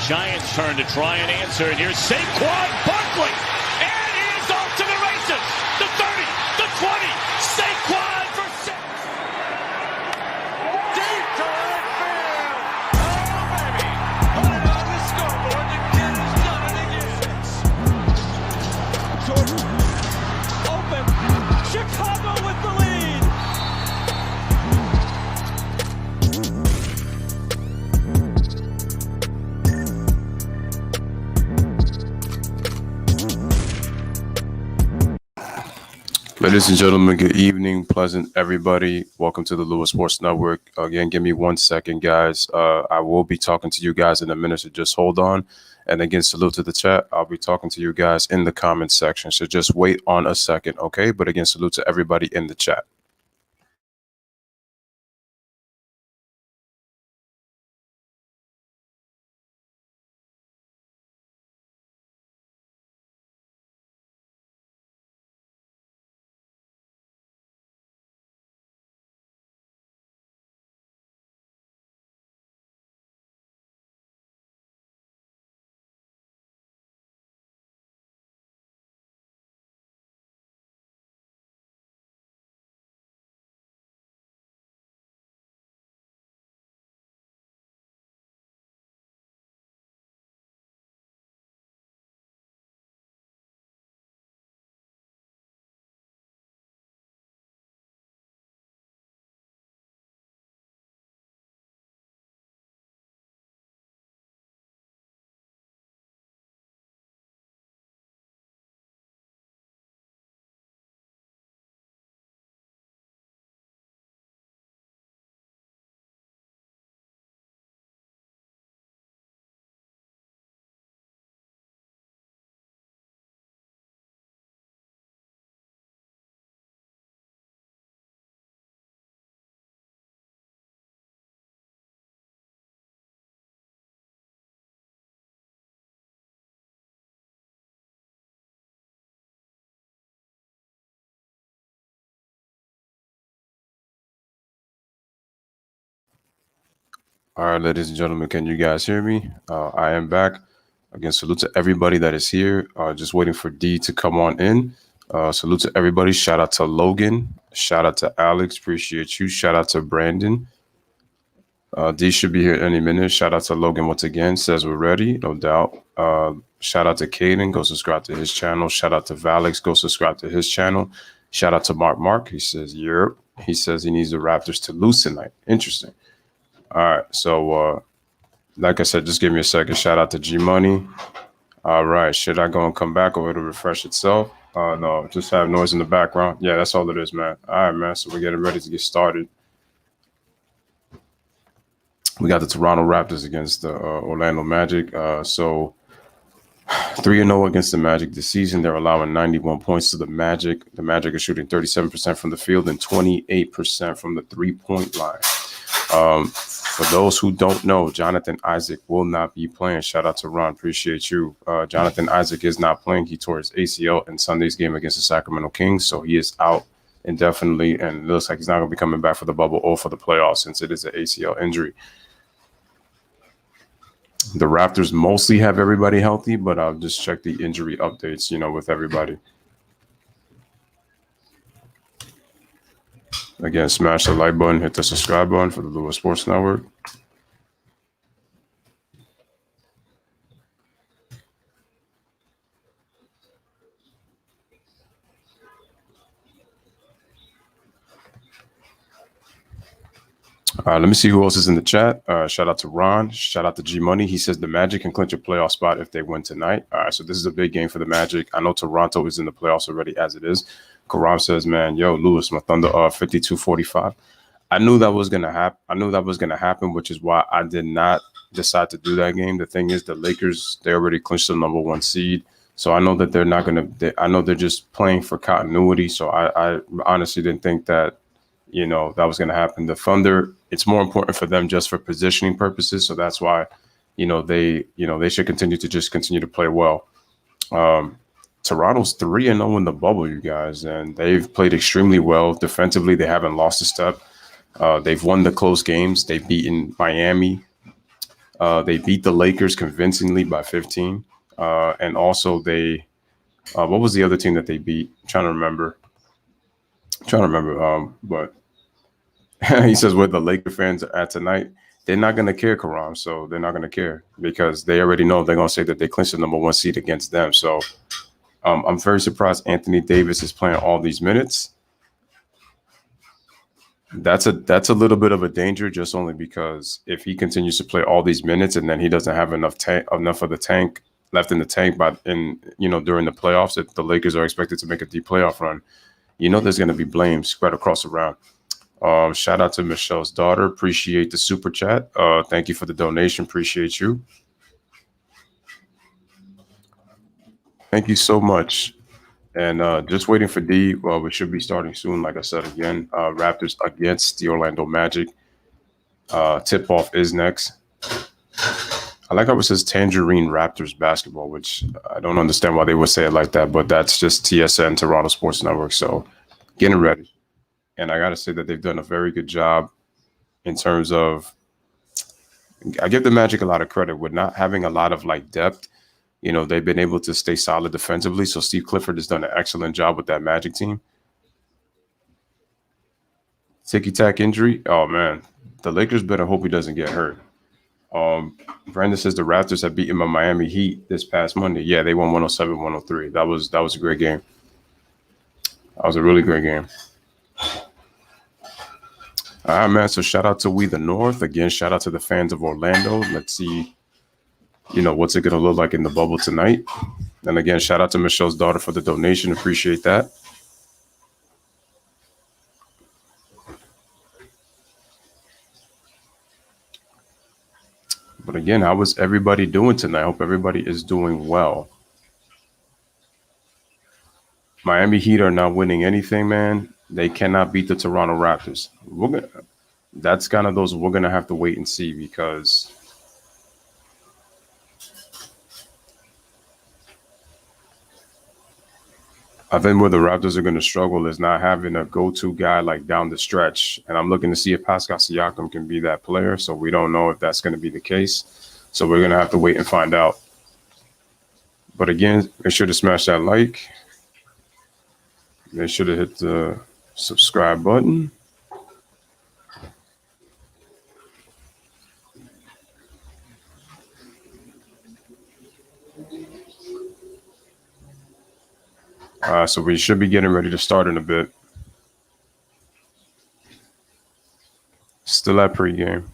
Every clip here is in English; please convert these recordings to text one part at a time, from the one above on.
Giants' turn to try and answer, and here's Saquon Barkley, and he is off to the races. The 30, the 20, Saquon for 6. Deep to left field. Oh, baby. Put it on the scoreboard. The kid has done it again. Jordan, open. Chicago with the lead. Ladies and gentlemen, good evening, pleasant everybody. Welcome to the Lewis Sports Network. Again, give me 1 second, guys. I will be talking to you guys in a minute, so just hold on. And again, salute to the chat. I'll be talking to you guys in the comments section, so just wait on a second, okay? But again, salute to everybody in the chat. All right, ladies and gentlemen, can you guys hear me? I am back. Again, salute to everybody that is here. Just waiting for D to come on in. Salute to everybody. Shout out to Logan. Shout out to Alex. Appreciate you. Shout out to Brandon. D should be here any minute. Shout out to Logan once again. Says we're ready, no doubt. Shout out to Caden. Go subscribe to his channel. Shout out to Valix. Go subscribe to his channel. Shout out to Mark. He says, Europe. He says he needs the Raptors to lose tonight. Interesting. All right, so like I said, just give me a second. Shout out to G Money. All right, should I go and come back or it'll refresh itself? No, just have noise in the background. Yeah, that's all it is, man. All right, man. So we're getting ready to get started. We got the Toronto Raptors against the Orlando Magic. So 3-0 against the Magic this season. They're allowing 91 points to the Magic. The Magic are shooting 37% from the field and 28% from the three-point line. For those who don't know, Jonathan Isaac will not be playing. Shout out to Ron. Appreciate you. Jonathan Isaac is not playing. He tore his ACL in Sunday's game against the Sacramento Kings, so he is out indefinitely, and it looks like he's not going to be coming back for the bubble or for the playoffs since it is an ACL injury. The Raptors mostly have everybody healthy, but I'll just check the injury updates, with everybody. Again, smash the like button, hit the subscribe button for the Lewis Sports Network. Let me see who else is in the chat. Shout out to Ron. Shout out to G Money. He says the Magic can clinch a playoff spot if they win tonight. All right, so this is a big game for the Magic. I know Toronto is in the playoffs already as it is. Karam says, man, yo, Lewis, my Thunder are 52-45. I knew that was gonna happen. Which is why I did not decide to do that game. The thing is, the Lakers, they already clinched the number 1 seed. So I know that they're not gonna. I know they're just playing for continuity. So I honestly didn't think that, that was gonna happen. The Thunder, it's more important for them just for positioning purposes. So that's why, they should continue to play well. Toronto's 3-0 in the bubble, you guys, and they've played extremely well defensively. They haven't lost a step. They've won the close games. They've beaten Miami. They beat the Lakers convincingly by 15. And also what was the other team that they beat? I'm trying to remember. But he says where the Laker fans are at tonight, they're not going to care, Karam. So they're not going to care because they already know they're going to say that they clinched the number 1 seed against them. So I'm very surprised Anthony Davis is playing all these minutes. That's a little bit of a danger, just only because if he continues to play all these minutes and then he doesn't have enough of the tank left in the tank during the playoffs, if the Lakers are expected to make a deep playoff run, there's going to be blame spread across around. Shout out to Michelle's daughter. Appreciate the super chat. Thank you for the donation. Appreciate you. Thank you so much. And just waiting for D. Well, we should be starting soon. Like I said again, Raptors against the Orlando Magic. Tip-off is next. I like how it says Tangerine Raptors basketball, which I don't understand why they would say it like that, but that's just TSN, Toronto Sports Network. So getting ready. And I got to say that they've done a very good job in terms of – I give the Magic a lot of credit with not having a lot of depth. They've been able to stay solid defensively. So Steve Clifford has done an excellent job with that Magic team. Ticky-tack injury. Oh, man. The Lakers better hope he doesn't get hurt. Brandon says the Raptors have beaten my Miami Heat this past Monday. Yeah, they won 107-103. That was a great game. That was a really great game. All right, man. So shout out to We the North. Again, shout out to the fans of Orlando. Let's see, what's it going to look like in the bubble tonight. And again, shout out to Michelle's daughter for the donation. Appreciate that. But again, how was everybody doing tonight? I hope everybody is doing well. Miami Heat are not winning anything, man. They cannot beat the Toronto Raptors. That's kind of those we're going to have to wait and see, because I think where the Raptors are going to struggle is not having a go-to guy down the stretch. And I'm looking to see if Pascal Siakam can be that player. So we don't know if that's going to be the case. So we're going to have to wait and find out. But again, make sure to smash that like. Make sure to hit the subscribe button. So we should be getting ready to start in a bit. Still at pregame.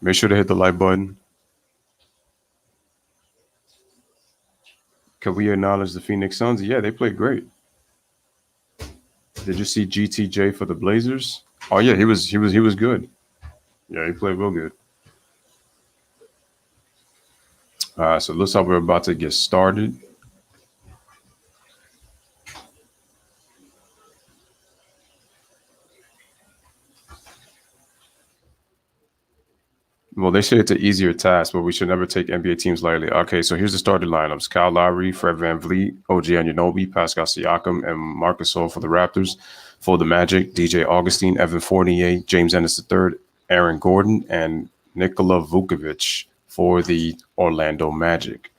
Make sure to hit the like button. Can we acknowledge the Phoenix Suns? Yeah, they played great. Did you see GTJ for the Blazers? Oh yeah, he was good. Yeah, he played real good. So it looks like we're about to get started. Well, they say it's an easier task, but we should never take NBA teams lightly. Okay, so here's the starting lineups. Kyle Lowry, Fred VanVleet, OG Anunoby, Pascal Siakam, and Marc Gasol for the Raptors. For the Magic, DJ Augustine, Evan Fournier, James Ennis III, Aaron Gordon, and Nikola Vucevic for the Orlando Magic.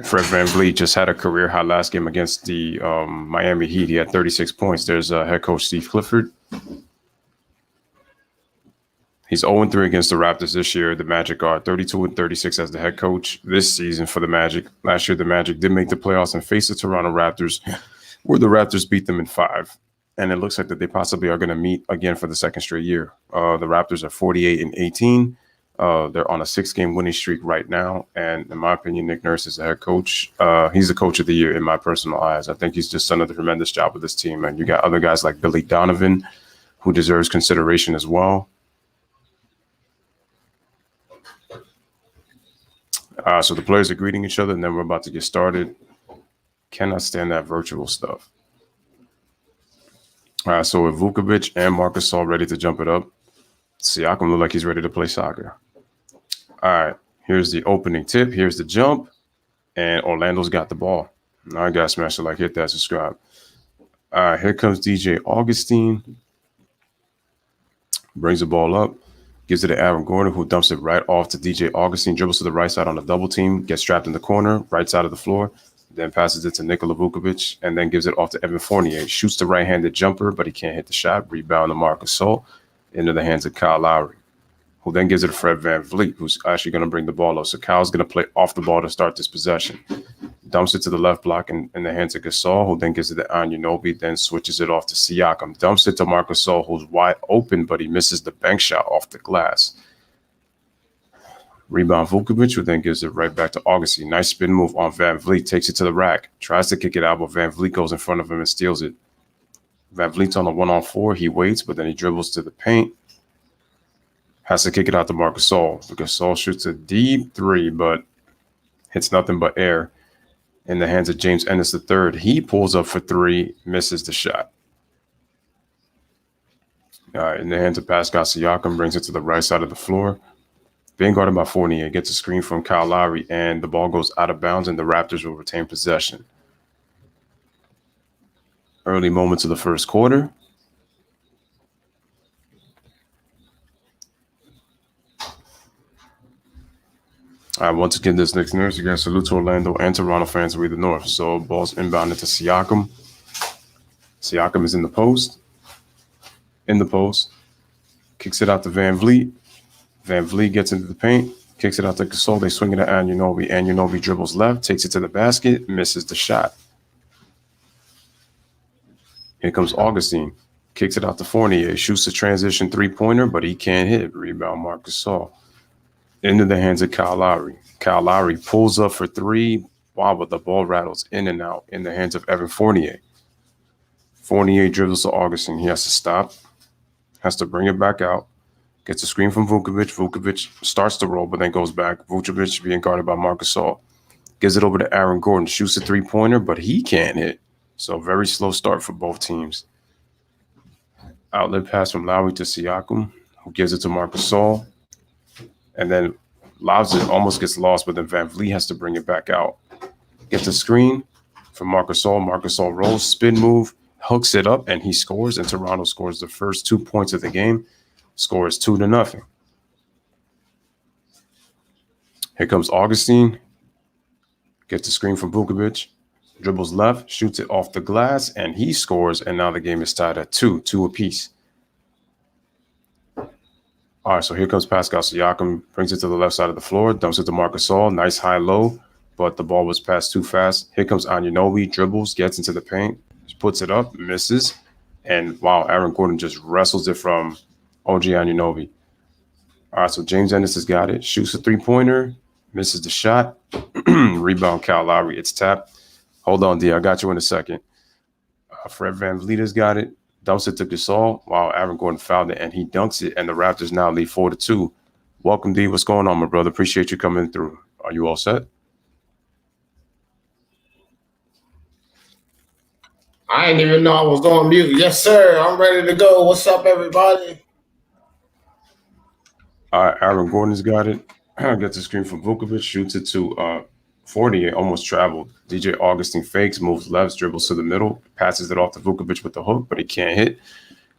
Fred VanVleet just had a career high last game against the Miami Heat. He had 36 points. There's head coach Steve Clifford. He's 0-3 against the Raptors this year. The Magic are 32-36 as the head coach this season for the Magic. Last year, the Magic did make the playoffs and faced the Toronto Raptors, where the Raptors beat them in 5. And it looks like that they possibly are going to meet again for the second straight year. The Raptors are 48-18. They're on a 6-game winning streak right now. And in my opinion, Nick Nurse is the head coach. He's the coach of the year in my personal eyes. I think he's just done a tremendous job with this team. And you got other guys like Billy Donovan, who deserves consideration as well. So the players are greeting each other, and then we're about to get started. Cannot stand that virtual stuff. So with Vucevic and Marc Gasol ready to jump it up, Siakam look like he's ready to play soccer. All right, here's the opening tip. Here's the jump, and Orlando's got the ball. All right, guys, smash the like, hit that, subscribe. All right, here comes DJ Augustine. Brings the ball up, gives it to Aaron Gordon, who dumps it right off to DJ Augustine, dribbles to the right side on a double team, gets trapped in the corner, right side of the floor, then passes it to Nikola Vukovic, and then gives it off to Evan Fournier. Shoots the right-handed jumper, but he can't hit the shot. Rebound to Marc Gasol into the hands of Kyle Lowry, who then gives it to Fred VanVleet, who's actually going to bring the ball up. So Kyle's going to play off the ball to start this possession. Dumps it to the left block in the hands of Gasol, who then gives it to Anunoby, then switches it off to Siakam. Dumps it to Marc Gasol, who's wide open, but he misses the bank shot off the glass. Rebound Vukovic, who then gives it right back to Augustine. Nice spin move on VanVleet, takes it to the rack, tries to kick it out, but VanVleet goes in front of him and steals it. VanVleet's on a 1-on-4. He waits, but then he dribbles to the paint. Has to kick it out to Marc Gasol. Gasol shoots a deep three, but hits nothing but air in the hands of James Ennis III. He pulls up for three, misses the shot. In the hands of Pascal Siakam, brings it to the right side of the floor. Being guarded by Fournier, gets a screen from Kyle Lowry, and the ball goes out of bounds, and the Raptors will retain possession. Early moments of the first quarter. All right, once again, this next nurse, again, salute to Orlando and Toronto fans, we the North. So ball's inbounded to Siakam. Siakam is in the post. Kicks it out to VanVleet. VanVleet gets into the paint, kicks it out to Gasol. They swing it at Anunoby. Anunoby dribbles left, takes it to the basket, misses the shot. Here comes Augustine. Kicks it out to Fournier. Shoots a transition three-pointer, but he can't hit. Rebound Marc Gasol. Into the hands of Kyle Lowry. Kyle Lowry pulls up for three. Wow, but the ball rattles in and out in the hands of Evan Fournier. Fournier dribbles to Augustine. He has to stop. Has to bring it back out. Gets a screen from Vukovic. Vukovic starts to roll, but then goes back. Vukovic being guarded by Marc Gasol. Gives it over to Aaron Gordon. Shoots a three-pointer, but he can't hit. So very slow start for both teams. Outlet pass from Lowry to Siakam, who gives it to Marc Gasol. And then lobs it, almost gets lost, but then VanVleet has to bring it back out. Gets a screen from Marc Gasol. Marc Gasol rolls, spin move, hooks it up, and he scores. And Toronto scores the first 2 points of the game. Scores 2-0. Here comes Augustine. Gets a screen from Vukovic. Dribbles left, shoots it off the glass, and he scores. And now the game is tied at 2 apiece. All right, so here comes Pascal Siakam. Brings it to the left side of the floor. Dumps it to Marc Gasol. Nice high-low, but the ball was passed too fast. Here comes Anunoby. Dribbles, gets into the paint. Puts it up, misses. And wow, Aaron Gordon just wrestles it from OG Anunoby. All right, so James Ennis has got it. Shoots a three-pointer, misses the shot. Rebound, Kyle Lowry. It's tapped. Hold on, D. I got you in a second. Fred VanVleet has got it. Dumps it to Gasol. Wow, Aaron Gordon fouled it, and he dunks it, and the Raptors now lead 4-2. Welcome, D. What's going on, my brother? Appreciate you coming through. Are you all set? I didn't even know I was on mute. Yes, sir. I'm ready to go. What's up, everybody? All right, Aaron Gordon's got it. Gets a screen from Vukovic, shoots it to Fournier, almost traveled. DJ Augustine fakes, moves left, dribbles to the middle, passes it off to Vukovic with the hook, but he can't hit.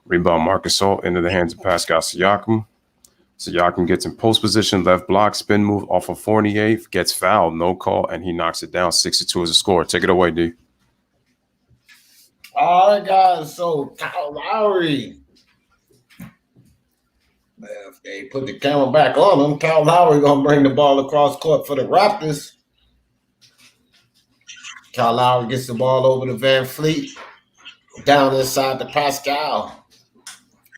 Rebound Marc Gasol into the hands of Pascal Siakam. Siakam gets in post position, left block, spin move off of Fournier, gets fouled, no call, and he knocks it down. 6-2 as a score. Take it away, D. All right, guys. So Kyle Lowry. If they put the camera back on him, Kyle Lowry gonna bring the ball across court for the Raptors. Kyle Lowry gets the ball over to VanVleet. Down inside to Pascal.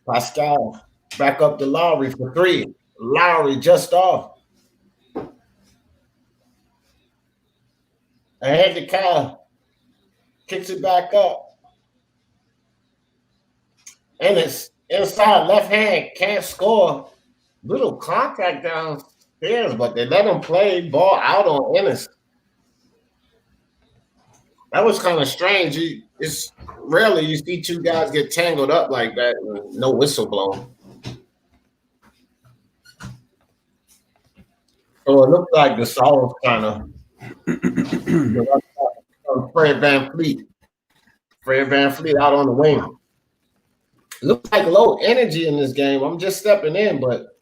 Pascal back up to Lowry for three. Lowry just off. Ahead to Kyle. Kicks it back up. And it's inside left hand. Can't score. Little contact downstairs, but they let him play ball out on Ennis. That was kind of strange. It's rarely you see two guys get tangled up like that and no whistle blown. So it looked like the Soul kind of Fred VanVleet. Fred VanVleet out on the wing. Looks like low energy in this game. I'm just stepping in, but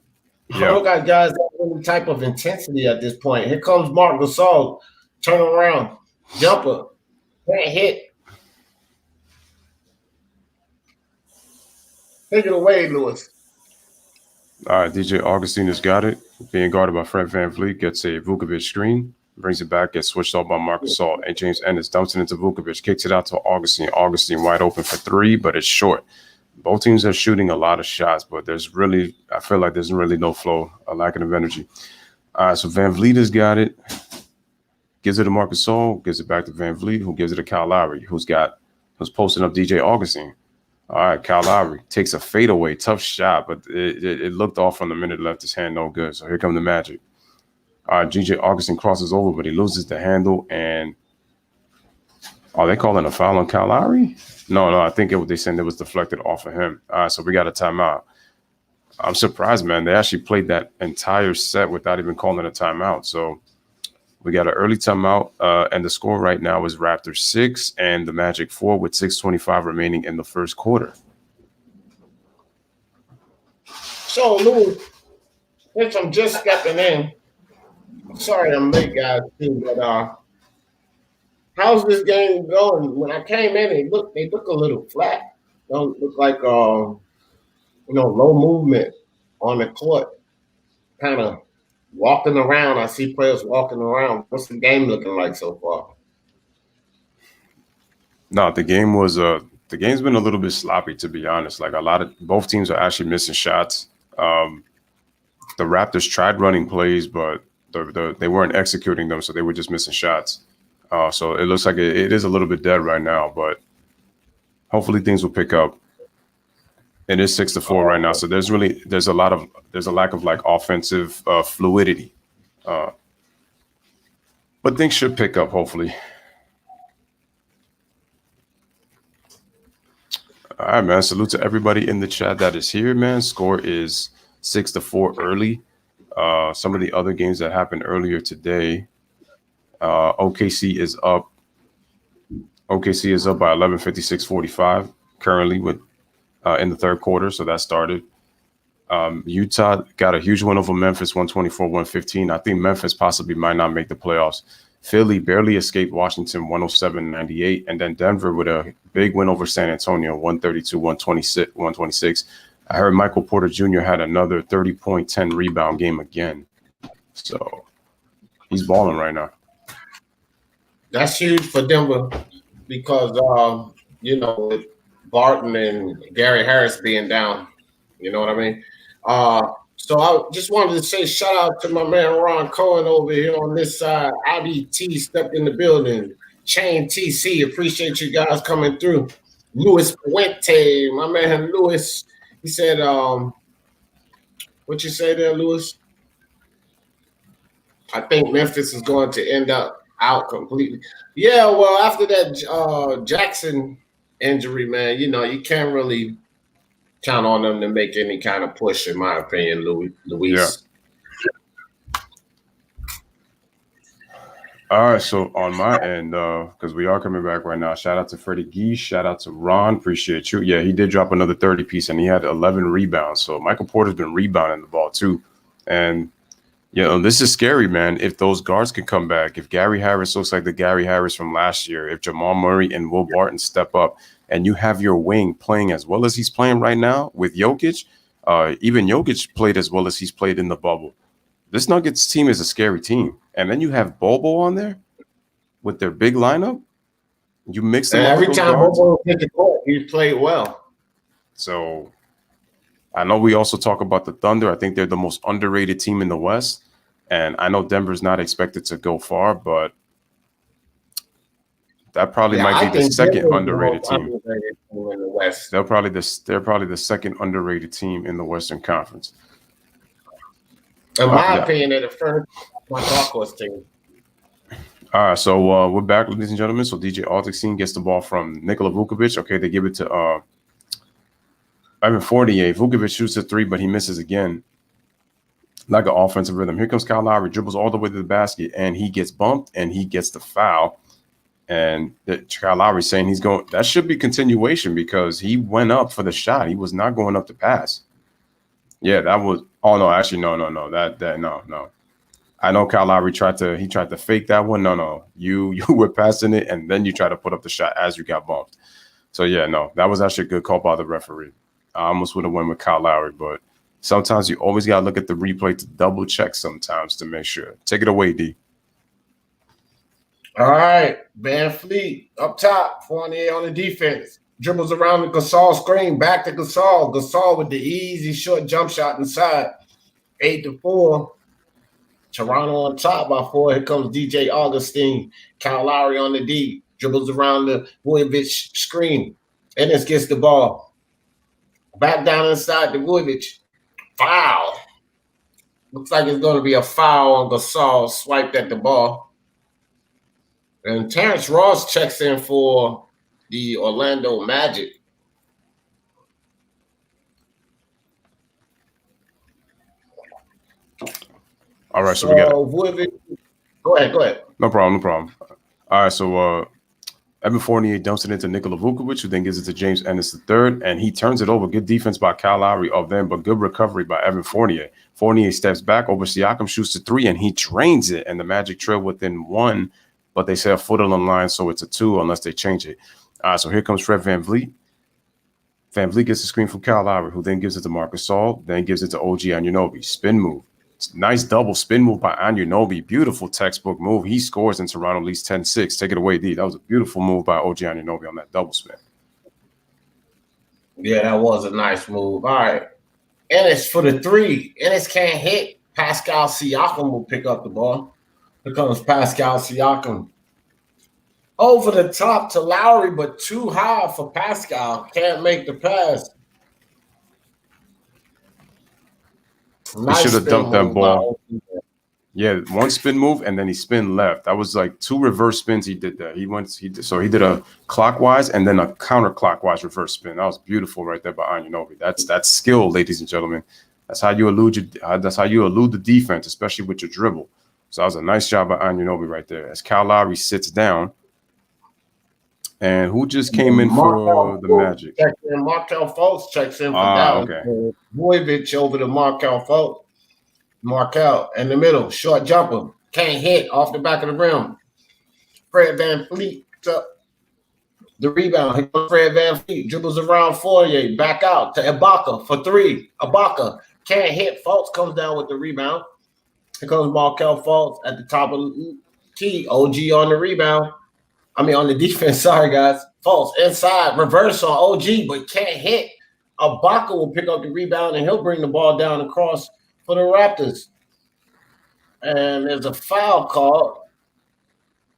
I don't got guys that have any type of intensity at this point. Here comes Marc Gasol. Turn around. Jumper. Can't hit. Take it away, Lewis. All right, DJ Augustine has got it. Being guarded by Fred VanVleet, gets a Vukovic screen, brings it back, gets switched off by Marc Gasol. And James Ennis dumps it into Vukovic, kicks it out to Augustine. Augustine wide open for three, but it's short. Both teams are shooting a lot of shots, but I feel like there's really no flow, a lack of energy. All right, so VanVleet has got it. Gives it to Marc Gasol, gives it back to VanVleet, who gives it to Kyle Lowry, who's posting up DJ Augustine. All right, Kyle Lowry takes a fadeaway, tough shot, but it looked off from the minute it left his hand, no good. So here comes the Magic. All right, DJ Augustine crosses over, but he loses the handle. And are they calling a foul on Kyle Lowry? No, I think they said it was deflected off of him. All right, so we got a timeout. I'm surprised, man. They actually played that entire set without even calling a timeout. So we got an early timeout, and the score right now is Raptors 6 and the Magic 4 with 6:25 remaining in the first quarter. So, Lou, since I'm just stepping in, sorry I'm late, guys, too, but how's this game going? When I came in, they look a little flat. Don't look like low movement on the court. Kind of walking around. I see players walking around. What's the game looking like so far? No, the game's been a little bit sloppy, to be honest. Like both teams are actually missing shots. The Raptors tried running plays, but they weren't executing them, so they were just missing shots. So it looks like it is a little bit dead right now, but hopefully things will pick up. It is 6-4 right now, so there's a lack of like offensive fluidity, but things should pick up hopefully. All right, man. Salute to everybody in the chat that is here, man. Score is 6-4 early. Some of the other games that happened earlier today, OKC is up. OKC is up by 11, 56-45 currently with. In the third quarter, so that started. Utah got a huge win over Memphis, 124-115. I think Memphis possibly might not make the playoffs. Philly barely escaped Washington, 107-98. And then Denver with a big win over San Antonio, 132-126. I heard Michael Porter Jr. had another 30-point, 10-rebound game again. So he's balling right now. That's huge for Denver because, Barton and Gary Harris being down. You know what I mean? So I just wanted to say shout out to my man Ron Cohen over here on this side. IBT stepped in the building. Chain TC, appreciate you guys coming through. Luis Puente, my man Luis, he said, what you say there, Luis? I think Memphis is going to end up out completely. Yeah, well, after that Jackson injury, man, you can't really count on them to make any kind of push, in my opinion, Luis. Yeah. All right, so on my end, because we are coming back right now, shout out to Freddie Geese, shout out to Ron, appreciate you. Yeah, he did drop another 30-piece, and he had 11 rebounds. So Michael Porter's been rebounding the ball too. And, this is scary, man. If those guards can come back, if Gary Harris looks like the Gary Harris from last year, if Jamal Murray and Will Barton step up, and you have your wing playing as well as he's playing right now with Jokic, even Jokic played as well as he's played in the bubble. This Nuggets team is a scary team. And then you have Bobo on there with their big lineup. You mix them up. Every time Bobo hit the court, he's played well. So I know we also talk about the Thunder. I think they're the most underrated team in the West. And I know Denver's not expected to go far, but that probably might be the second underrated team. In the West. They're probably the second underrated team in the Western Conference. In my opinion, they're the first my dark horse team. All right, so we're back, ladies and gentlemen. So DJ Augustine gets the ball from Nikola Vukovic. Okay, they give it to Ivan Fournier. Vukovic shoots a three, but he misses again. Like an offensive rhythm. Here comes Kyle Lowry, dribbles all the way to the basket, and he gets bumped, and he gets the foul. And Kyle Lowry saying he's going. That should be continuation because he went up for the shot. He was not going up to pass. Yeah, that was. Oh no, actually, no. No. I know Kyle Lowry tried to fake that one. No. You were passing it and then you tried to put up the shot as you got bumped. So yeah, no, that was actually a good call by the referee. I almost would have went with Kyle Lowry, but sometimes you always gotta look at the replay to double check sometimes to make sure. Take it away, D. All right, Van Fleet up top, Fournier on the defense. Dribbles around the Gasol screen, back to Gasol. Gasol with the easy short jump shot inside. 8-4. Toronto on top by 4. Here comes DJ Augustine. Kyle Lowry on the D. Dribbles around the Vujovic screen. Ennis gets the ball. Back down inside the Vujovic. Foul. Looks like it's going to be a foul on Gasol. Swiped at the ball. And Terrence Ross checks in for the Orlando Magic. All right, so we got it. Go ahead. No problem. All right, so Evan Fournier dumps it into Nikola Vukovic, who then gives it to James Ennis III, and he turns it over. Good defense by Kyle Lowry of them, but good recovery by Evan Fournier. Fournier steps back over Siakam, shoots the 3, and he drains it, and the Magic trail within 1, but they say a foot on the line, so it's a 2 unless they change it. All right, so here comes Fred VanVleet. VanVleet gets the screen from Kyle Lowry, who then gives it to Marcus Gasol, then gives it to OG Anunoby. Spin move. Nice double spin move by Anunoby. Beautiful textbook move. He scores and Toronto leads 10-6. Take it away, D. That was a beautiful move by OG Anunoby on that double spin. Yeah, that was a nice move. All right. Ennis for the 3. Ennis can't hit. Pascal Siakam will pick up the ball. Here comes Pascal Siakam. Over the top to Lowry, but too high for Pascal. Can't make the pass. Nice, he should have dumped that ball. Yeah, one spin move and then he spin left. That was like 2 reverse spins he did there. He did a clockwise and then a counterclockwise reverse spin. That was beautiful right there by Anunoby. That's skill, ladies and gentlemen. That's how you elude the defense, especially with your dribble. So that was a nice job by Anunoby right there. As Kyle Lowry sits down. And who just came in for the Magic? Markelle Fultz checks in for Dallas. Okay. Vujovic over to Markelle Fultz. Markelle in the middle, short jumper. Can't hit off the back of the rim. Fred VanVleet up the rebound. Here comes Fred VanVleet. Dribbles around Fournier. Back out to Ibaka for 3. Ibaka can't hit. Fultz comes down with the rebound. Here comes Markelle Fultz at the top of the key. OG on the rebound. On the defense, sorry, guys. Fultz inside, reverse on OG, but can't hit. Ibaka will pick up the rebound, and he'll bring the ball down across for the Raptors. And there's a foul called.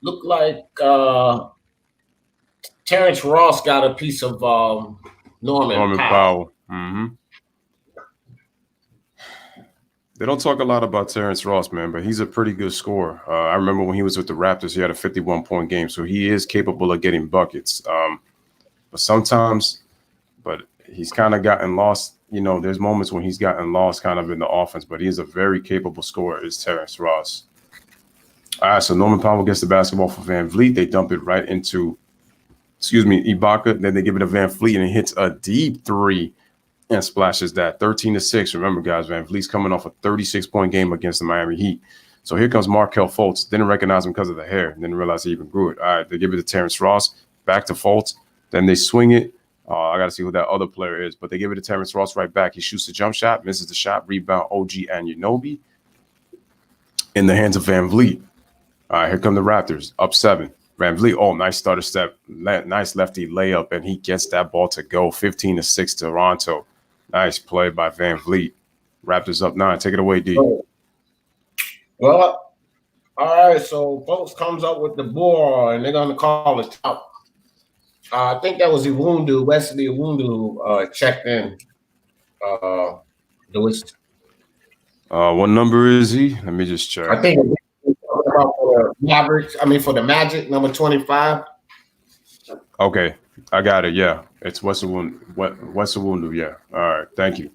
Looked like Terrence Ross got a piece of Norman Powell. Mm-hmm. They don't talk a lot about Terrence Ross, man, but he's a pretty good scorer. I remember when he was with the Raptors, he had a 51-point game, so he is capable of getting buckets. But he's kind of gotten lost. There's moments when he's gotten lost kind of in the offense, but he is a very capable scorer, is Terrence Ross. All right, so Norman Powell gets the basketball for VanVleet. They dump it right into, Ibaka. Then they give it to VanVleet, and it hits a deep 3. And splashes that 13-6. Remember, guys, VanVleet's coming off a 36-point game against the Miami Heat. So here comes Markelle Fultz. Didn't recognize him because of the hair. Didn't realize he even grew it. All right, they give it to Terrence Ross. Back to Fultz. Then they swing it. I got to see who that other player is. But they give it to Terrence Ross right back. He shoots the jump shot, misses the shot. Rebound, OG Anunoby. In the hands of VanVleet. All right, here come the Raptors. Up 7. VanVleet, nice starter step. Nice lefty layup. And he gets that ball to go. 15-6 Toronto. Nice play by VanVleet. Raptors up 9. Take it away, D. Well, all right. So Fultz comes up with the ball, and they're going to call it out. I think that was Wesley Iwundu, who checked in. Lewis. What number is he? Let me just check. I think for the Mavericks. For the Magic, number 25. Okay, I got it. Yeah, it's Wesley Iwundu. Yeah. All right, thank you.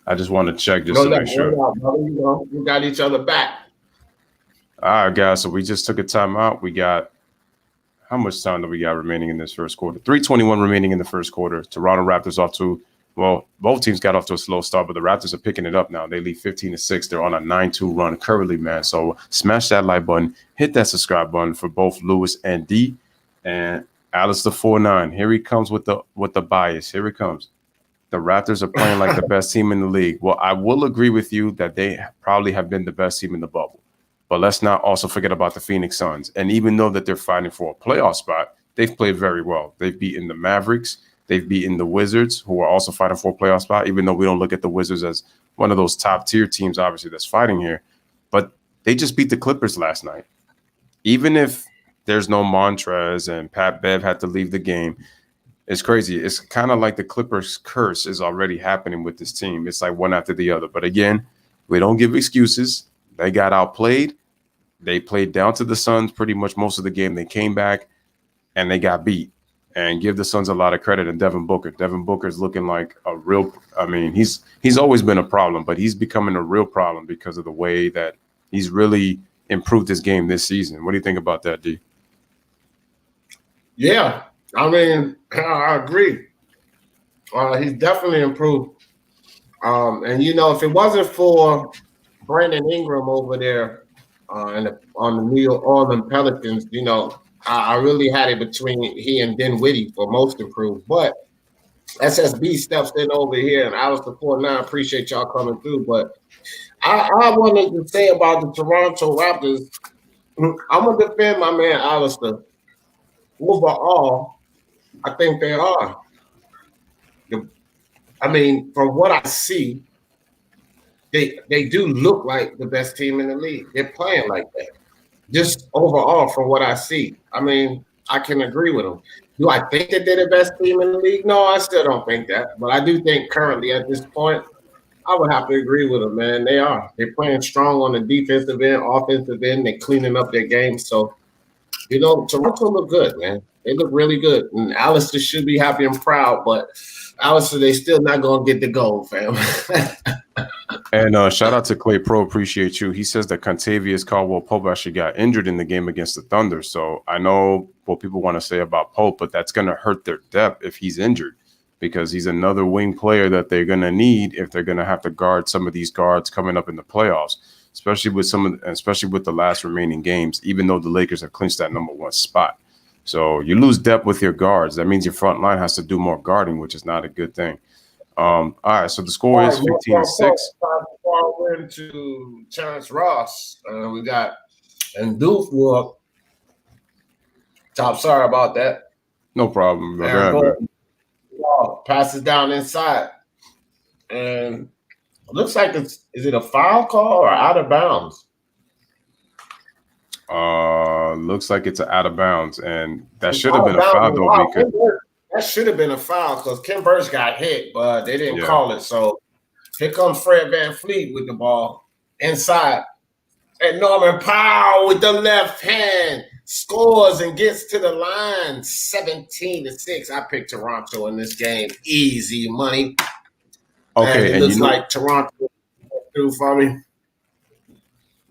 I just want to check just to make sure. We got each other back. All right, guys. So we just took a timeout. We got how much time do we got remaining in this first quarter? 3:21 remaining in the first quarter. Toronto Raptors off to, well, both teams got off to a slow start, but the Raptors are picking it up now. They lead 15-6. They're on a 9-2 run currently, man. So smash that like button, hit that subscribe button for both Lewis and D. And Alice the 4-9. Here he comes with the bias. Here he comes. The Raptors are playing like the best team in the league. Well, I will agree with you that they probably have been the best team in the bubble. But let's not also forget about the Phoenix Suns. And even though that they're fighting for a playoff spot, they've played very well. They've beaten the Mavericks. They've beaten the Wizards, who are also fighting for a playoff spot, even though we don't look at the Wizards as one of those top-tier teams, obviously, that's fighting here. But they just beat the Clippers last night. Even if there's no Montrez and Pat Bev had to leave the game, it's crazy. It's kind of like the Clippers curse is already happening with this team. It's like one after the other. But again, we don't give excuses. They got outplayed. They played down to the Suns pretty much most of the game. They came back and they got beat. And give the Suns a lot of credit. And Devin Booker. Devin Booker is looking like a real – I mean, he's always been a problem, but he's becoming a real problem because of the way that he's really improved his game this season. What do you think about that, D? Yeah. I mean, I agree. He's definitely improved. And, if it wasn't for Brandon Ingram over there on the New Orleans Pelicans, I really had it between he and Dinwiddie for most improved. But SSB steps in over here, and Alistair 49, appreciate y'all coming through. But I wanted to say about the Toronto Raptors, I'm going to defend my man Alistair. Overall, I think they are. From what I see, they do look like the best team in the league. They're playing like that. Just overall, from what I see. I can agree with them. Do I think that they're the best team in the league? No, I still don't think that. But I do think currently at this point, I would have to agree with them, man. They are. They're playing strong on the defensive end, offensive end. They're cleaning up their game. So, Toronto look good, man. They look really good. And Alistair should be happy and proud, but Alistair, they still not going to get the gold, fam. And shout out to Clay Pro. Appreciate you. He says that Contavious Caldwell-Pope actually got injured in the game against the Thunder. So I know what people want to say about Pope, but that's going to hurt their depth if he's injured because he's another wing player that they're going to need if they're going to have to guard some of these guards coming up in the playoffs, especially with the last remaining games, even though the Lakers have clinched that number one spot. So you lose depth with your guards. That means your front line has to do more guarding, which is not a good thing. All right, so the score is 15-6. Before I went to Terrence Ross, we got and Doof Walk. Top, sorry about that. No problem. Passes down inside, and it looks like is it a foul call or out of bounds? Looks like it's out of bounds, and that should have been a foul though. Because that should have been a foul because Kim Burch got hit, but they didn't call it. So here comes Fred VanVleet with the ball inside, and Norman Powell with the left hand scores and gets to the line 17-6. I picked Toronto in this game, easy money. Okay, and it looks like Toronto through for me.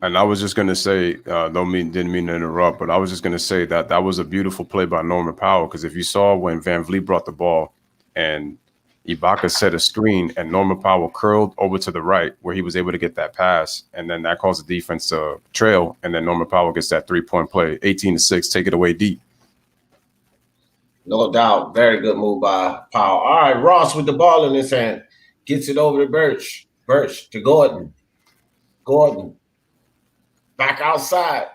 And I was just going to say, didn't mean to interrupt, but I was just going to say that was a beautiful play by Norman Powell because if you saw when VanVleet brought the ball and Ibaka set a screen and Norman Powell curled over to the right where he was able to get that pass, and then that caused the defense to trail, and then Norman Powell gets that three-point play, 18-6, take it away deep. No doubt. Very good move by Powell. All right, Ross with the ball in his hand. Gets it over to Birch. Birch to Gordon. Gordon. Back outside.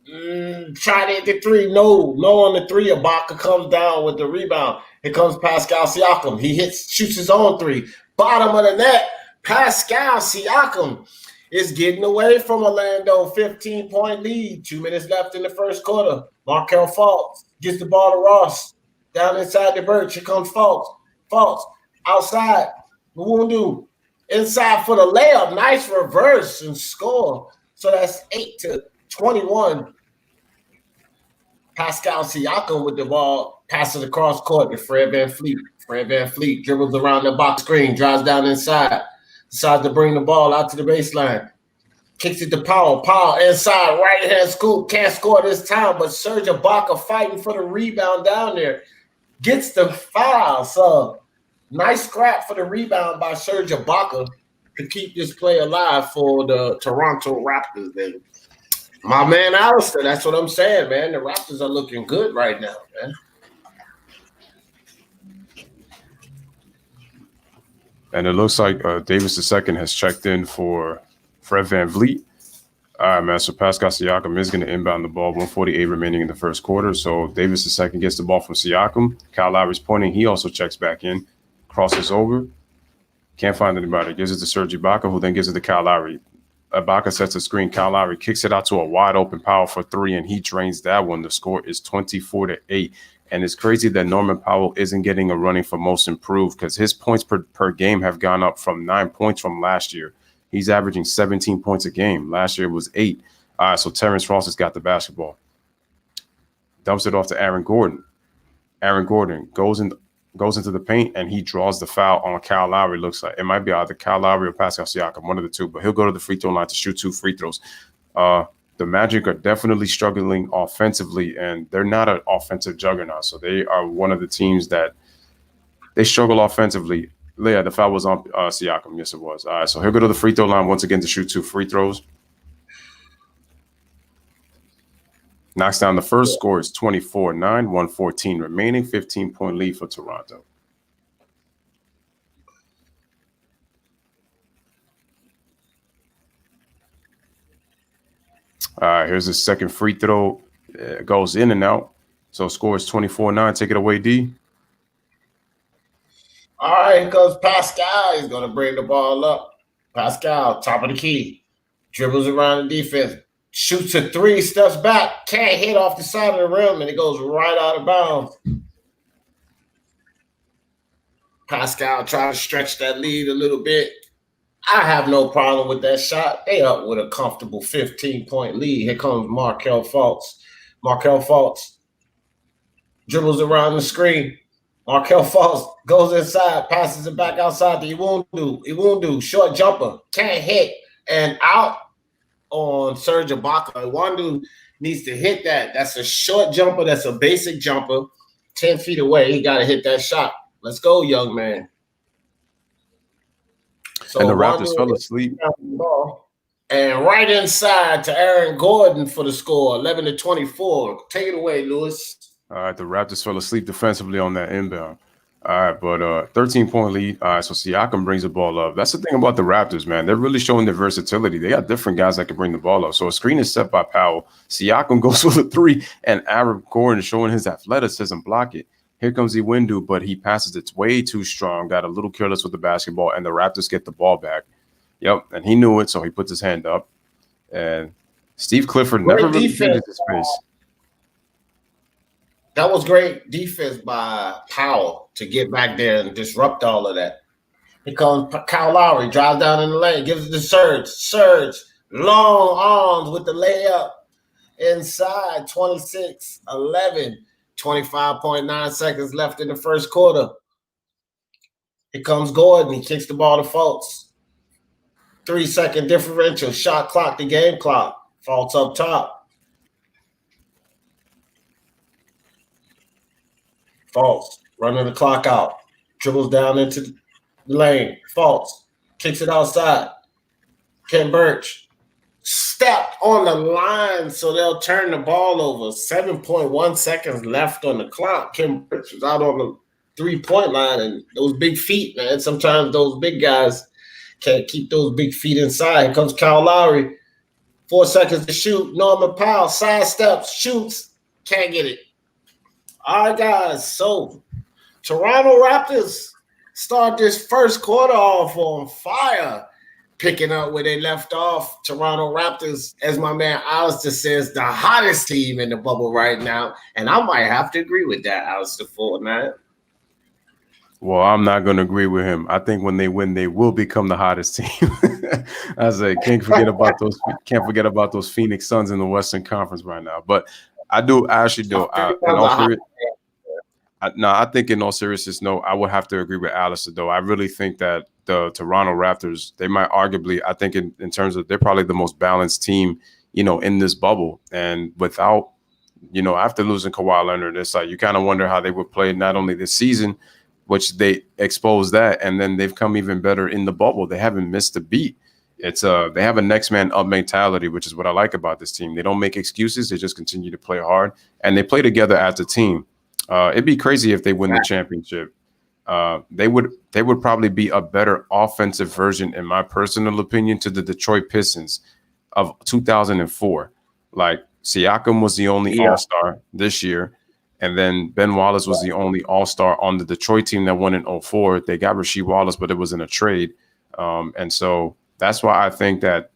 Try to hit the three. No on the three. Ibaka comes down with the rebound. Here comes Pascal Siakam. He shoots his own three. Bottom of the net. Pascal Siakam is getting away from Orlando. 15-point lead. 2 minutes left in the first quarter. Markelle Fultz gets the ball to Ross. Down inside the Birch. Here comes Fultz. Fultz outside. Mwundu inside for the layup. Nice reverse and score. So that's 8-21. Pascal Siakam with the ball, passes across court to Fred VanVleet. Fred VanVleet dribbles around the box screen, drives down inside, decides to bring the ball out to the baseline. Kicks it to Powell. Powell inside, right-hand scoop. Can't score this time, but Serge Ibaka fighting for the rebound down there. Gets the foul. So, nice scrap for the rebound by Serge Ibaka to keep this play alive for the Toronto Raptors. Then, my man Alistair, that's what I'm saying, man. The Raptors are looking good right now, man. And it looks like Davis II has checked in for Fred VanVleet. All right, man. So Pascal Siakam is going to inbound the ball. 148 remaining in the first quarter. So Davis II gets the ball from Siakam. Kyle Lowry's pointing. He also checks back in, crosses over. Can't find anybody. Gives it to Serge Ibaka, who then gives it to Kyle Lowry. Ibaka sets a screen. Kyle Lowry kicks it out to a wide open Powell for three, and he drains that one. The score is 24-8. And it's crazy that Norman Powell isn't getting a running for most improved because his points per game have gone up from 9 points from last year. He's averaging 17 points a game. Last year it was 8. All right, so Terrence Ross has got the basketball. Dumps it off to Aaron Gordon. Aaron Gordon goes into the paint, and he draws the foul on Kyle Lowry. Looks like it might be either Kyle Lowry or Pascal Siakam, one of the two, but he'll go to the free throw line to shoot 2 free throws. The Magic are definitely struggling offensively, and they're not an offensive juggernaut. So they are one of the teams that they struggle offensively. Yeah, the foul was on Siakam. Yes, it was. All right, so he'll go to the free throw line once again to shoot 2 free throws. Knocks down the first. Score is 24-9, 1:14 remaining, 15-point lead for Toronto. All right, here's the second free throw. It goes in and out. So score is 24-9. Take it away, D. All right, here goes Pascal. He's going to bring the ball up. Pascal, top of the key. Dribbles around the defense. Shoots a 3, steps back. Can't hit off the side of the rim, and it goes right out of bounds. Pascal trying to stretch that lead a little bit. I have no problem with that shot. They up with a comfortable 15-point lead. Here comes Markelle Fultz. Markelle Fultz dribbles around the screen. Markelle Fultz goes inside, passes it back outside to Iwundu. Short jumper. Can't hit. And out on Serge Ibaka. Iwundu needs to hit that. That's a short jumper. That's a basic jumper. 10 feet away. He got to hit that shot. Let's go, young man. So and the Raptors fell asleep. And right inside to Aaron Gordon for the score, 11-24. Take it away, Lewis. All right, the Raptors fell asleep defensively on that inbound. All right, but 13-point lead. All right, so Siakam brings the ball up. That's the thing about the Raptors, man. They're really showing their versatility. They got different guys that can bring the ball up. So a screen is set by Powell. Siakam goes for the 3, and Aaron Gordon showing his athleticism, block it. Here comes the window, but he passes it way too strong, got a little careless with the basketball, and the Raptors get the ball back. Yep, and he knew it, so he puts his hand up. And Steve Clifford never really finished his space. That was great defense by Powell to get back there and disrupt all of that. Here comes Kyle Lowry, drives down in the lane, gives it to Serge. Serge, long arms with the layup inside, 26-11. 25.9 seconds left in the first quarter. Here comes Gordon. He kicks the ball to Fultz. 3-second differential. Shot clock to game clock. Fultz up top. Fultz running the clock out. Dribbles down into the lane. Fultz kicks it outside. Ken Birch stepped on the line, so they'll turn the ball over. 7.1 seconds left on the clock. Ken Birch was out on the 3-point line, and those big feet, man. Sometimes those big guys can't keep those big feet inside. Here comes Kyle Lowry. 4 seconds to shoot. Norman Powell sidesteps, shoots, can't get it. All right, guys. So Toronto Raptors start this first quarter off on fire. Picking up where they left off. Toronto Raptors, as my man Alistair says, the hottest team in the bubble right now. And I might have to agree with that, Alistair Fortnite. Well, I'm not going to agree with him. I think when they win, they will become the hottest team. I say, can't forget about those Phoenix Suns in the Western Conference right now. But I actually do. I I think in all seriousness, no, I would have to agree with Alistair, though. I really think that the Toronto Raptors, they might arguably, I think in terms of, they're probably the most balanced team, in this bubble. And without, after losing Kawhi Leonard, it's like you kind of wonder how they would play not only this season, which they exposed that, and then they've come even better in the bubble. They haven't missed a beat. It's they have a next man up mentality, which is what I like about this team. They don't make excuses. They just continue to play hard, and they play together as a team. It'd be crazy if they win the championship. They would probably be a better offensive version, in my personal opinion, to the Detroit Pistons of 2004. Like Siakam was the only All-Star this year, and then Ben Wallace was the only All-Star on the Detroit team that won in 04. They got Rasheed Wallace, but it was in a trade, and so that's why I think that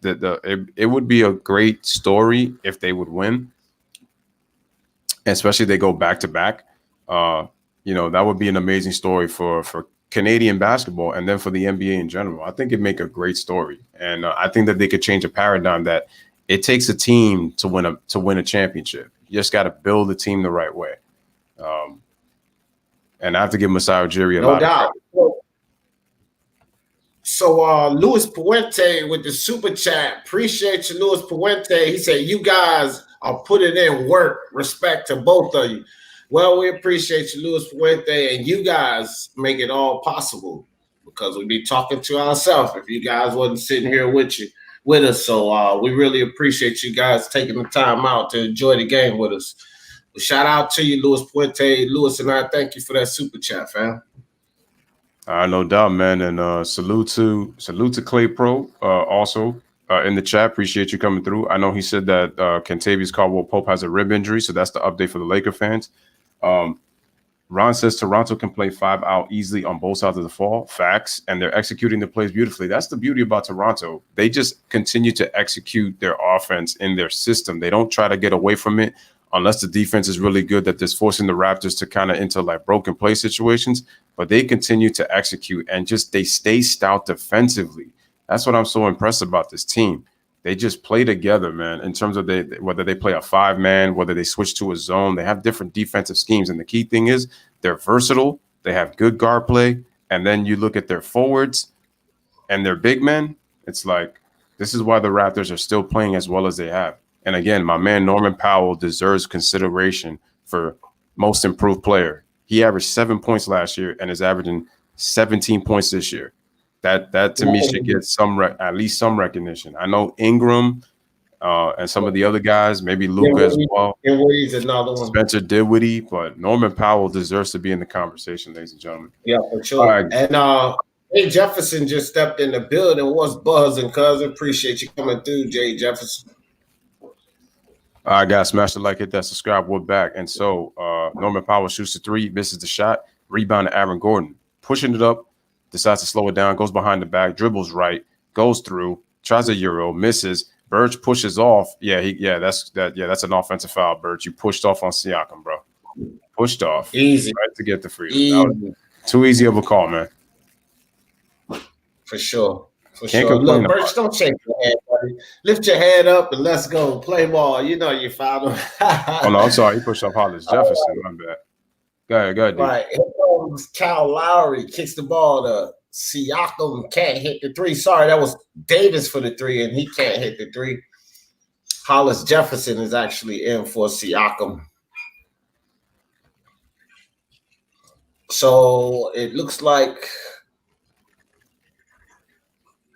it would be a great story if they would win, especially if they go back to back. That would be an amazing story for Canadian basketball and then for the NBA in general. I think it'd make a great story, and I think that they could change a paradigm that it takes a team to win a championship. You just got to build the team the right way. And I have to give Masai Ujiri a lot of credit. So Luis Puente with the super chat. Appreciate you, Luis Puente. He said, you guys are putting in work. Respect to both of you. Well, we appreciate you, Luis Puente, and you guys make it all possible because we'd be talking to ourselves if you guys wasn't sitting here with us. So we really appreciate you guys taking the time out to enjoy the game with us. But shout out to you, Luis Puente. Luis and I thank you for that super chat, fam. No doubt, man, and salute to Clay Pro also in the chat. Appreciate you coming through. I know he said that Kentavious Caldwell-Pope has a rib injury, so that's the update for the Laker fans. Ron says Toronto can play 5 out easily on both sides of the fall. Facts, and they're executing the plays beautifully. That's the beauty about Toronto. They just continue to execute their offense in their system. They don't try to get away from it unless the defense is really good, that is forcing the Raptors to kind of into like broken play situations. But they continue to execute and just they stay stout defensively. That's what I'm so impressed about this team. They just play together, man, in terms of whether they play a 5-man, whether they switch to a zone. They have different defensive schemes. And the key thing is they're versatile. They have good guard play. And then you look at their forwards and their big men. It's like this is why the Raptors are still playing as well as they have. And again, my man Norman Powell deserves consideration for most improved player. He averaged 7 points last year and is averaging 17 points this year. That to me should get at least some recognition. I know Ingram and some of the other guys, maybe Luka as well. Dinwiddie's another one. Spencer Dinwiddie, but Norman Powell deserves to be in the conversation, ladies and gentlemen. Yeah, for sure. Right. And Jay Jefferson just stepped in the building. What's buzzing, cousin? Appreciate you coming through, Jay Jefferson. All right, guys, smash the like, hit that subscribe. We're back. And so Norman Powell shoots the 3, misses the shot, rebound to Aaron Gordon, pushing it up, decides to slow it down, goes behind the back, dribbles right, goes through, tries a Euro, misses. Birch pushes off. That's an offensive foul, Birch. You pushed off on Siakam, bro. Pushed off. Easy. Right to get the free. That was too easy of a call, man. For sure. Look, Birch, don't shake your head, buddy. Lift your head up and let's go. Play ball. You know you fouled him. Oh, no, I'm sorry. He pushed off Hollis Jefferson. My bad. Go ahead, dude. Right. Here comes Kyle Lowry. Kicks the ball to Siakam. Can't hit the 3. Sorry, that was Davis for the 3, and he can't hit the 3. Hollis Jefferson is actually in for Siakam. So it looks like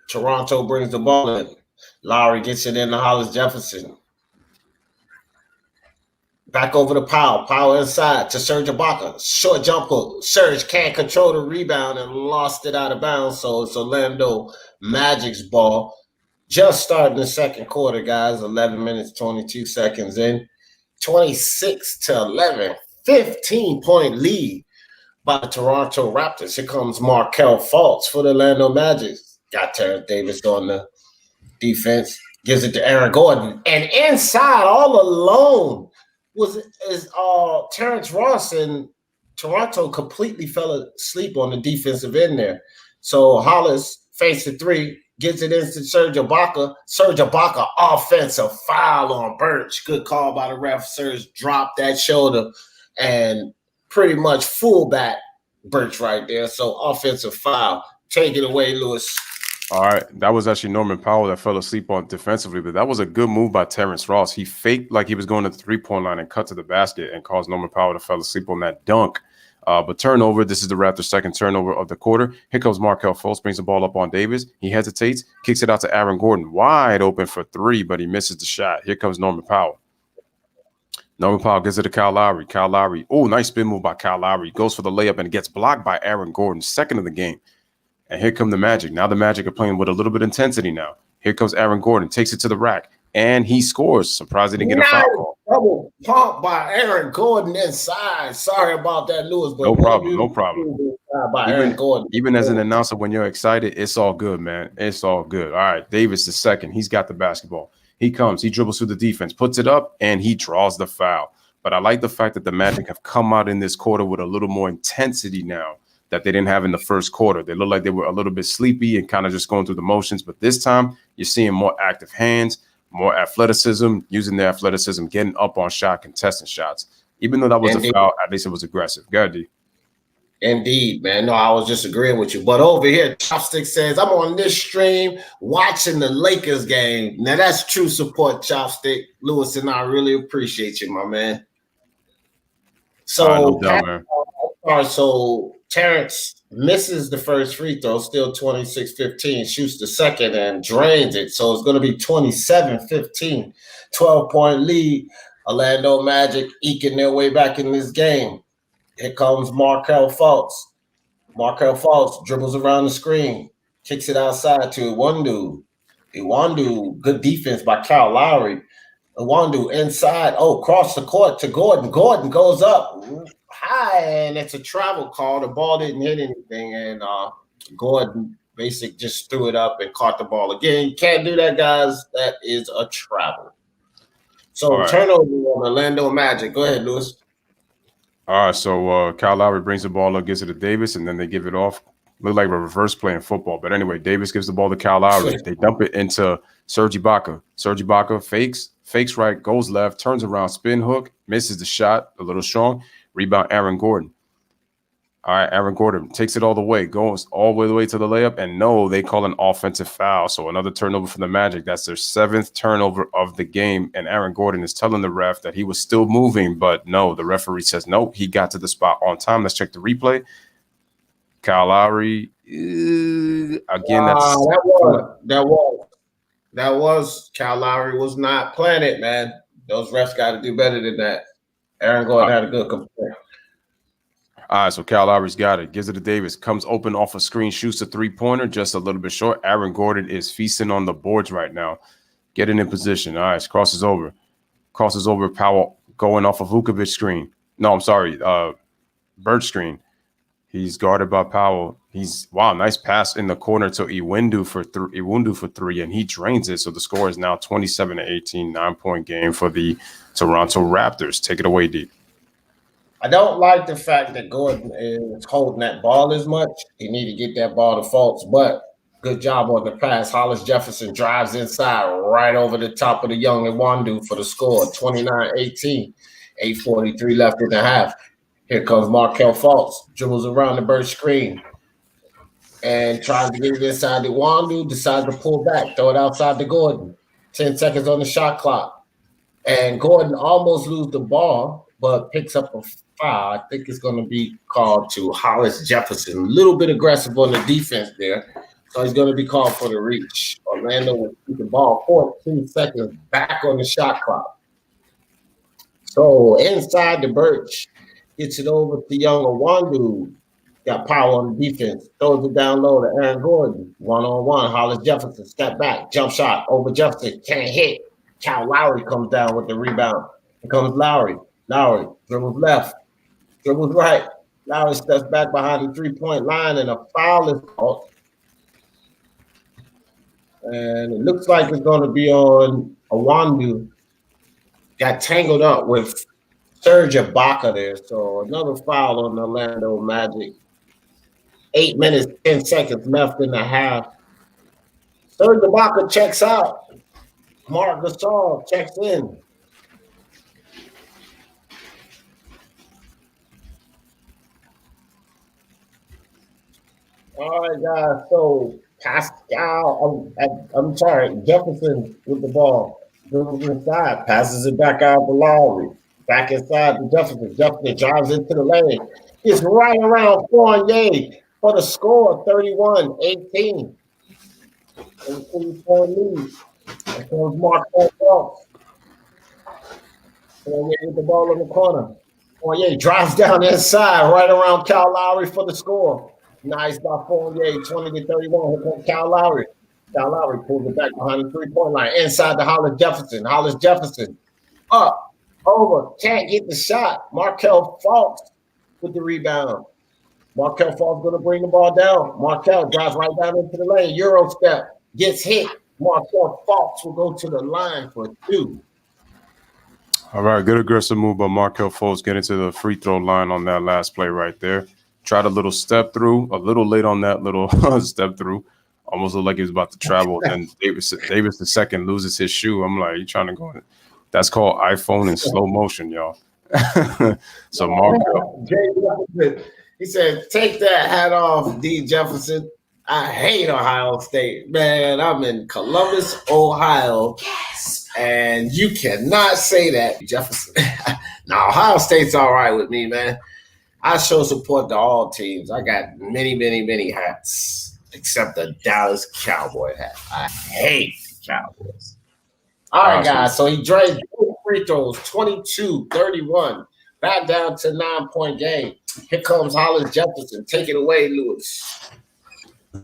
Toronto brings the ball in. Lowry gets it in to Hollis Jefferson. Back over to Powell. Powell inside to Serge Ibaka. Short jump hook. Serge can't control the rebound and lost it out of bounds. So it's Orlando Magic's ball. Just starting the second quarter, guys. 11 minutes, 22 seconds in. 26-11. 15-point lead by the Toronto Raptors. Here comes Markelle Fultz for the Orlando Magic. Got Terrence Davis on the defense. Gives it to Aaron Gordon. And inside, all alone, is Terrence Ross, and Toronto completely fell asleep on the defensive end there. So Hollis fakes the 3, gets it into Serge Ibaka. Serge Ibaka, offensive foul on Birch. Good call by the ref. Serge dropped that shoulder and pretty much fullback Birch right there. So offensive foul. Take it away, Lewis. All right, that was actually Norman Powell that fell asleep on defensively, but that was a good move by Terrence Ross. He faked like he was going to the three-point line and cut to the basket and caused Norman Powell to fall asleep on that dunk. But turnover, this is the Raptors' second turnover of the quarter. Here comes Markelle Fultz, brings the ball up on Davis. He hesitates, kicks it out to Aaron Gordon, wide open for three, but he misses the shot. Here comes Norman Powell. Norman Powell gives it to Kyle Lowry. Kyle Lowry, oh, nice spin move by Kyle Lowry. Goes for the layup and gets blocked by Aaron Gordon, second of the game. And here come the Magic. Now the Magic are playing with a little bit of intensity now. Here comes Aaron Gordon, takes it to the rack, and he scores. Surprised he didn't get a foul call. Double pump by Aaron Gordon inside. Sorry about that, Lewis. But no problem. By Aaron Gordon. Even as an announcer, when you're excited, it's all good, man. It's all good. All right, Davis the second. He's got the basketball. He comes. He dribbles through the defense, puts it up, and he draws the foul. But I like the fact that the Magic have come out in this quarter with a little more intensity now that they didn't have in the first quarter. They looked like they were a little bit sleepy and kind of just going through the motions. But this time, you're seeing more active hands, more athleticism, using their athleticism, getting up on shot, contesting shots. Even though that was a foul, at least it was aggressive. Go ahead, D. Indeed, man. No, I was just agreeing with you. But over here, Chopstick says, I'm on this stream watching the Lakers game. Now, that's true support, Chopstick. Lewis and I really appreciate you, my man. So, no doubt, man. So Terrence misses the first free throw, still 26-15, shoots the second and drains it. So it's going to be 27-15, 12-point lead. Orlando Magic eking their way back in this game. Here comes Markelle Fultz. Markelle Fultz dribbles around the screen, kicks it outside to Iwundu. Iwundu, good defense by Kyle Lowry. Iwundu inside, cross the court to Gordon. Gordon goes up high, and it's a travel call. The ball didn't hit anything, and Gordon basically just threw it up and caught the ball again. You can't do that, guys. That is a travel. So turnover on Orlando Magic. Go ahead, Lewis. All right, so Kyle Lowry brings the ball up, gives it to Davis, and then they give it off. Look like a reverse play in football. But anyway, Davis gives the ball to Kyle Lowry. They dump it into Serge Ibaka. Serge Ibaka fakes right, goes left, turns around, spin hook, misses the shot, a little strong. Rebound, Aaron Gordon. All right, Aaron Gordon takes it all the way, goes all the way to the layup, and no, they call an offensive foul. So another turnover for the Magic. That's their seventh turnover of the game, and Aaron Gordon is telling the ref that he was still moving, but no, the referee says no, he got to the spot on time. Let's check the replay. Kyle Lowry, again, that was Kyle Lowry was not planted, man. Those refs got to do better than that. Aaron Gordon had a good compare. All right, so Kyle Lowry's got it. Gives it to Davis. Comes open off a screen, shoots a three-pointer, just a little bit short. Aaron Gordon is feasting on the boards right now. Getting in position. All right, crosses over. Powell going off of Vukovic screen. No, I'm sorry, Birch screen. He's guarded by Powell. Nice pass in the corner to Iwundu for three, and he drains it. So the score is now 27-18, 9-point game for the Toronto Raptors. Take it away, D. I don't like the fact that Gordon is holding that ball as much. He need to get that ball to Fultz, but good job on the pass. Hollis Jefferson drives inside right over the top of the young Iwundu for the score, 29-18, 8:43 left in the half. Here comes Markelle Fultz, dribbles around the Birch screen and tries to get it inside the Iwundu, decides to pull back, throw it outside to Gordon. 10 seconds on the shot clock. And Gordon almost loses the ball, but picks up a foul. I think it's going to be called to Hollis Jefferson. A little bit aggressive on the defense there. So he's going to be called for the reach. Orlando will keep the ball 14 seconds back on the shot clock. So inside the Birch, gets it over to young Iwundu. Got power on the defense. Throws it down low to Aaron Gordon. One-on-one. Hollis Jefferson, step back. Jump shot over Jefferson. Can't hit. Kyle Lowry comes down with the rebound. Here comes Lowry. Lowry dribbles left. Dribbles right. Lowry steps back behind the three-point line, and a foul is called. And it looks like it's going to be on Iwundu. Got tangled up with Serge Ibaka there. So another foul on the Orlando Magic. 8 minutes, 10 seconds left in the half. Serge Ibaka checks out. Marc Gasol checks in. All right, guys. So Pascal, I'm sorry, Jefferson with the ball. Goes inside, passes it back out to Lowry. Back inside to Jefferson. Jefferson drives into the lane. It's right around Fournier for the score, 31-18. And 3-point lead. And comes Markel Fultz. Fournier with the ball in the corner. Fournier drives down inside, right around Cal Lowry for the score. Nice by Fournier, 20-31. Here comes Cal Lowry. Cal Lowry pulls it back behind the 3-point line. Inside to Hollis Jefferson. Hollis Jefferson. Up, over, can't get the shot. Markel Fultz with the rebound. Markel Fultz going to bring the ball down. Markel drives right down into the lane. Euro step, gets hit. Markel Fultz will go to the line for 2. All right, good aggressive move by Markel Fultz getting to the free throw line on that last play right there. Tried a little step through, a little late on that little step through. Almost looked like he was about to travel. Then Davis the second loses his shoe. I'm like, you trying to go in? That's called iPhone in slow motion, y'all. So Markel. He said, take that hat off, D. Jefferson. I hate Ohio State. Man, I'm in Columbus, Ohio. Yes. And you cannot say that, Jefferson. Now, Ohio State's all right with me, man. I show support to all teams. I got many hats, except the Dallas Cowboy hat. I hate the Cowboys. All right, guys. So he drained 2 free throws, 22-31. Back down to 9-point game. Here comes Hollis Jefferson. Take it away, Lewis. All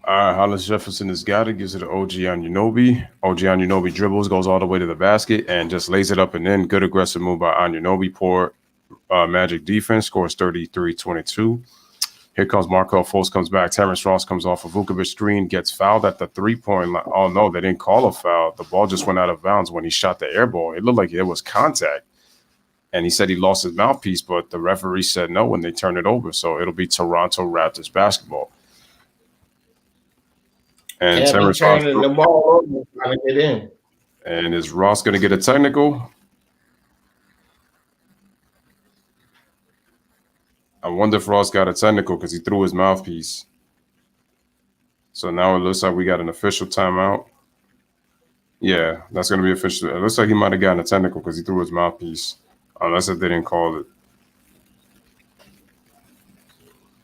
right, Hollis Jefferson has got it. Gives it to OG Anunoby. OG Anunoby dribbles, goes all the way to the basket, and just lays it up and in. Good aggressive move by Anunoby. Poor Magic defense. Scores 33-22. Here comes Markel Fultz, comes back. Terrence Ross comes off a Vukovic screen, gets fouled at the 3-point line. Oh, no, they didn't call a foul. The ball just went out of bounds when he shot the air ball. It looked like it was contact. And he said he lost his mouthpiece, but the referee said no when they turned it over. So it'll be Toronto Raptors basketball. And Terrence Ross turning the ball over, trying to get in. And is Ross going to get a technical? I wonder if Ross got a technical because he threw his mouthpiece. So now it looks like we got an official timeout. Yeah, that's going to be official. It looks like he might have gotten a technical because he threw his mouthpiece. Unless if they didn't call it.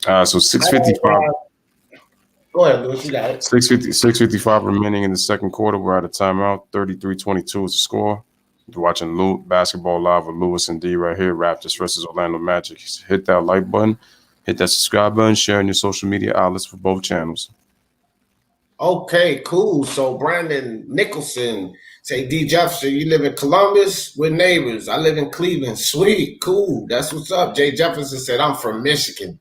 So 6:55. Go ahead, Lewis. You got it. 6:55 remaining in the second quarter. We're at a timeout. 33-22 is the score. You're watching basketball live with Lewis and D right here. Raptors versus Orlando Magic. Hit that like button. Hit that subscribe button. Share on your social media outlets for both channels. Okay, cool. So Brandon Nicholson say, D. Jefferson, you live in Columbus? We're neighbors. I live in Cleveland. Sweet, cool. That's what's up. Jay Jefferson said, I'm from Michigan.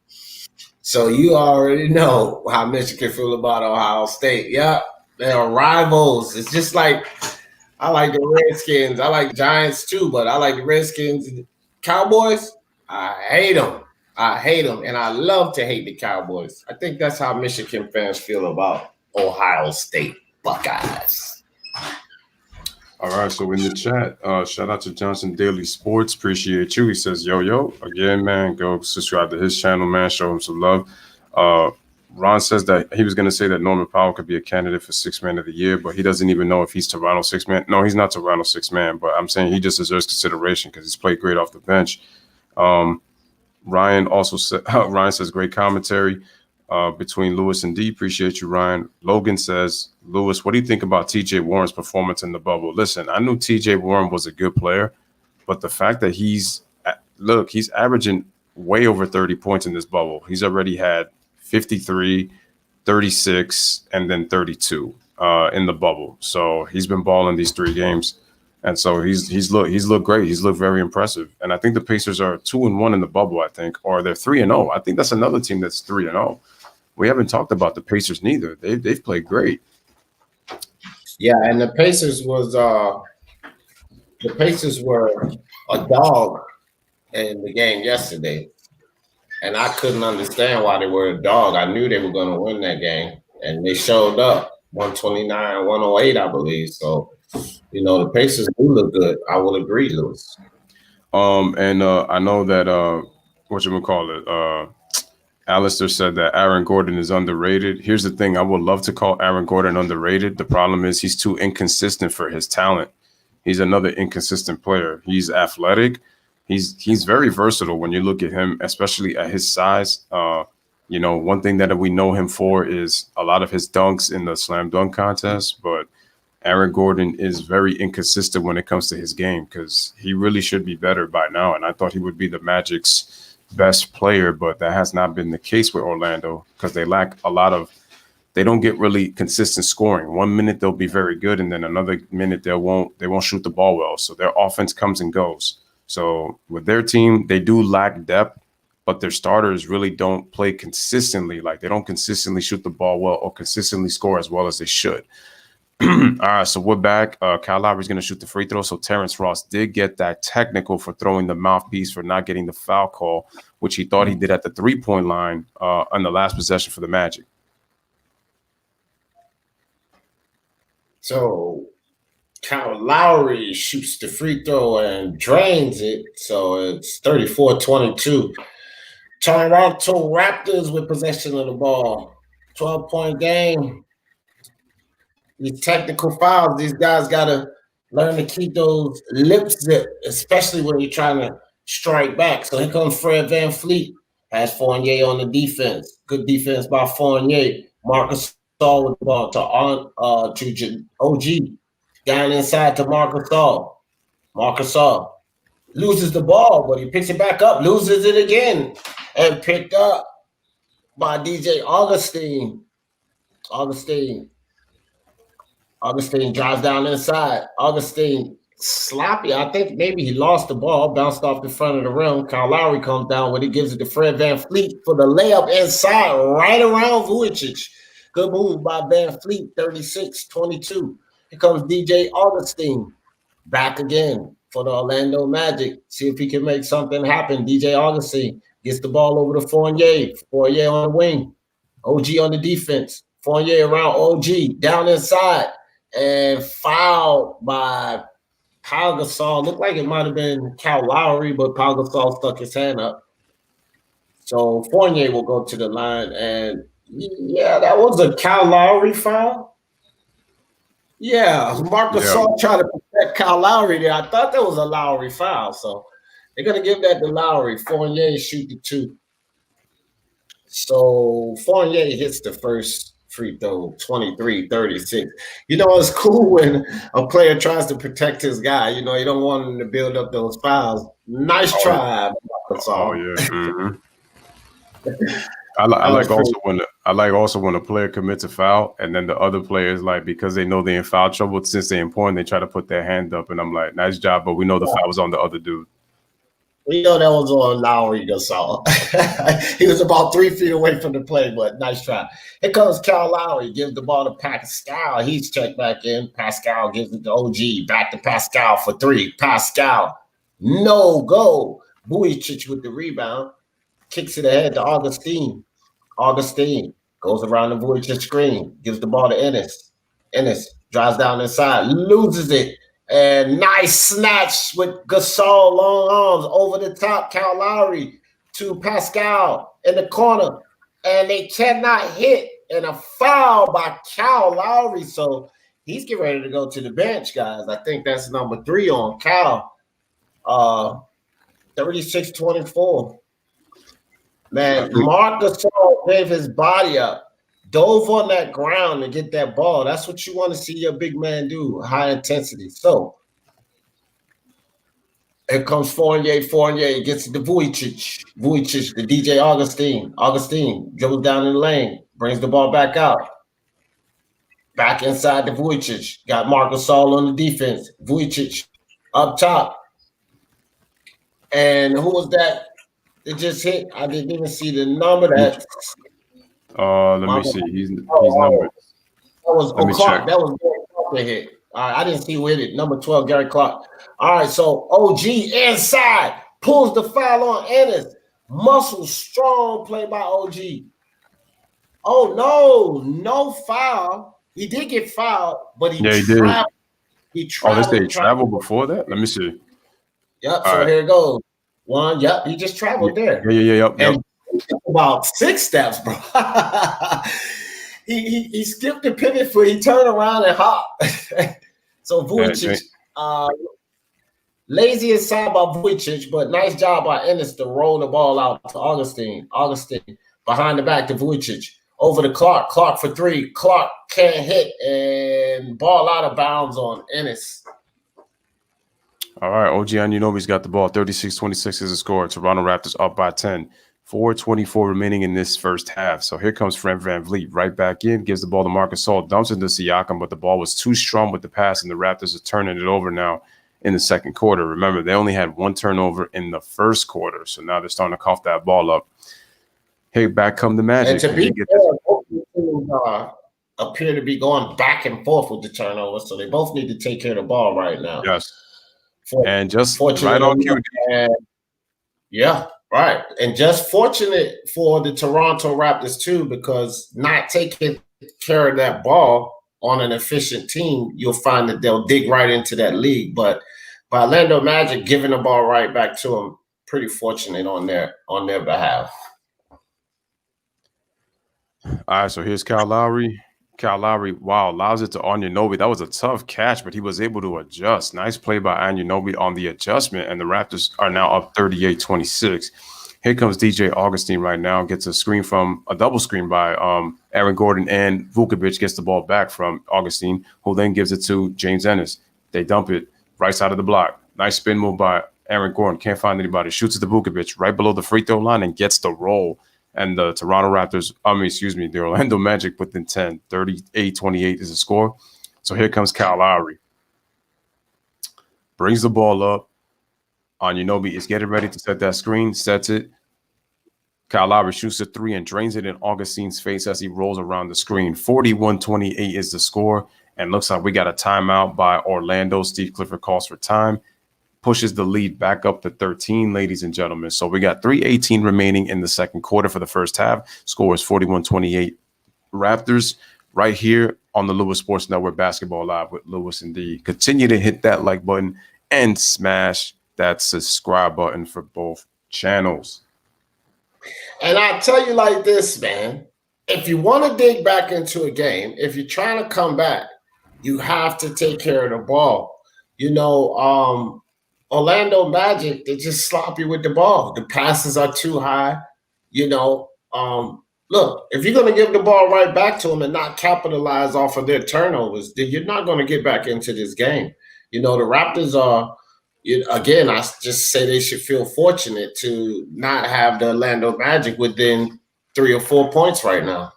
So you already know how Michigan feel about Ohio State. Yeah, they are rivals. It's just like I like the Redskins. I like the Giants too, but I like the Redskins. Cowboys, I hate them. I hate them, and I love to hate the Cowboys. I think that's how Michigan fans feel about Ohio State Buckeyes. All right, so in the chat, shout out to Johnson Daily Sports. Appreciate you. He says, yo, again, man, go subscribe to his channel, man. Show him some love. Ron says that he was going to say that Norman Powell could be a candidate for Sixth Man of the Year, but he doesn't even know if he's Toronto Sixth Man. No, he's not Toronto Sixth Man, but I'm saying he just deserves consideration because he's played great off the bench. Ryan also said, Ryan says, great commentary between Lewis and D. Appreciate you, Ryan. Logan says, Lewis, what do you think about TJ Warren's performance in the bubble? Listen, I knew TJ Warren was a good player, but the fact that he's averaging way over 30 points in this bubble. He's already had 53, 36, and then 32 in the bubble. So he's been balling these 3 games. And so he's looked great. He's looked very impressive. And I think the Pacers are 2-1 in the bubble, I think, or they're 3-0. I think that's another team that's 3-0. We haven't talked about the Pacers neither. They've played great. Yeah, and the Pacers were a dog in the game yesterday. And I couldn't understand why they were a dog. I knew they were going to win that game. And they showed up 129-108, I believe. So, you know, the Pacers do look good. I will agree, Lewis. And I know that whatchamacallit, Alistair said that Aaron Gordon is underrated. Here's the thing. I would love to call Aaron Gordon underrated. The problem is he's too inconsistent for his talent. He's another inconsistent player. He's athletic. He's very versatile when you look at him, especially at his size. One thing that we know him for is a lot of his dunks in the slam dunk contest, but Aaron Gordon is very inconsistent when it comes to his game because he really should be better by now. And I thought he would be the Magic's best player, but that has not been the case with Orlando because they lack they don't get really consistent scoring. 1 minute they'll be very good, and then another minute they won't shoot the ball well. So their offense comes and goes. So with their team, they do lack depth, but their starters really don't play consistently. Like they don't consistently shoot the ball well or consistently score as well as they should. All right, so we're back. Kyle Lowry's going to shoot the free throw. So Terrence Ross did get that technical for throwing the mouthpiece for not getting the foul call, which he thought he did at the three-point line on the last possession for the Magic. So Kyle Lowry shoots the free throw and drains it. So it's 34-22. Toronto Raptors with possession of the ball. 12-point game. These technical fouls, these guys got to learn to keep those lips zipped, especially when you're trying to strike back. So here comes Fred VanVleet. Has Fournier on the defense. Good defense by Fournier. Marcus Gasol with the ball to OG. Down inside to Marcus Gasol. Marcus Gasol loses the ball, but he picks it back up, loses it again, and picked up by DJ Augustine. Augustine drives down inside. Augustine sloppy. I think maybe he lost the ball, bounced off the front of the rim. Kyle Lowry comes down when he gives it to Fred VanVleet for the layup inside, right around Vujicic. Good move by VanVleet, 36-22. Here comes DJ Augustine back again for the Orlando Magic. See if he can make something happen. DJ Augustine gets the ball over to Fournier. Fournier on the wing. OG on the defense. Fournier around OG, down inside. And fouled by Pau Gasol. Looked like it might have been Kyle Lowry, but Pau Gasol stuck his hand up. So Fournier will go to the line. And, yeah, that was a Kyle Lowry foul. Yeah, Marcus Gasol tried to protect Kyle Lowry there. I thought that was a Lowry foul. So they're going to give that to Lowry. Fournier shoot the two. So Fournier hits the first free throw, 23-36. It's cool when a player tries to protect his guy. You don't want him to build up those fouls. Nice try. Oh, yeah. Mm-hmm. I like also when a player commits a foul and then the other players, like, because they know they're in foul trouble, since they're important, they try to put their hand up. And I'm like, nice job, but we know the foul was on the other dude. We know that was on Lowry Gasol. He was about 3 feet away from the play, but nice try. Here comes Kyle Lowry, gives the ball to Pascal. He's checked back in. Pascal gives it to OG. Back to Pascal for three. Pascal, no go. Vujicic with the rebound. Kicks it ahead to Augustine. Augustine goes around the Vujicic screen. Gives the ball to Ennis. Ennis drives down inside. Loses it. And nice snatch with Gasol, long arms over the top. Kyle Lowry to Pascal in the corner. And they cannot hit. And a foul by Kyle Lowry. So he's getting ready to go to the bench, guys. I think that's number 3 on Kyle. 36-24. Man, Marc Gasol gave his body up. Dove on that ground to get that ball. That's what you want to see your big man do, high intensity. So here comes Fournier. Fournier gets it to Vujicic. Vujicic to DJ Augustine. Augustine dribbles down in the lane, brings the ball back out. Back inside to Vujicic. Got Marc Gasol on the defense. Vujicic up top. And who was that? It just hit. I didn't even see the number that. Let me see. He's numbered. That was O'Clock. That was Gary Clark that hit. I didn't see who hit it. Number 12, Gary Clark. All right, so OG inside pulls the foul on Ennis. Muscle strong play by OG. Oh no foul. He did get fouled, but he traveled. He traveled. They traveled before that. Let me see. Yep. So here it goes. One. Yep. He just traveled there. Yeah. And about 6 steps, bro. he skipped the pivot foot. He turned around and hopped. So Vujicic, lazy inside by Vujicic, but nice job by Ennis to roll the ball out to Augustine. Augustine behind the back to Vujicic. Over to Clark. Clark for 3. Clark can't hit and ball out of bounds on Ennis. All right, OG Anunoby's got the ball. 36-26 is the score. Toronto Raptors up by 10. 4:24 remaining in this first half. So here comes Fred VanVleet right back in, gives the ball to Marc Gasol, dumps into Siakam, but the ball was too strong with the pass, and the Raptors are turning it over now in the second quarter. Remember, they only had 1 turnover in the first quarter, so now they're starting to cough that ball up. Hey, back come the Magic. And to be fair, both teams appear to be going back and forth with the turnover, so they both need to take care of the ball right now. Yes. And just right on cue. Yeah, right. And just fortunate for the Toronto Raptors, too, because not taking care of that ball on an efficient team, you'll find that they'll dig right into that league. But by Orlando Magic giving the ball right back to them, pretty fortunate on their behalf. All right, so here's Kyle Lowry. Kyle Lowry, wow, allows it to Anunoby. That was a tough catch, but he was able to adjust. Nice play by Anunoby on the adjustment, and the Raptors are now up 38-26. Here comes DJ Augustine right now, gets a double screen by Aaron Gordon, and Vucevic gets the ball back from Augustine, who then gives it to James Ennis. They dump it right side of the block. Nice spin move by Aaron Gordon. Can't find anybody. Shoots it to Vucevic right below the free throw line and gets the roll. And the the Orlando Magic within 10, 38-28 is the score. So here comes Kyle Lowry. Brings the ball up. Anunoby is getting ready to set that screen, sets it. Kyle Lowry shoots a 3 and drains it in Augustine's face as he rolls around the screen. 41-28 is the score. And looks like we got a timeout by Orlando. Steve Clifford calls for time. Pushes the lead back up to 13, ladies and gentlemen. So we got 3:18 remaining in the second quarter for the first half. Score is 41-28 Raptors right here on the Lewis Sports Network Basketball Live with Lewis and D. Continue to hit that like button and smash that subscribe button for both channels. And I tell you like this, man, if you want to dig back into a game, if you're trying to come back, you have to take care of the ball. Orlando Magic, they're just sloppy with the ball. The passes are too high. Look, if you're going to give the ball right back to them and not capitalize off of their turnovers, then you're not going to get back into this game. The Raptors are, again, I just say they should feel fortunate to not have the Orlando Magic within 3 or 4 points right now.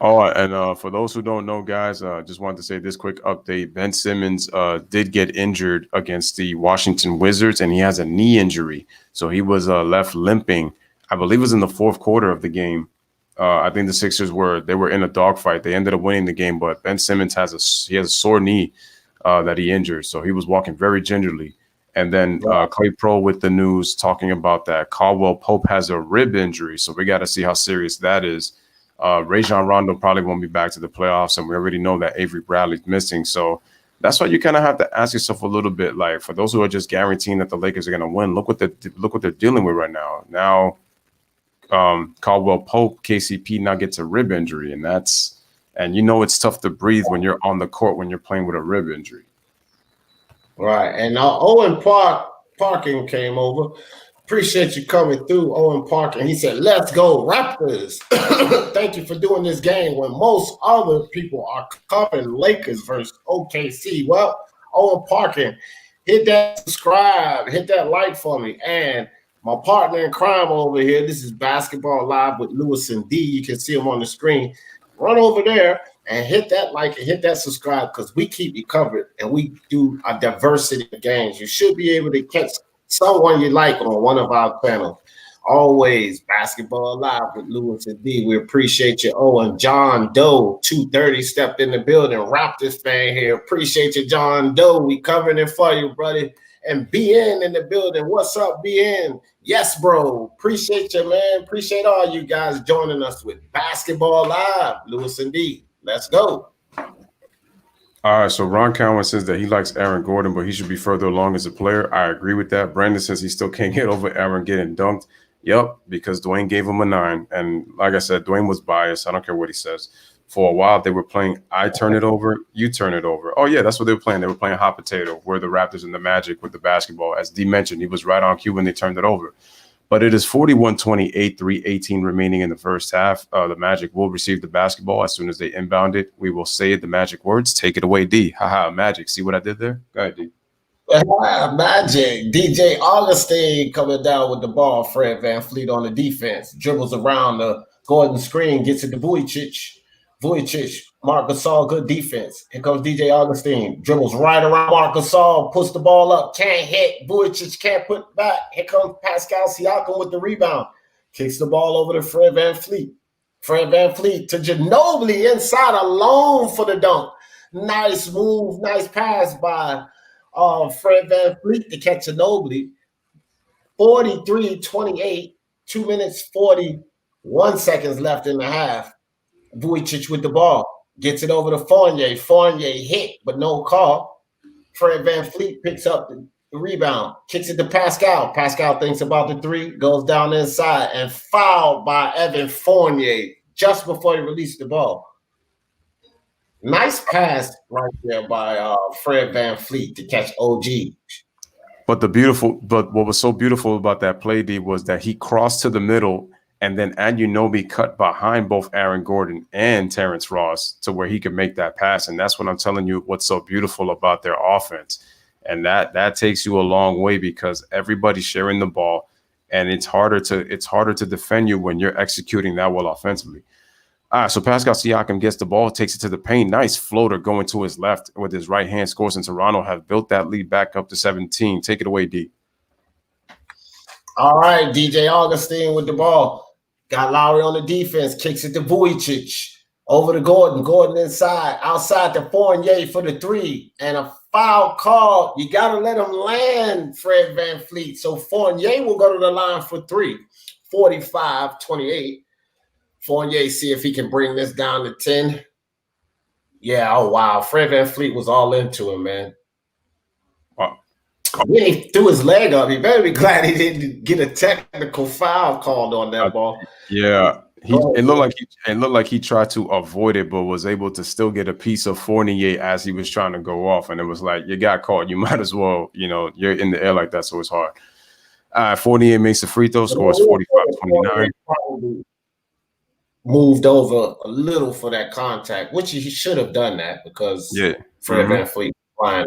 Oh, and for those who don't know, guys, just wanted to say this quick update. Ben Simmons did get injured against the Washington Wizards, and he has a knee injury. So he was left limping. I believe it was in the fourth quarter of the game. I think the Sixers were in a dogfight. They ended up winning the game, but Ben Simmons has a sore knee that he injured. So he was walking very gingerly. And then Clay Pro with the news talking about that Caldwell Pope has a rib injury. So we got to see how serious that is. Rajon Rondo probably won't be back to the playoffs, and we already know that Avery Bradley's missing. So that's why you kind of have to ask yourself a little bit, like, for those who are just guaranteeing that the Lakers are going to win, look what they're dealing with right now. Now, Caldwell Pope, KCP now gets a rib injury, and it's tough to breathe when you're on the court when you're playing with a rib injury. Right, and Owen Parkin came over. Appreciate you coming through, Owen Parker. And he said, let's go, Raptors. Thank you for doing this game when most other people are covering Lakers versus OKC. Well, Owen Parker, hit that subscribe, hit that like for me. And my partner in crime over here, this is Basketball Live with Lewis and D. You can see him on the screen. Run over there and hit that like and hit that subscribe because we keep you covered and we do a diversity of games. You should be able to catch someone you like on one of our channels. Always Basketball Live with Lewis and D. We appreciate you. Oh, and John Doe, 230 stepped in the building. Raptors fan here. Appreciate you, John Doe. We covering it for you, buddy. And BN in the building. What's up, BN? Yes, bro. Appreciate you, man. Appreciate all you guys joining us with Basketball Live, Lewis and D. Let's go. All right, so Ron Cowan says that he likes Aaron Gordon, but he should be further along as a player. I agree with that. Brandon says he still can't get over Aaron getting dunked. Yep, because Dwayne gave him a 9. And like I said, Dwayne was biased. I don't care what he says. For a while, they were playing I turn it over, you turn it over. Oh, yeah, that's what they were playing. They were playing hot potato, where the Raptors and the Magic with the basketball. As D mentioned, he was right on cue when they turned it over. But it is 41-28, 3:18 remaining in the first half. The Magic will receive the basketball as soon as they inbound it. We will say the magic words. Take it away, D. Haha, Magic. See what I did there? Go ahead, D. Magic. DJ Augustine coming down with the ball. Fred VanVleet on the defense. Dribbles around the Gordon screen. Gets it to Vujicic. Vujicic. Marc Gasol, good defense. Here comes DJ Augustine. Dribbles right around Marc Gasol. Puts the ball up. Can't hit. Vujicic can't put back. Here comes Pascal Siakam with the rebound. Kicks the ball over to Fred VanVleet. Fred VanVleet to Ginobili inside alone for the dunk. Nice move. Nice pass by Fred VanVleet to catch Ginobili. 43-28. 2 minutes, 41 seconds left in the half. Vujicic with the ball. Gets it over to Fournier. Fournier hit, but no call. Fred VanVleet picks up the rebound. Kicks it to Pascal. Pascal thinks about the 3. Goes down inside and fouled by Evan Fournier just before he released the ball. Nice pass right there by Fred VanVleet to catch OG. But what was so beautiful about that play, D, was that he crossed to the middle, and then Anunoby cut behind both Aaron Gordon and Terrence Ross to where he could make that pass. And that's what I'm telling you, what's so beautiful about their offense. And that takes you a long way because everybody's sharing the ball, and it's harder to defend you when you're executing that well offensively. All right, so Pascal Siakam gets the ball, takes it to the paint. Nice floater going to his left with his right hand, scores, and Toronto have built that lead back up to 17. Take it away, D. All right, DJ Augustine with the ball. Got Lowry on the defense, kicks it to Vujicic. Over to Gordon. Gordon inside, outside to Fournier for the 3. And a foul call. You got to let him land, Fred VanVleet. So Fournier will go to the line for 3. 45-28. Fournier, see if he can bring this down to 10. Yeah, oh, wow. Fred VanVleet was all into him, man. Wow. When he threw his leg up, he better be glad he didn't get a technical foul called on that ball. Yeah. It looked like he tried to avoid it, but was able to still get a piece of Fournier as he was trying to go off. And it was like, you got caught. You might as well, you're in the air like that, so it's hard. Fournier makes the free throw, scores 45-29. Moved over a little for that contact, which he should have done that because Fred VanVleet flying.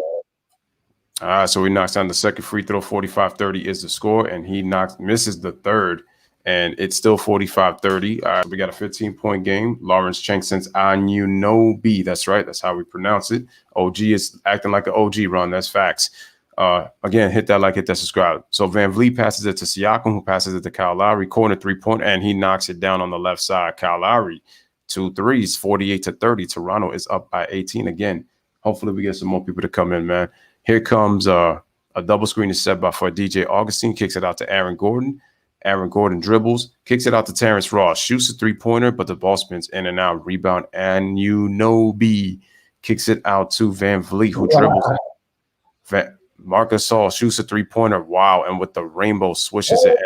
All right, so he knocks down the second free throw. 45-30 is the score, and he misses the third, and it's still 45-30. All right, we got a 15-point game. Lawrence Chenkson's Anunoby. That's right. That's how we pronounce it. OG is acting like an OG, Ron. That's facts. Again, hit that like, hit that subscribe. So VanVleet passes it to Siakam, who passes it to Kyle Lowry, corner 3-point, and he knocks it down on the left side. Kyle Lowry, 2 threes, 48-30. Toronto is up by 18 again. Hopefully we get some more people to come in, man. Here comes a double screen is set by for DJ Augustine, kicks it out to Aaron Gordon. Aaron Gordon dribbles, kicks it out to Terrence Ross, shoots a 3-pointer, but the ball spins in and out. Rebound, Anunoby kicks it out to VanVleet, who dribbles it. Marc Gasol shoots a 3-pointer. Wow. And with the rainbow swishes it.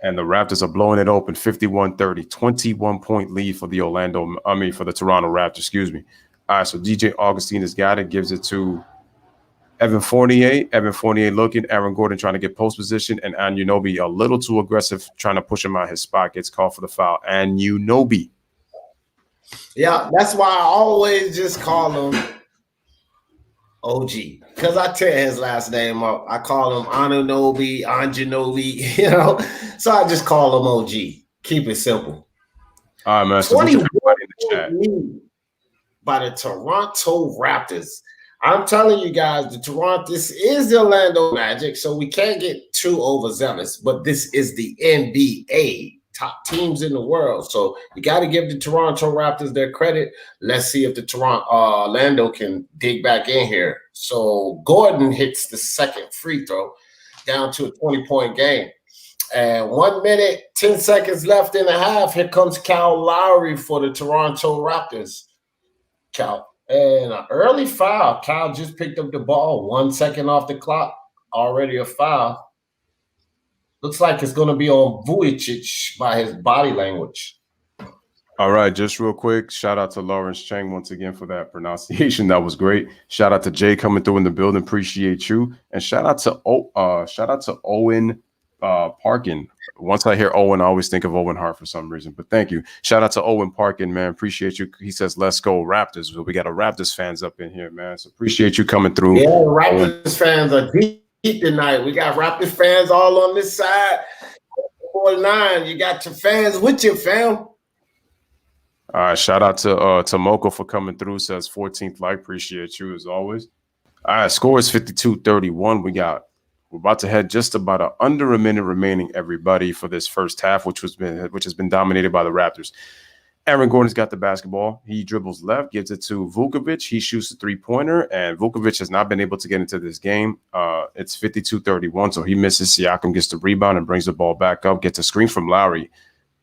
And the Raptors are blowing it open. 51-30. 21-point lead for the Toronto Raptors. Excuse me. All right. So DJ Augustine has got it. Gives it to Evan Fournier. Evan Fournier looking. Aaron Gordon trying to get post position. And Anunoby a little too aggressive, trying to push him out his spot. Gets called for the foul. Anunoby. Yeah. That's why I always just call him OG, because I tear his last name up. I call him Anunoby, Anjanobi, so I just call him OG. Keep it simple. All right, man. So 21 lead by the Toronto Raptors. I'm telling you guys, this is the Orlando Magic, so we can't get too overzealous, but this is the NBA. Top teams in the world. So you got to give the Toronto Raptors their credit. Let's see if the Orlando can dig back in here. So Gordon hits the second free throw, down to a 20-point game. And 1 minute, 10 seconds left in the half. Here comes Kyle Lowry for the Toronto Raptors. Kyle And an early foul. Kyle just picked up the ball 1 second off the clock. Already a foul. Looks like it's going to be on Vujicic by his body language. All right, just real quick, shout out to Lawrence Chang once again for that pronunciation. That was great. Shout out to Jay coming through in the building. Appreciate you. And shout out to Owen Parkin. Once I hear Owen, I always think of Owen Hart for some reason. But thank you. Shout out to Owen Parkin, man. Appreciate you. He says, "Let's go Raptors." We got a Raptors fans up in here, man. So appreciate you coming through. Yeah, Raptors fans are deep tonight. We got Raptors fans all on this side. 49. You got your fans with you, fam. All right, shout out to Moko for coming through. Says 14th like. Appreciate you as always. All right, score is 52-31. We're about to head just about under a minute remaining, everybody, for this first half, which has been dominated by the Raptors. Aaron Gordon's got the basketball. He dribbles left, gives it to Vukovic. He shoots a three-pointer, and Vukovic has not been able to get into this game. It's 52-31, so he misses. Siakam gets the rebound and brings the ball back up, gets a screen from Lowry.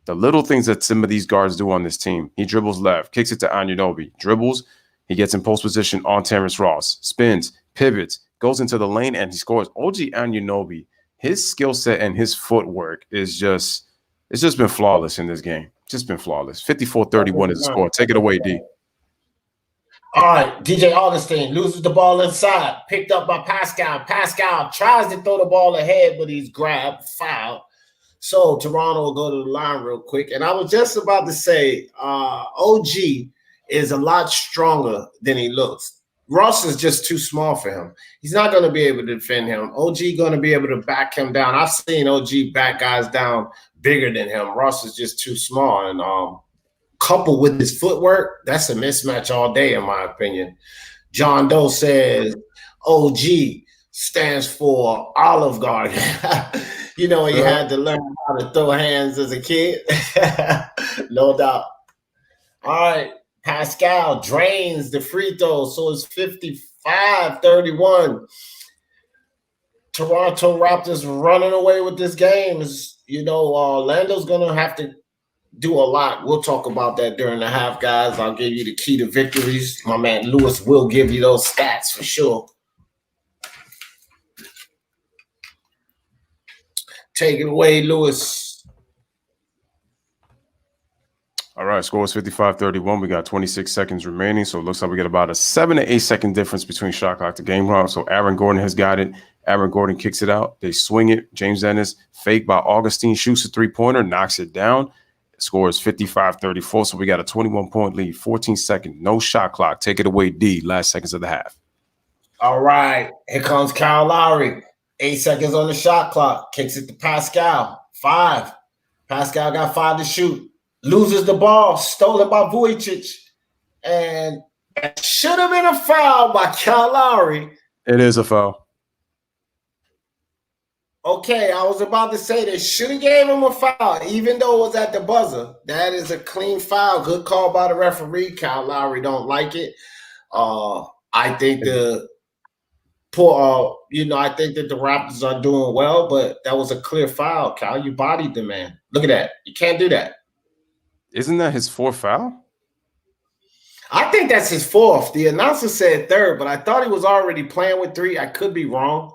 The little things that some of these guards do on this team. He dribbles left, kicks it to Anunoby, dribbles. He gets in post position on Terrence Ross, spins, pivots, goes into the lane, and he scores. OG Anunoby, his skill set and his footwork it's just been flawless in this game. Just been flawless. 54-31 is the score. Take it away, D. All right, DJ Augustine loses the ball inside, picked up by Pascal. Pascal tries to throw the ball ahead, but he's grabbed, fouled. So Toronto will go to the line real quick. And I was just about to say, OG is a lot stronger than he looks. Ross is just too small for him. He's not going to be able to defend him. OG going to be able to back him down. I've seen OG back guys down bigger than him. Ross is just too small. And coupled with his footwork, that's a mismatch all day, in my opinion. John Doe says OG stands for Olive Garden. You know, he had to learn how to throw hands as a kid. No doubt. All right. Pascal drains the free throw, so it's 55-31. Toronto Raptors running away with this game. Orlando's going to have to do a lot. We'll talk about that during the half, guys. I'll give you the key to victories. My man Lewis will give you those stats for sure. Take it away, Lewis. All right, score is 55-31. We got 26 seconds remaining, so it looks like we got about a 7 to 8 second difference between shot clock to game clock. So Aaron Gordon has got it. Aaron Gordon kicks it out. They swing it. James Ennis, fake by Augustine, shoots a three-pointer, knocks it down. Score is 55-34, so we got a 21-point lead, 14 seconds, no shot clock. Take it away, D, last seconds of the half. All right, here comes Kyle Lowry. 8 seconds on the shot clock. Kicks it to Pascal. 5. Pascal got 5 to shoot. Loses the ball. Stolen by Vujicic. And it should have been a foul by Kyle Lowry. It is a foul. Okay, I was about to say they should have gave him a foul, even though it was at the buzzer. That is a clean foul. Good call by the referee. Kyle Lowry don't like it. I think I think that the Raptors are doing well, but that was a clear foul, Kyle. You bodied the man. Look at that. You can't do that. Isn't that his fourth foul? I think that's his fourth. The announcer said third, but I thought he was already playing with 3. I could be wrong.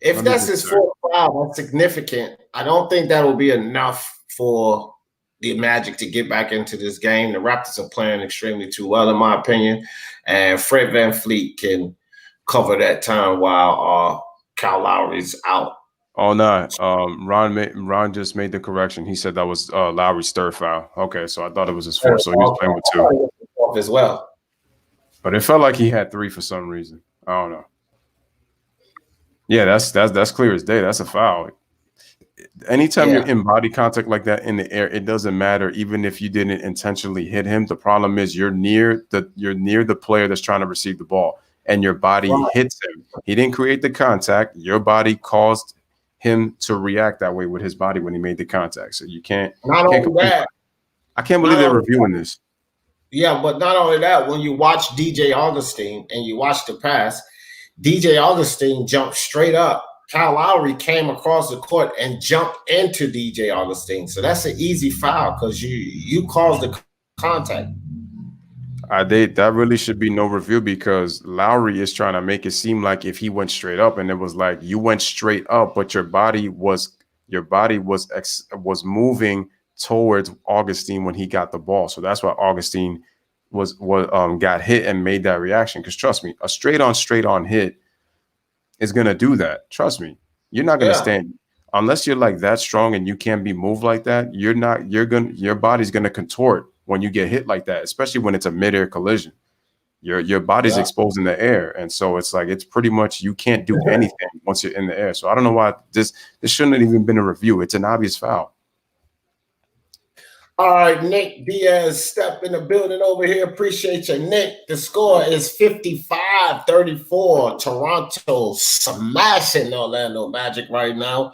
If that's his fourth foul, that's significant. I don't think that will be enough for the Magic to get back into this game. The Raptors are playing extremely too well, in my opinion, and Fred VanVleet can cover that time while Kyle Lowry's out. Oh, no. Ron just made the correction. He said that was Lowry's third foul. Okay, so I thought it was his fourth, so he was playing with 2. As well. But it felt like he had 3 for some reason. I don't know. Yeah, that's clear as day. That's a foul. Anytime you're in body contact like that in the air, it doesn't matter even if you didn't intentionally hit him. The problem is you're near the player that's trying to receive the ball, and your body hits him. He didn't create the contact. Your body caused him to react that way with his body when he made the contact. So you can't. Not only that, I can't believe they're reviewing this. Yeah, but not only that, when you watch DJ Augustine and you watch the pass, DJ Augustine jumped straight up. Kyle Lowry came across the court and jumped into DJ Augustine. So that's an easy foul because you caused the contact. That really should be no review because Lowry is trying to make it seem like if he went straight up, and it was like you went straight up, but your body was moving towards Augustine when he got the ball. So that's why Augustine was got hit and made that reaction. Because trust me, a straight on hit is gonna do that. Trust me, you're not gonna Yeah. stand unless you're like that strong and you can't be moved like that. Your body's gonna contort when you get hit like that, especially when it's a midair collision. Your body's Yeah. exposed in the air, and so it's like it's pretty much you can't do anything once you're in the air. So I don't know why this shouldn't have even been a review. It's an obvious foul. All right, Nick Diaz, step in the building over here. Appreciate you, Nick. The score is 55-34. Toronto smashing Orlando Magic right now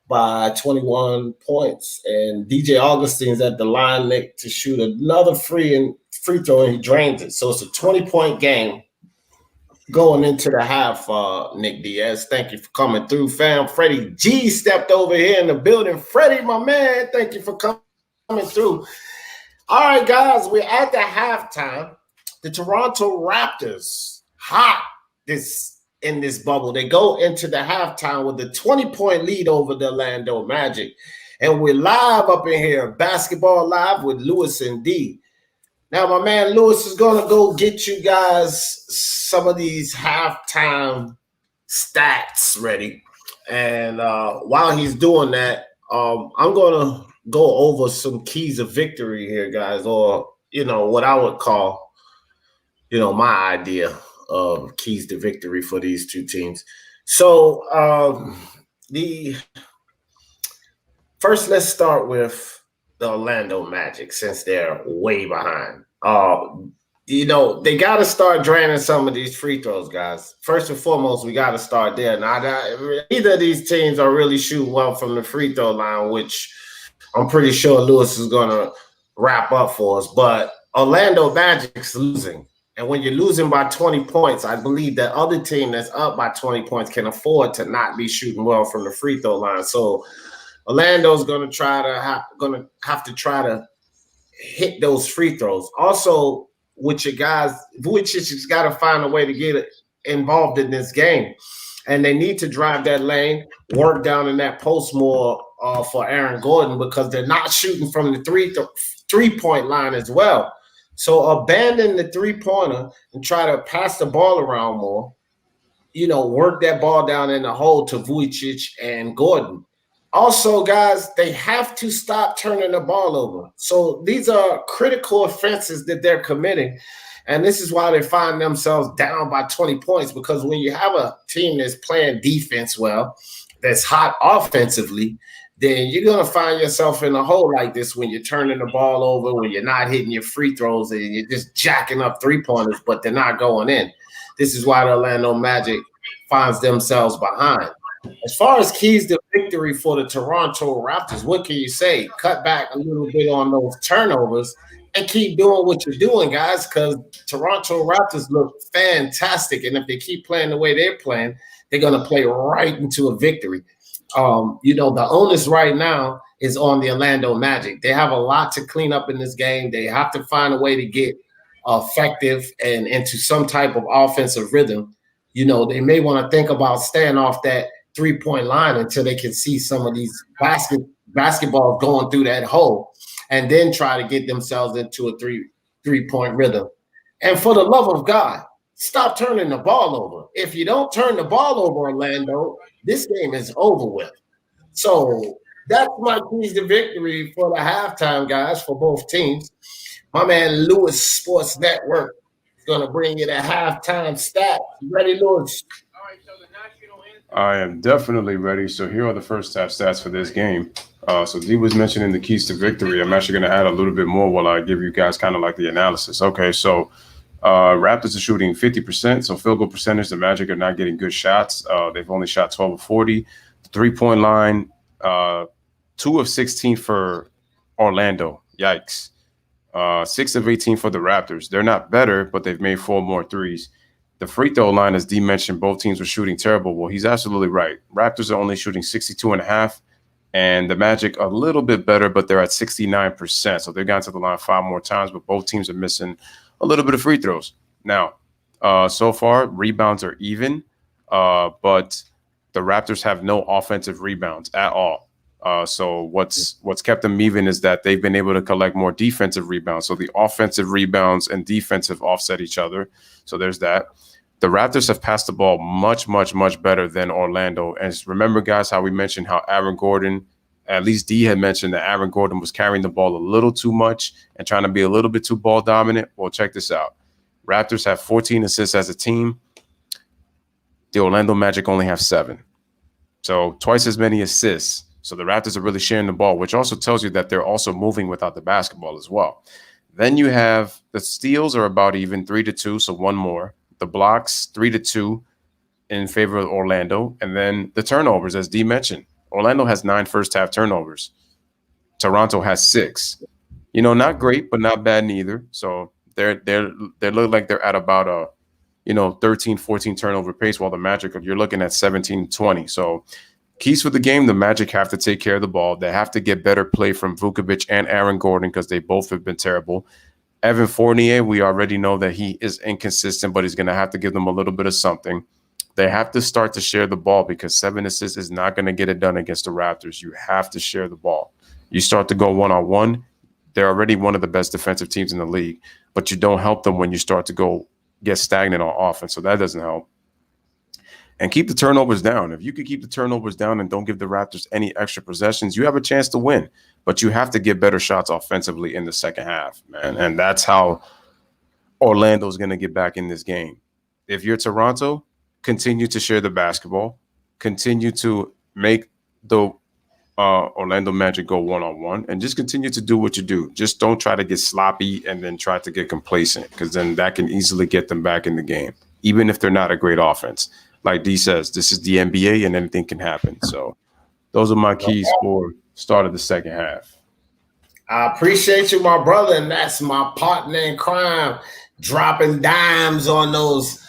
by 21 points. And DJ Augustine's at the line, Nick, to shoot another free throw, and he drains it. So it's a 20-point game going into the half, Nick Diaz. Thank you for coming through, fam. Freddie G stepped over here in the building. Freddie, my man, thank you for coming through. All right, guys, we're at the halftime. The Toronto Raptors, hot in this bubble. They go into the halftime with a 20-point lead over the Orlando Magic. And we're live up in here, Basketball Live with Lewis and D. Now, my man Lewis is going to go get you guys some of these halftime stats ready. And while he's doing that, I'm going to go over some keys of victory here, guys, or, what I would call, my idea of keys to victory for these two teams. So first, let's start with the Orlando Magic, since they're way behind. They got to start draining some of these free throws, guys. First and foremost, we got to start there. Now, neither of these teams are really shooting well from the free throw line, which I'm pretty sure Lewis is going to wrap up for us. But Orlando Magic's losing. And when you're losing by 20 points, I believe that other team that's up by 20 points can afford to not be shooting well from the free throw line. So Orlando's going to have to try to hit those free throws. Also, with your guys, Vujicic has got to find a way to get involved in this game. And they need to drive that lane, work down in that post more for Aaron Gordon, because they're not shooting from the three-point line as well. So abandon the three-pointer and try to pass the ball around more. Work that ball down in the hole to Vujicic and Gordon. Also, guys, they have to stop turning the ball over. So these are critical offenses that they're committing. And this is why they find themselves down by 20 points, because when you have a team that's playing defense well, that's hot offensively, then you're going to find yourself in a hole like this when you're turning the ball over, when you're not hitting your free throws and you're just jacking up three-pointers, but they're not going in. This is why the Orlando Magic finds themselves behind. As far as keys to victory for the Toronto Raptors, what can you say? Cut back a little bit on those turnovers and keep doing what you're doing, guys, because Toronto Raptors look fantastic. And if they keep playing the way they're playing, they're going to play right into a victory. The onus right now is on the Orlando Magic. They have a lot to clean up in this game. They have to find a way to get effective and into some type of offensive rhythm. They may want to think about staying off that three-point line until they can see some of these basketballs going through that hole, and then try to get themselves into a three-point rhythm. And for the love of God, stop turning the ball over. If you don't turn the ball over, Orlando, this game is over with. So that's my keys to victory for the halftime, guys, for both teams. My man Lewis Sports Network is going to bring you the halftime stat. You ready, Lewis? I am definitely ready. So here are the first half stats for this game. So D was mentioning the keys to victory. I'm actually going to add a little bit more while I give you guys kind of like the analysis. Okay, so Raptors are shooting 50%. So field goal percentage, the Magic are not getting good shots. They've only shot 12 of 40. The three-point line, 2 of 16 for Orlando. Yikes. 6 of 18 for the Raptors. They're not better, but they've made 4 more threes. The free throw line, as D mentioned, both teams were shooting terrible. Well, he's absolutely right. Raptors are only shooting 62.5%, and the Magic a little bit better, but they're at 69%. So they've gone to the line 5 more times, but both teams are missing a little bit of free throws. Now, so far, rebounds are even, but the Raptors have no offensive rebounds at all. So what's kept them even is that they've been able to collect more defensive rebounds. So the offensive rebounds and defensive offset each other. So there's that. The Raptors have passed the ball much, much, much better than Orlando. And remember, guys, how we mentioned how Aaron Gordon, at least D had mentioned that Aaron Gordon was carrying the ball a little too much and trying to be a little bit too ball dominant. Well, check this out. Raptors have 14 assists as a team. The Orlando Magic only have 7. So twice as many assists. So the Raptors are really sharing the ball, which also tells you that they're also moving without the basketball as well. Then you have the steals are about even 3-2, so one more. The blocks 3-2 in favor of Orlando. And then the turnovers, as D mentioned. Orlando has 9 first-half turnovers. Toronto has 6. Not great, but not bad neither. So they look like they're at about a 13, 14 turnover pace, while the Magic, you're looking at 17, 20. So keys for the game, the Magic have to take care of the ball. They have to get better play from Vucevic and Aaron Gordon because they both have been terrible. Evan Fournier, we already know that he is inconsistent, but he's going to have to give them a little bit of something. They have to start to share the ball because 7 assists is not going to get it done against the Raptors. You have to share the ball. You start to go one-on-one, they're already one of the best defensive teams in the league, but you don't help them when you start to get stagnant on offense, so that doesn't help. And keep the turnovers down. If you could keep the turnovers down and don't give the Raptors any extra possessions, you have a chance to win. But you have to get better shots offensively in the second half, man. And that's how Orlando's going to get back in this game. If you're Toronto, continue to share the basketball. Continue to make the Orlando Magic go one-on-one. And just continue to do what you do. Just don't try to get sloppy and then try to get complacent, because then that can easily get them back in the game, even if they're not a great offense. Like D says, this is the NBA and anything can happen. So those are my keys for start of the second half. I appreciate you, my brother, and that's my partner in crime, dropping dimes on those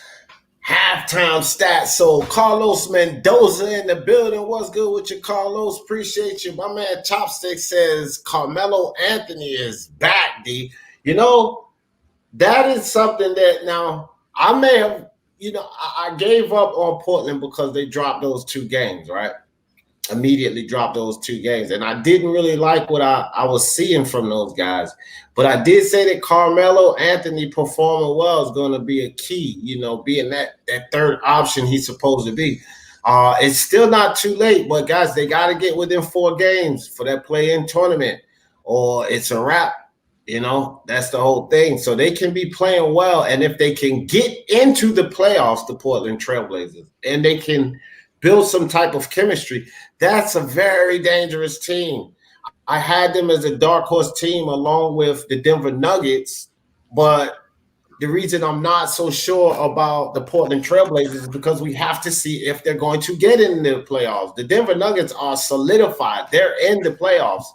halftime stats. So Carlos Mendoza in the building. What's good with you, Carlos? Appreciate you. My man Chopstick says Carmelo Anthony is back, D. That is something that now I may have, I gave up on Portland because they dropped those 2 games, right? Immediately dropped those 2 games. And I didn't really like what I was seeing from those guys. But I did say that Carmelo Anthony performing well is going to be a key, being that third option he's supposed to be. It's still not too late, but guys, they got to get within 4 games for that play-in tournament, or it's a wrap. That's the whole thing. So they can be playing well. And if they can get into the playoffs, the Portland Trailblazers, and they can build some type of chemistry, that's a very dangerous team. I had them as a dark horse team along with the Denver Nuggets, but the reason I'm not so sure about the Portland Trailblazers is because we have to see if they're going to get in the playoffs. The Denver Nuggets are solidified. They're in the playoffs.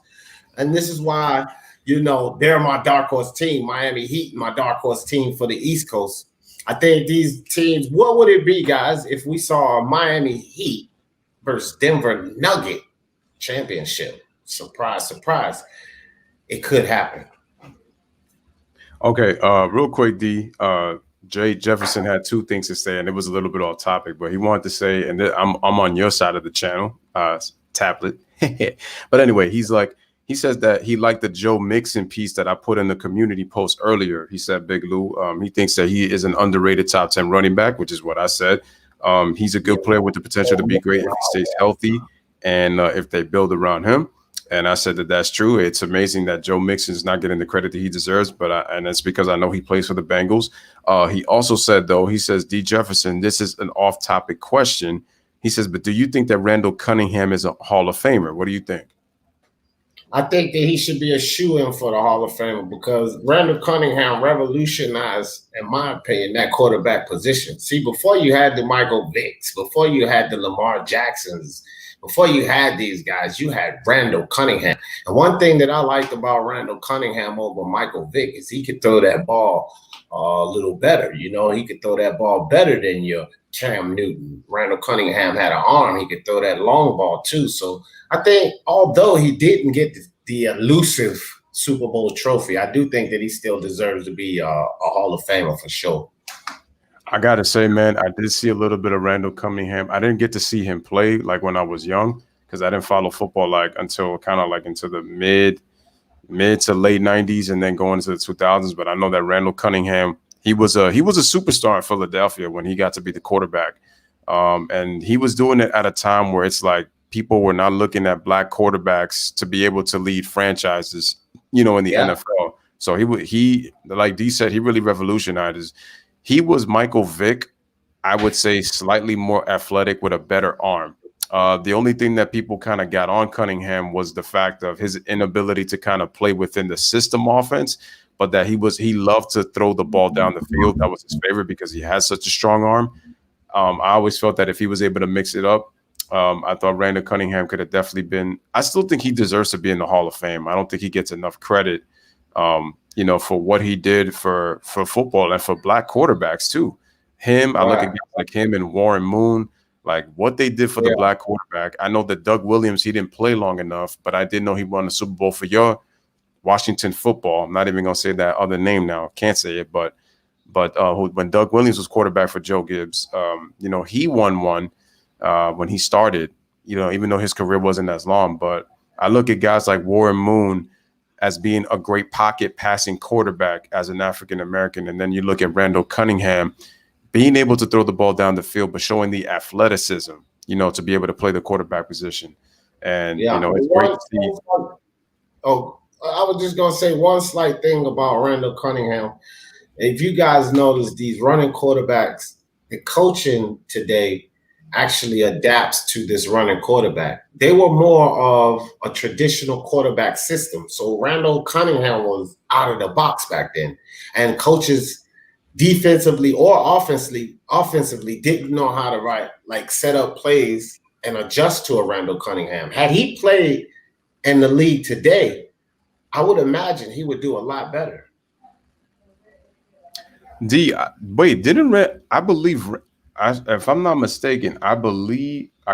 And this is why, they're my dark horse team. Miami Heat, my dark horse team for the East Coast. I think these teams, what would it be, guys, if we saw a Miami Heat versus Denver Nugget championship? Surprise, surprise. It could happen. Okay, real quick, D. Jay Jefferson had 2 things to say, and it was a little bit off topic, but he wanted to say, and I'm on your side of the channel, tablet. But anyway, he says that he liked the Joe Mixon piece that I put in the community post earlier. He said, Big Lou, he thinks that he is an underrated top 10 running back, which is what I said. He's a good player with the potential to be great if he stays healthy and if they build around him. And I said that that's true. It's amazing that Joe Mixon is not getting the credit that he deserves, and it's because I know he plays for the Bengals. He also said, though, he says, D. Jefferson, this is an off-topic question. He says, but do you think that Randall Cunningham is a Hall of Famer? What do you think? I think that he should be a shoo-in for the Hall of Fame because Randall Cunningham revolutionized, in my opinion, that quarterback position. See, before you had the Michael Vicks, before you had the Lamar Jacksons, before you had these guys, you had Randall Cunningham. And one thing that I liked about Randall Cunningham over Michael Vick is he could throw that ball a little better. He could throw that ball better than your Cam Newton. Randall Cunningham had an arm. He could throw that long ball too. So I think although he didn't get the elusive Super Bowl trophy. I do think that he still deserves to be a Hall of Famer for sure. I gotta say, man, I did see a little bit of Randall Cunningham. I didn't get to see him play like when I was young because I didn't follow football like until kind of like into the mid to late 90s and then going into the 2000s. But I know that Randall Cunningham, he was a superstar in Philadelphia when he got to be the quarterback. And he was doing it at a time where it's like people were not looking at black quarterbacks to be able to lead franchises, in the NFL. So he like D said, he really revolutionized. He was Michael Vick, I would say slightly more athletic with a better arm. The only thing that people kind of got on Cunningham was the fact of his inability to kind of play within the system offense, but that he loved to throw the ball down the field. That was his favorite because he has such a strong arm. I always felt that if he was able to mix it up, I thought Randall Cunningham could have definitely been. I still think he deserves to be in the Hall of Fame. I don't think he gets enough credit, for what he did for football and for black quarterbacks too. I look at guys like him and Warren Moon, like what they did for the black quarterback. I know that Doug Williams, he didn't play long enough, but I did know he won the Super Bowl for your Washington Football. I'm not even gonna say that other name now. Can't say it, but when Doug Williams was quarterback for Joe Gibbs, he won one when he started. Even though his career wasn't as long, but I look at guys like Warren Moon as being a great pocket passing quarterback as an African American, and then you look at Randall Cunningham being able to throw the ball down the field, but showing the athleticism, to be able to play the quarterback position. And it's great to see. Oh, I was just gonna say one slight thing about Randall Cunningham. If you guys notice, these running quarterbacks, the coaching today actually adapts to this running quarterback. They were more of a traditional quarterback system. So Randall Cunningham was out of the box back then. And coaches defensively or offensively didn't know how to set up plays and adjust to a Randall Cunningham. Had he played in the league today, I would imagine he would do a lot better. I believe, if I'm not mistaken, I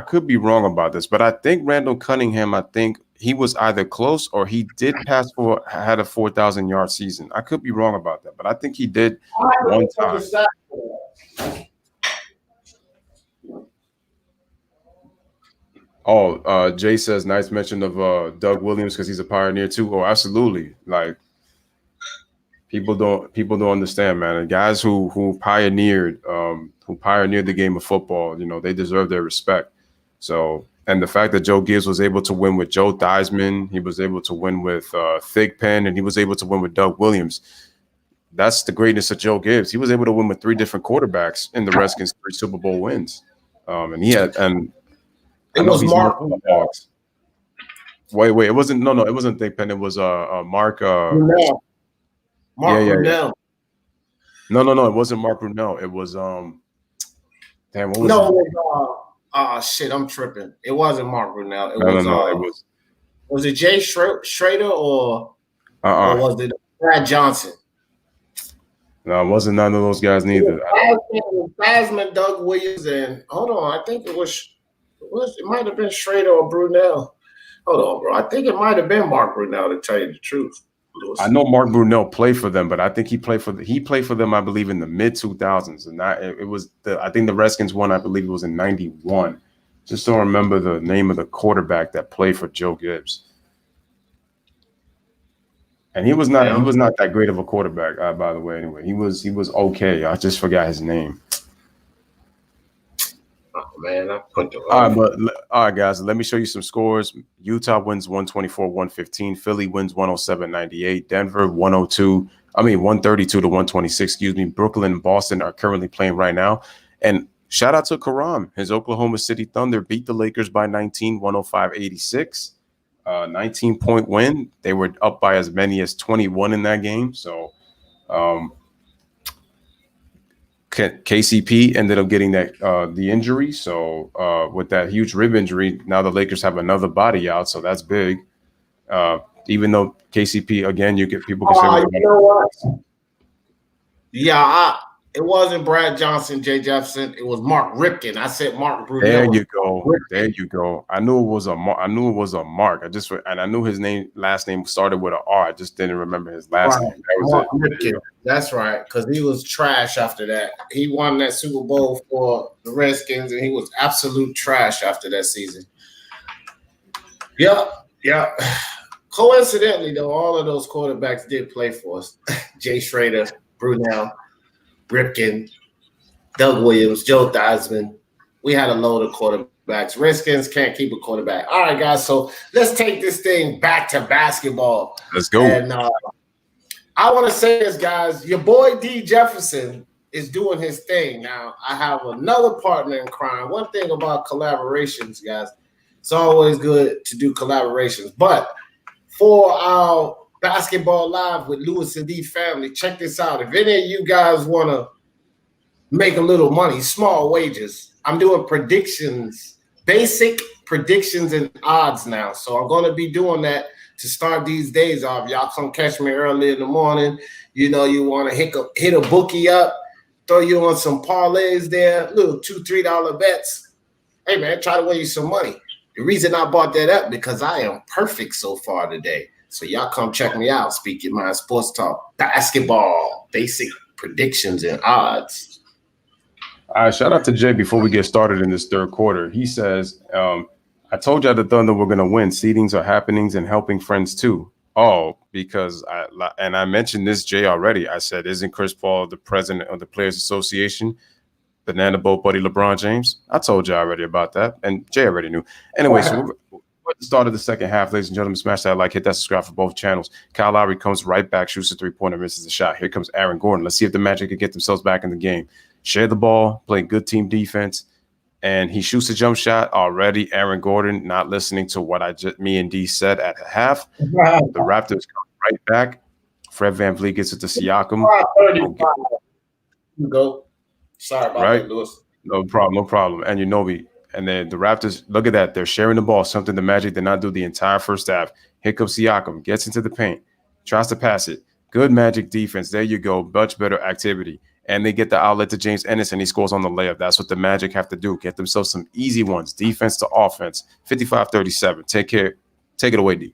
could be wrong about this, but I think Randall Cunningham, I think he was either close or he did had a 4,000-yard season. I could be wrong about that, but I think he did one time. Jay says, nice mention of Doug Williams because he's a pioneer too. Oh, absolutely. Like, people don't understand, man. And guys who pioneered the game of football, they deserve their respect. So, and the fact that Joe Gibbs was able to win with Joe Theismann, he was able to win with Thigpen, and he was able to win with Doug Williams. That's the greatness of Joe Gibbs. He was able to win with 3 different quarterbacks in the Redskins' 3 Super Bowl wins. It was Mark. Wait, it wasn't. No, it wasn't Thigpen. It was Mark. Mark Brunell. No, it wasn't Mark Brunell. It was damn, what was it? Shit, I'm tripping. It wasn't Mark Brunell. It was it Jay Schrader or was it Brad Johnson? No, it wasn't none of those guys neither. Theismann, Doug Williams, and hold on, I think it might have been Schrader or Brunell. Hold on, bro. I think it might have been Mark Brunell, to tell you the truth. I know Mark Brunell played for them, but I think he played for them, I believe, in the mid 2000s, and I think the Redskins won. I believe it was in '91. Just don't remember the name of the quarterback that played for Joe Gibbs. And he was not that great of a quarterback, by the way. Anyway, he was okay. I just forgot his name. Oh man, I put the all right, guys. Let me show you some scores. Utah wins 124-115. Philly wins 107-98. Denver 132 to 126. Excuse me. Brooklyn and Boston are currently playing right now. And shout out to Karam. His Oklahoma City Thunder beat the Lakers by 19, 105-86. 19-point win. They were up by as many as 21 in that game. So KCP ended up getting the injury. So with that huge rib injury, now the Lakers have another body out. So that's big. Even though KCP, again, you get people can say, you know what? Yeah, It wasn't Brad Johnson, Jay Jefferson. It was Mark Ripken. I said Mark Brunell. There you go. There you go. I knew it was a Mark. I knew his last name started with an R. I just didn't remember his last name. That was Mark it. Ripken. That's right, because he was trash after that. He won that Super Bowl for the Redskins, and he was absolute trash after that season. Yep. Coincidentally, though, all of those quarterbacks did play for us. Jay Schrader, Brunell, Ripken, Doug Williams, Joe Theismann. We had a load of quarterbacks. Redskins can't keep a quarterback. All right, guys, so let's take this thing back to basketball. Let's go. And I want to say this, guys. Your boy D. Jefferson is doing his thing. Now, I have another partner in crime. One thing about collaborations, guys, it's always good to do collaborations. But for our Basketball Live with Lewis and D family, check this out. If any of you guys want to make a little money, small wages, I'm doing predictions, basic predictions and odds now. So I'm going to be doing that to start these days off. Y'all come catch me early in the morning. You know, you want to hit a bookie up, throw you on some parlays there, little $2, $3 bets. Hey, man, try to win you some money. The reason I brought that up because I am perfect so far today. So y'all come check me out. Speak Your Mind Sports Talk, basketball, basic predictions and odds. All right, shout out to Jay before we get started in this third quarter. He says, I told y'all the Thunder were going to win. Seedings are happenings and helping friends too. Oh, because I mentioned this, Jay, already. I said, isn't Chris Paul the president of the Players Association? Banana boat buddy LeBron James. I told you already about that, and Jay already knew. Anyway, so we're at the start of the second half, ladies and gentlemen. Smash that like, hit that subscribe for both channels. Kyle Lowry comes right back, shoots a three-pointer, misses a shot. Here comes Aaron Gordon. Let's see if the Magic can get themselves back in the game. Share the ball, play good team defense, and he shoots a jump shot already. Aaron Gordon not listening to what me and D said at half. The Raptors come right back. Fred VanVleet gets it to Siakam. Go. Sorry about that, Lewis. No problem. And and then the Raptors, look at that. They're sharing the ball, something the Magic did not do the entire first half. Here comes Siakam, gets into the paint, tries to pass it. Good Magic defense. There you go. Much better activity. And they get the outlet to James Ennis, and he scores on the layup. That's what the Magic have to do. Get themselves some easy ones. Defense to offense. 55-37. Take care. Take it away, D.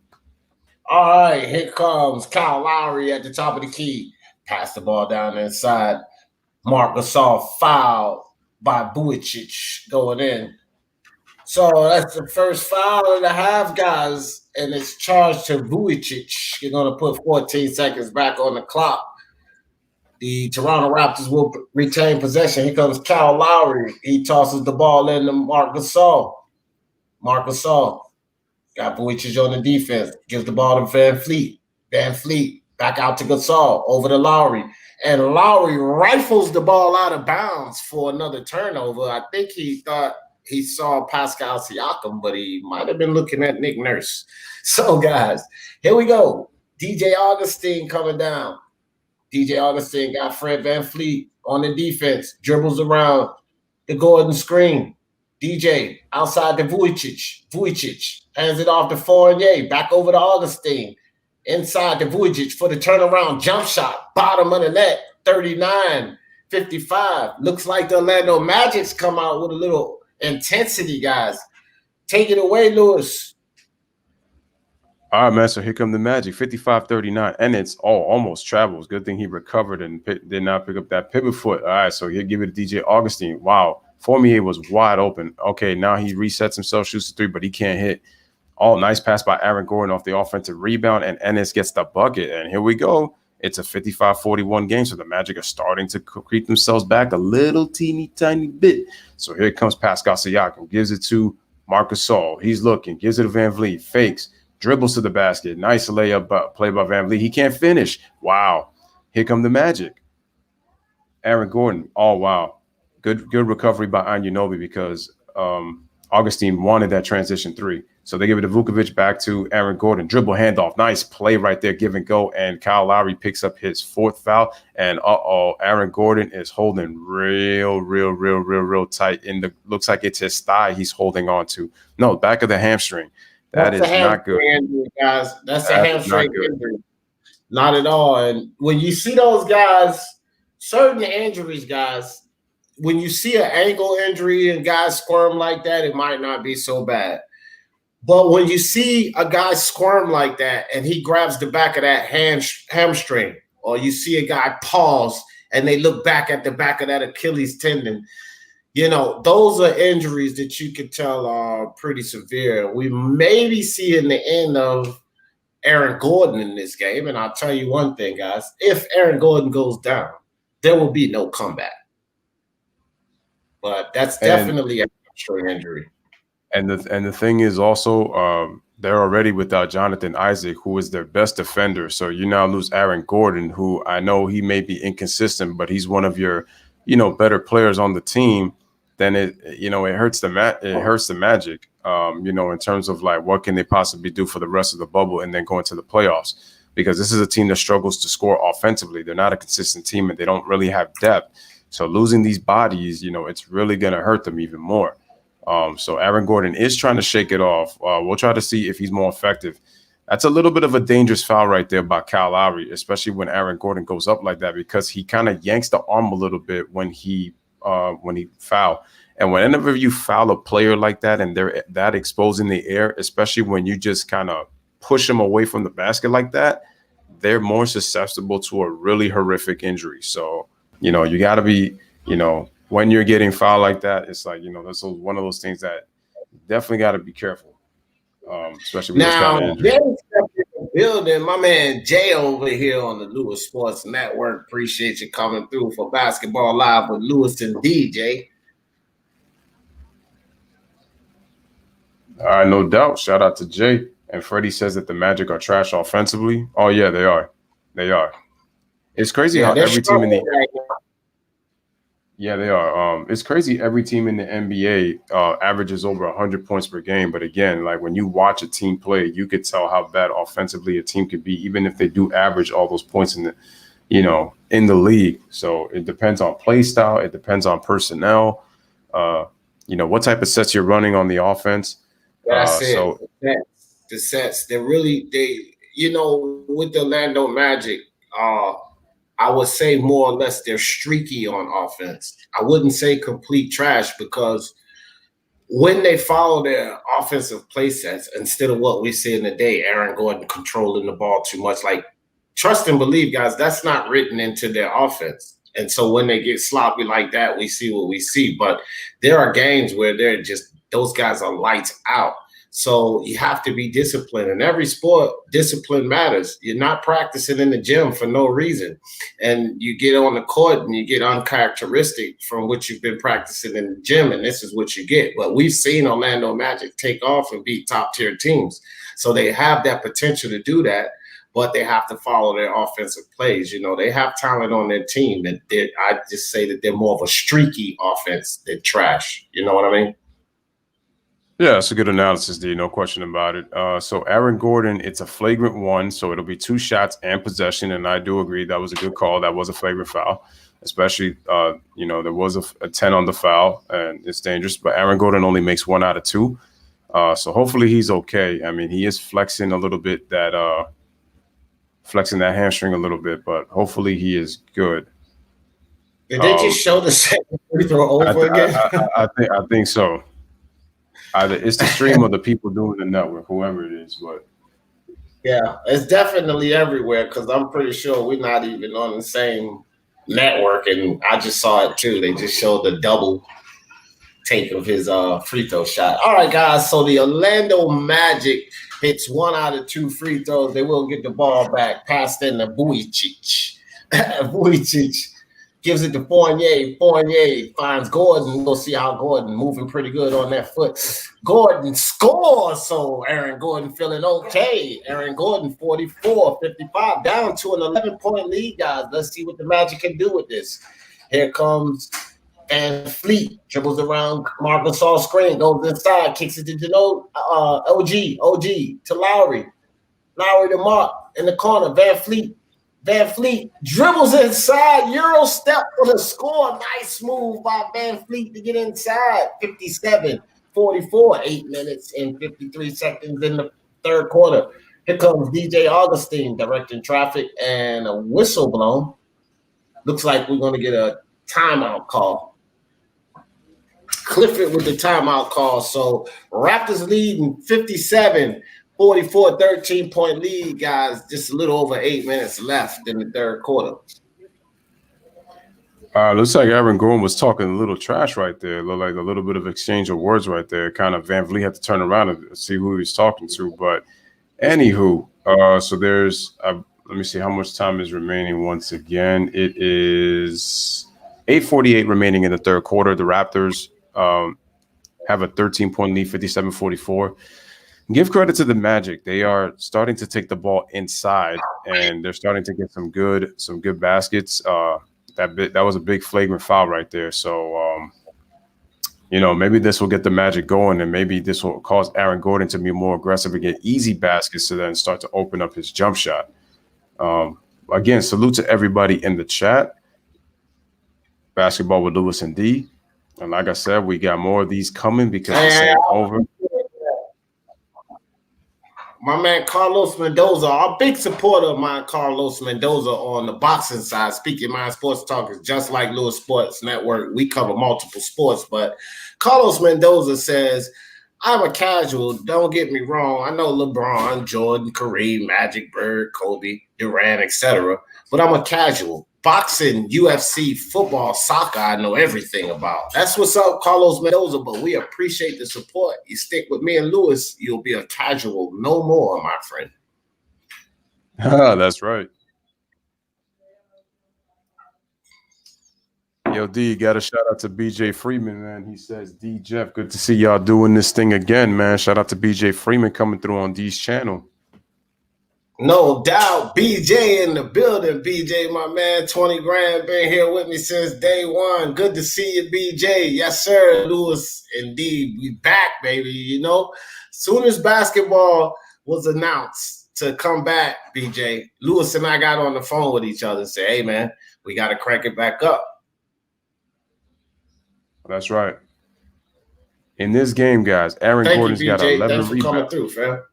All right, here comes Kyle Lowry at the top of the key. Pass the ball down inside. Marc Gasol fouled by Vujicic going in. So that's the first foul of the half, guys, and it's charged to Vujicic. You're going to put 14 seconds back on the clock. The Toronto Raptors will retain possession. Here comes Kyle Lowry. He tosses the ball into Marc Gasol. Marc Gasol got Vujicic on the defense. Gives the ball to VanVleet. VanVleet back out to Gasol over to Lowry. And Lowry rifles the ball out of bounds for another turnover. I think he thought he saw Pascal Siakam, but he might have been looking at Nick Nurse. So, guys, here we go. DJ Augustine coming down. DJ Augustine got Fred VanVleet on the defense, dribbles around the Gordon screen. DJ outside to Vujicic. Vujicic hands it off to Fournier, back over to Augustine. Inside to Vujicic for the turnaround jump shot. Bottom of the net, 39-55. Looks like the Orlando Magic's come out with a little intensity, guys. Take it away, Lewis. All right, man. So here come the Magic, 55-39. And it's almost travels. Good thing he recovered and did not pick up that pivot foot. All right, so he'll give it to DJ Augustine. Wow. Fournier was wide open. Okay, now he resets himself, shoots a three, but he can't hit. Oh, nice pass by Aaron Gordon off the offensive rebound, and Ennis gets the bucket. And here we go. It's a 55-41 game, so the Magic are starting to creep themselves back a little teeny tiny bit. So here comes Pascal Siakam, gives it to Marc Gasol. He's looking, gives it to VanVleet, fakes, dribbles to the basket. Nice layup play by VanVleet. He can't finish. Wow. Here come the Magic. Aaron Gordon. Oh, wow. Good recovery by Anunoby because Augustine wanted that transition three. So they give it to Vukovic, back to Aaron Gordon. Dribble handoff. Nice play right there, give and go. And Kyle Lowry picks up his fourth foul. And Aaron Gordon is holding real tight. Looks like it's his thigh he's holding on to. No, back of the hamstring. That is not good. Injury, guys. That's a hamstring injury. Not at all. And when you see those guys certain injuries, guys, when you see an ankle injury and guys squirm like that, it might not be so bad. But when you see a guy squirm like that and he grabs the back of that hamstring, or you see a guy pause and they look back at the back of that Achilles tendon, those are injuries that you could tell are pretty severe. We may be seeing the end of Aaron Gordon in this game. And I'll tell you one thing, guys. If Aaron Gordon goes down, there will be no comeback. But that's definitely a hamstring injury. And the thing is also, they're already without Jonathan Isaac, who is their best defender. So you now lose Aaron Gordon, who I know he may be inconsistent, but he's one of your, better players on the team. Then it hurts the magic. In terms of like what can they possibly do for the rest of the bubble and then go into the playoffs, because this is a team that struggles to score offensively. They're not a consistent team and they don't really have depth. So losing these bodies, it's really going to hurt them even more. So Aaron Gordon is trying to shake it off. We'll try to see if he's more effective. That's a little bit of a dangerous foul right there by Kyle Lowry, especially when Aaron Gordon goes up like that, because he kind of yanks the arm a little bit when he foul. And whenever you foul a player like that and they're that exposed in the air, especially when you just kind of push them away from the basket like that, they're more susceptible to a really horrific injury. So, you got to be, when you're getting fouled like that, it's like, that's one of those things that definitely got to be careful, especially with this kind of injury. Building, my man Jay over here on the Lewis Sports Network. Appreciate you coming through for Basketball Live with Lewis and DJ. All right, no doubt. Shout out to Jay. And Freddie says that the Magic are trash offensively. Oh, yeah, they are. They are. It's crazy how every team in the Yeah, they are. It's crazy. Every team in the NBA averages over 100 points per game. But again, like when you watch a team play, you could tell how bad offensively a team could be, even if they do average all those points in the league. So it depends on play style. It depends on personnel. What type of sets you're running on the offense. That's it. So the sets, with the Orlando Magic, I would say more or less they're streaky on offense. I wouldn't say complete trash, because when they follow their offensive play sets, instead of what we see in the day, Aaron Gordon controlling the ball too much, like trust and believe, guys, that's not written into their offense. And so when they get sloppy like that, we see what we see. But there are games where those guys are lights out. So you have to be disciplined. In every sport, discipline matters. You're not practicing in the gym for no reason. And you get on the court and you get uncharacteristic from what you've been practicing in the gym, and this is what you get. But we've seen Orlando Magic take off and beat top-tier teams. So they have that potential to do that, but they have to follow their offensive plays. They have talent on their team. And I just say that they're more of a streaky offense than trash. You know what I mean? Yeah, it's a good analysis, D. No question about it. So Aaron Gordon, it's a flagrant one, so it'll be 2 shots and possession, and I do agree that was a good call. That was a flagrant foul, especially, there was a 10 on the foul, and it's dangerous. But Aaron Gordon only makes 1 out of 2, so hopefully he's okay. I mean, he is flexing a little bit flexing that hamstring a little bit, but hopefully he is good. Did they just show the second free throw over again? I think so. Either it's the stream or the people doing the network, whoever it is. But yeah, it's definitely everywhere, because I'm pretty sure we're not even on the same network. And I just saw it too. They just showed the double take of his free throw shot. All right, guys. So the Orlando Magic hits 1 out of 2 free throws. They will get the ball back. Passed in to Vujicic. Vujicic gives it to Fournier. Fournier finds Gordon. We'll see how Gordon moving pretty good on that foot. Gordon scores. So Aaron Gordon feeling okay. Aaron Gordon 44-55, down to an 11-point lead, guys. Let's see what the Magic can do with this. Here comes Van Fleet, dribbles around Marc Gasol's screen, goes inside, kicks it to OG to Lowry. Lowry to Mark in the corner. Van Fleet dribbles inside, Euro step for the score. Nice move by Van Fleet to get inside. 57-44, 8 minutes and 53 seconds in the third quarter. Here comes DJ Augustine directing traffic, and a whistle blown. Looks like we're going to get a timeout call. Clifford with the timeout call. So Raptors leading 57-44, 13-point lead, guys. Just a little over 8 minutes left in the third quarter. Looks like Aaron Gordon was talking a little trash right there. Looked like a little bit of exchange of words right there. Kind of Van Vliet had to turn around and see who he was talking to. But anywho, so there's let me see how much time is remaining once again. It is 8:48 remaining in the third quarter. The Raptors have a 13-point lead, 57-44. Give credit to the Magic. They are starting to take the ball inside, and they're starting to get some good baskets. That was a big flagrant foul right there. So, maybe this will get the Magic going, and maybe this will cause Aaron Gordon to be more aggressive and get easy baskets to then start to open up his jump shot. Again, salute to everybody in the chat. Basketball with Lewis and D. And like I said, we got more of these coming because this ain't over. My man Carlos Mendoza, a big supporter of mine, Carlos Mendoza, on the boxing side. Speaking Mind Sports Talk is just like Lewis Sports Network. We cover multiple sports, but Carlos Mendoza says, I'm a casual. Don't get me wrong. I know LeBron, Jordan, Kareem, Magic, Bird, Kobe, Durant, etc. But I'm a casual. Boxing, UFC, football, soccer, I know everything about. That's what's up, Carlos Mendoza, but we appreciate the support. You stick with me and Lewis, you'll be a casual no more, my friend. That's right. Yo, D, got a shout out to BJ Freeman, man. He says, D Jeff, good to see y'all doing this thing again, man. Shout out to BJ Freeman coming through on D's channel. No doubt, BJ in the building. BJ, my man, 20 grand, been here with me since day one. Good to see you, BJ. Yes, sir, Lewis. Indeed, we back, baby. Soon as basketball was announced to come back, BJ, Lewis and I got on the phone with each other and said, hey, man, we got to crank it back up. That's right. In this game, guys, Aaron Gordon's got 11 rebounds. Coming through, fam.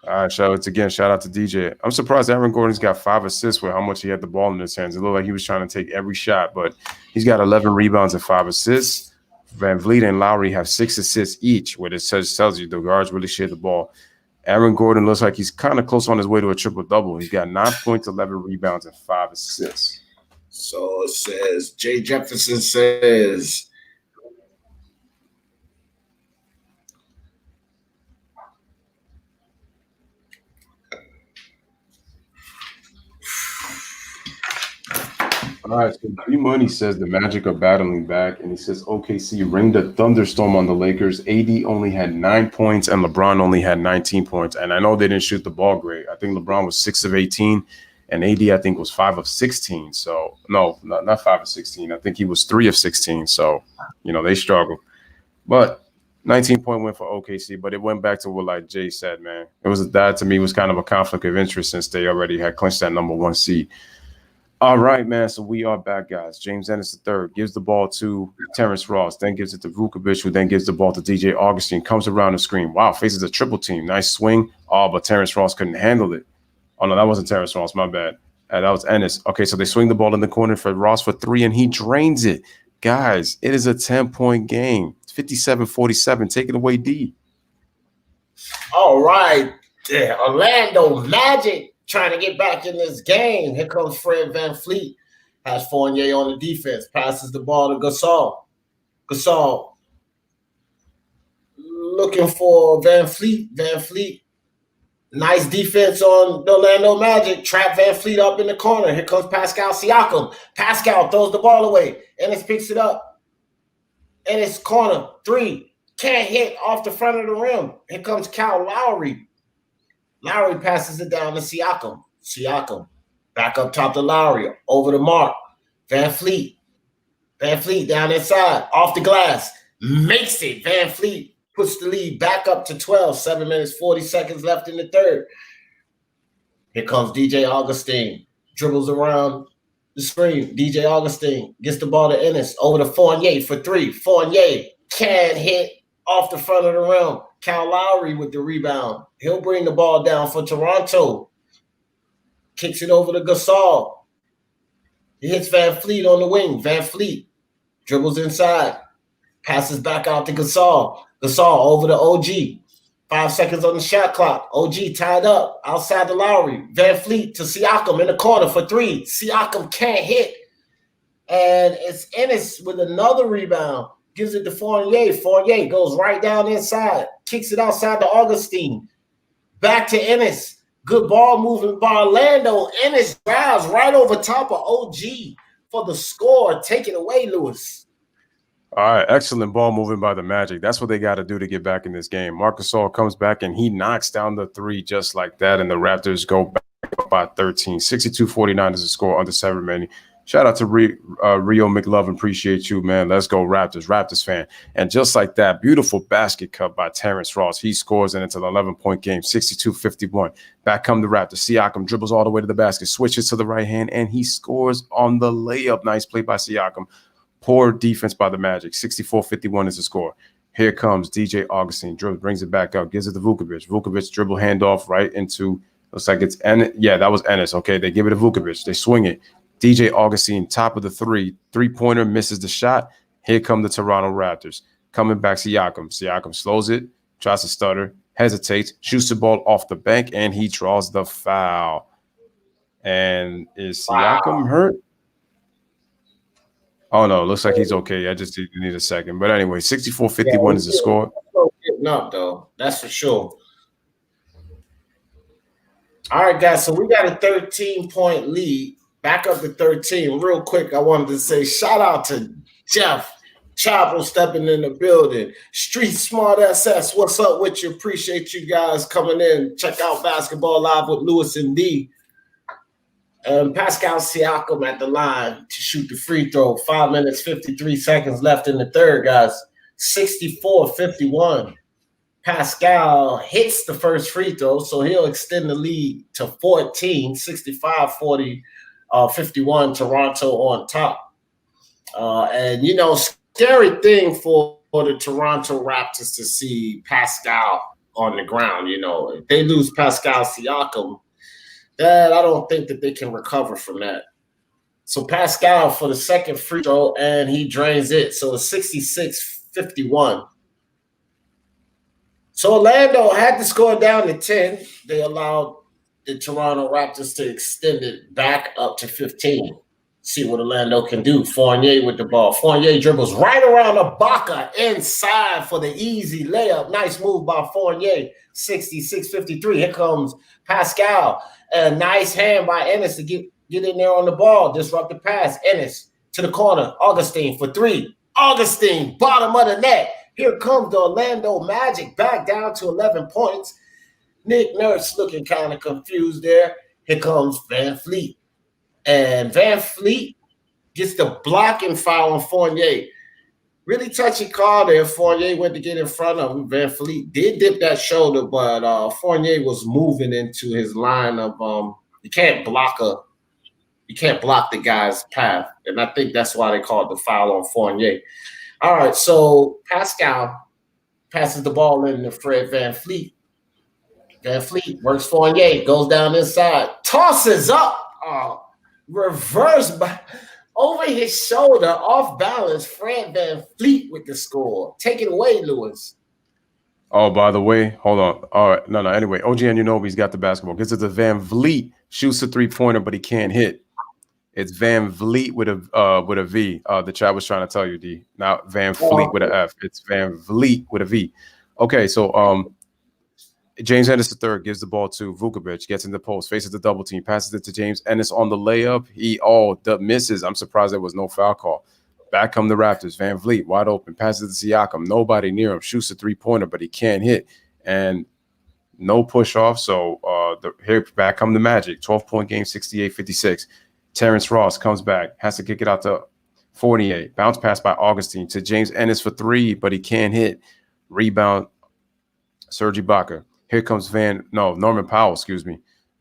All right, shout out to DJ. I'm surprised Aaron Gordon's got 5 assists with how much he had the ball in his hands. It looked like he was trying to take every shot, but he's got 11 rebounds and 5 assists. Van Vliet and Lowry have 6 assists each, where it tells you the guards really share the ball. Aaron Gordon looks like he's kind of close on his way to a triple-double. He's got 9 points, 11 rebounds, and 5 assists. So it says, Jay Jefferson says, all right, so G-Money says the Magic are battling back, and he says OKC rained a thunderstorm on the Lakers. AD only had 9 points, and LeBron only had 19 points. And I know they didn't shoot the ball great. I think LeBron was 6 of 18, and AD, I think, was 5 of 16. So, no, not 5 of 16. I think he was 3 of 16. So, they struggled. But 19-point win for OKC, but it went back to what, like Jay said, man. That, to me, was kind of a conflict of interest since they already had clinched that number 1 seed. All right, man. So we are back, guys. James Ennis III gives the ball to Terrence Ross, then gives it to Vukovic, who then gives the ball to DJ Augustine, comes around the screen. Wow, faces a triple team. Nice swing. Oh, but Terrence Ross couldn't handle it. Oh, no, that wasn't Terrence Ross. My bad. That was Ennis. Okay, so they swing the ball in the corner for Ross for 3, and he drains it. Guys, it is a 10-point game. 57-47. Take it away, D. All right. Yeah, Orlando Magic trying to get back in this game. Here comes Fred VanVleet. Has Fournier on the defense. Passes the ball to Gasol. Gasol looking for VanVleet. VanVleet. Nice defense on the Orlando Magic. Trap VanVleet up in the corner. Here comes Pascal Siakam. Pascal throws the ball away. Ennis picks it up. Ennis corner. 3. Can't hit off the front of the rim. Here comes Kyle Lowry. Lowry passes it down to Siakam. Siakam back up top to Lowry. Over the mark. VanVleet. VanVleet down inside. Off the glass. Makes it. VanVleet puts the lead back up to 12. 7 minutes, 40 seconds left in the third. Here comes DJ Augustine. Dribbles around the screen. DJ Augustine gets the ball to Ennis. Over to Fournier for 3. Fournier can't hit off the front of the rim. Kyle Lowry with the rebound. He'll bring the ball down for Toronto. Kicks it over to Gasol. He hits Van Fleet on the wing. Van Fleet dribbles inside, passes back out to Gasol. Gasol over to OG. 5 seconds on the shot clock. OG tied up outside the Lowry. Van Fleet to Siakam in the corner for 3. Siakam can't hit. And it's Ennis with another rebound. Gives it to Fournier. Fournier goes right down inside. Kicks it outside to Augustine. Back to Ennis. Good ball movement by Orlando. Ennis drives right over top of OG for the score. Take it away, Lewis. All right, excellent ball moving by the Magic. That's what they got to do to get back in this game. Marc Gasol comes back and he knocks down the 3 just like that, and the Raptors go back by 13. 62-49 is the score under 7 remaining. Shout out to Rio McLovin. Appreciate you, man. Let's go Raptors. Raptors fan. And just like that, beautiful basket cut by Terrence Ross. He scores and it's an 11-point game, 62-51. Back come the Raptors. Siakam dribbles all the way to the basket, switches to the right hand, and he scores on the layup. Nice play by Siakam. Poor defense by the Magic. 64-51 is the score. Here comes DJ Augustine. Dribbles, brings it back up, gives it to Vukovic. Vukovic dribble handoff right into, looks like it's Ennis. Yeah, that was Ennis. Okay, they give it to Vukovic. They swing it. DJ Augustine, top of the 3-pointer, misses the shot. Here come the Toronto Raptors. Coming back, Siakam. Siakam slows it, tries to stutter, hesitates, shoots the ball off the bank, and he draws the foul. And is Siakam hurt? Oh, no, looks like he's okay. I just need a second. But anyway, 64-51 is the score. Getting up, though. That's for sure. All right, guys, so we got a 13-point lead. Back up to 13. Real quick, I wanted to say shout out to Jeff Chapel stepping in the building. Street Smart SS, what's up with you? Appreciate you guys coming in. Check out Basketball Live with Lewis and D. Pascal Siakam at the line to shoot the free throw. 5 minutes, 53 seconds left in the third, guys. 64-51. Pascal hits the first free throw, so he'll extend the lead to 14, 65-40. 51 Toronto on top. And, you know, scary thing for the Toronto Raptors to see Pascal on the ground. You know, if they lose Pascal Siakam, that I don't think that they can recover from that. So Pascal for the second free throw, and he drains it. So it's 66-51. So Orlando had to score down to 10. They allowed the Toronto Raptors to extend it back up to 15. See what Orlando can do. Fournier with the ball. Fournier dribbles right around Ibaka inside for the easy layup. Nice move by Fournier. 66-53. Here comes Pascal. A nice hand by Ennis to get in there on the ball. Disrupt the pass. Ennis to the corner. Augustine for 3. Augustine, bottom of the net. Here comes the Orlando Magic back down to 11 points. Nick Nurse looking kind of confused there. Here comes Van Fleet. And Van Fleet gets the blocking foul on Fournier. Really touchy call there. Fournier went to get in front of him. Van Fleet did dip that shoulder, but Fournier was moving into his line of you can't block the guy's path. And I think that's why they called the foul on Fournier. All right, so Pascal passes the ball in to Fred Van Fleet. Van Fleet works Fournier, goes down inside, tosses up, reverse by over his shoulder, off balance. Fred Van Fleet with the score. Take it away, Lewis. Oh, by the way, hold on. All right, no. Anyway, OG Anunoby's got the basketball. Gets it to Van Vliet, shoots a 3-pointer, but he can't hit. It's Van Vliet with a V. The chat was trying to tell you, D. Not Van Fleet with an F. It's Van Vliet with a V. Okay, so James Ennis III gives the ball to Vukovic, gets in the post, faces the double team, passes it to James Ennis on the layup. He misses. I'm surprised there was no foul call. Back come the Raptors. Van Vliet wide open, passes to Siakam. Nobody near him. Shoots a 3-pointer, but he can't hit. And no push off. So here back come the Magic. 12-point game, 68-56. Terrence Ross comes back, has to kick it out to Fournier. Bounce pass by Augustine to James Ennis for 3, but he can't hit. Rebound, Serge Ibaka. Here comes Norman Powell,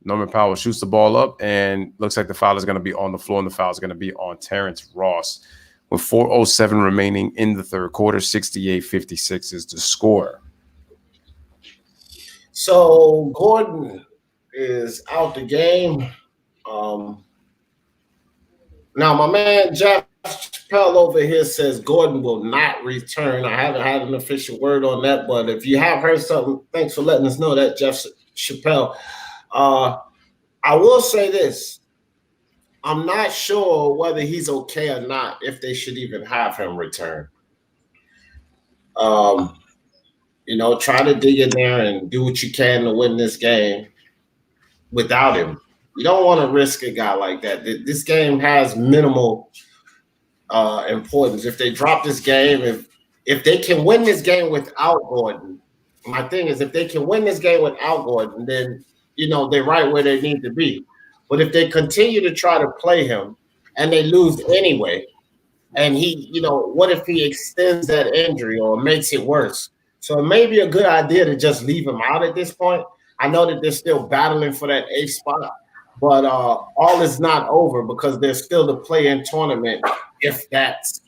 Norman Powell shoots the ball up, and looks like the foul is going to be on the floor, and the foul is going to be on Terrence Ross. With 4:07 remaining in the third quarter, 68-56 is the score. So Gordon is out the game. Now, my man Jeff Chappelle over here says Gordon will not return. I haven't had an official word on that, but if you have heard something, thanks for letting us know that, Jeff Chappelle. I will say this. I'm not sure whether he's okay or not, if they should even have him return. Try to dig in there and do what you can to win this game without him. You don't want to risk a guy like that. This game has minimal importance. If they drop this game, if they can win this game without Gordon, my thing is if they can win this game without Gordon, then they're right where they need to be. But if they continue to try to play him and they lose anyway, and what if he extends that injury or makes it worse? So it may be a good idea to just leave him out at this point. I know that they're still battling for that 8th spot, but all is not over because there's still the play-in tournament if that's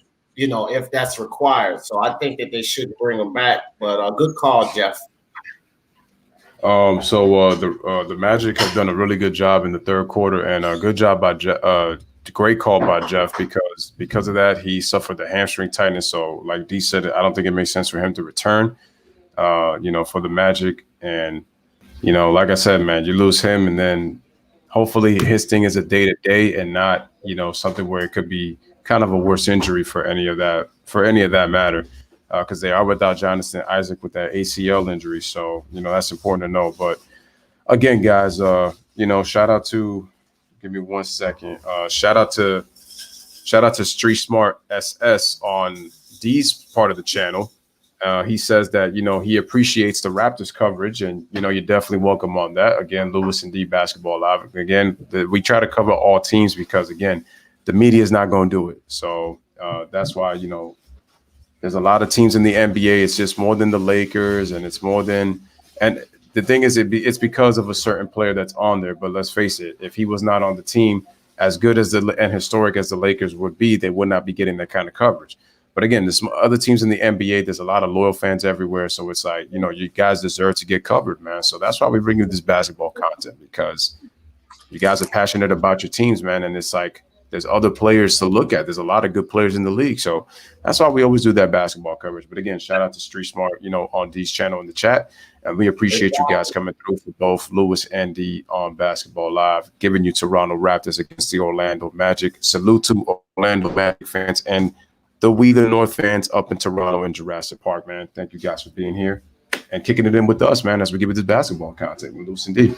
required. So I think that they should bring him back. But good call, Jeff. The Magic have done a really good job in the third quarter, and a good job by great call by Jeff because of that he suffered the hamstring tightness. So like D said, I don't think it makes sense for him to return. For the Magic, and like I said, man, you lose him, and then hopefully his thing is a day-to-day and not something where it could be kind of a worse injury for any of that matter. Because they are without Jonathan Isaac with that ACL injury. So, that's important to know. But again, guys, shout out to, give me 1 second. Shout out to Street Smart SS on D's part of the channel. He says that, he appreciates the Raptors coverage, and, you're definitely welcome on that. Again, Lewis and D Basketball Live. Again, we try to cover all teams because, again, the media is not going to do it. So that's why, there's a lot of teams in the NBA. It's just more than the Lakers, and it's more than. And the thing is, it's because of a certain player that's on there. But let's face it, if he was not on the team, as good as and historic as the Lakers would be, they would not be getting that kind of coverage. But again, there's some other teams in the NBA. There's a lot of loyal fans everywhere. So it's like, you guys deserve to get covered, man. So that's why we bring you this basketball content, because you guys are passionate about your teams, man. And it's like, there's other players to look at. There's a lot of good players in the league. So that's why we always do that basketball coverage. But again, shout out to Street Smart, on D's channel in the chat. And we appreciate you guys coming through for both Lewis and D on Basketball Live, giving you Toronto Raptors against the Orlando Magic. Salute to Orlando Magic fans and the We the North fans up in Toronto and Jurassic Park, man. Thank you guys for being here and kicking it in with us, man, as we give you this basketball content with Lewis and D.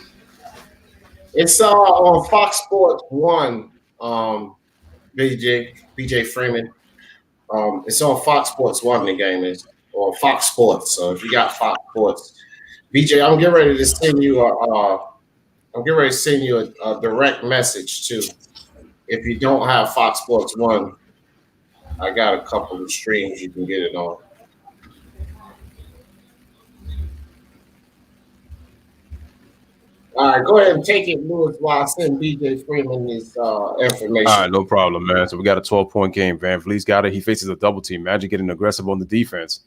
It's on Fox Sports 1. BJ Freeman. It's on Fox Sports 1. The game is, or Fox Sports. So if you got Fox Sports, BJ, I'm getting ready to send you a direct message too. If you don't have Fox Sports 1, I got a couple of streams you can get it on. All right, go ahead and take it, Lewis, while I send BJ Freeman this information. All right, no problem, man. So we got a 12-point game. Van Vliet's got it. He faces a double team. Magic getting aggressive on the defense.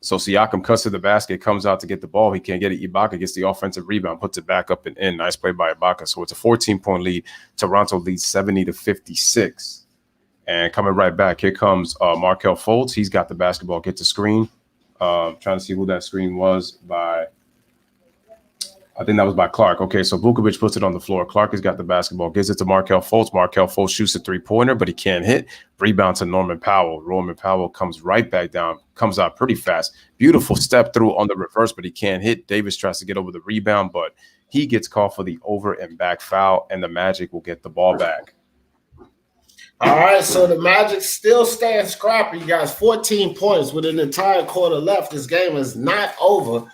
So Siakam cuts to the basket, comes out to get the ball. He can't get it. Ibaka gets the offensive rebound, puts it back up and in. Nice play by Ibaka. So it's a 14-point lead. Toronto leads 70-56. And coming right back, here comes Markelle Fultz. He's got the basketball, gets the screen. Trying to see who that screen was by. I think that was by Clark. Okay, so Vukovic puts it on the floor. Clark has got the basketball, gives it to Markelle Fultz. Markelle Fultz shoots a three-pointer, but he can't hit. Rebound to Norman Powell. Norman Powell comes right back down, comes out pretty fast. Beautiful step through on the reverse, but he can't hit. Davis tries to get over the rebound, but he gets called for the over and back foul, and the Magic will get the ball back. All right, so the Magic still stand scrappy. You guys, 14 points with an entire quarter left. This game is not over.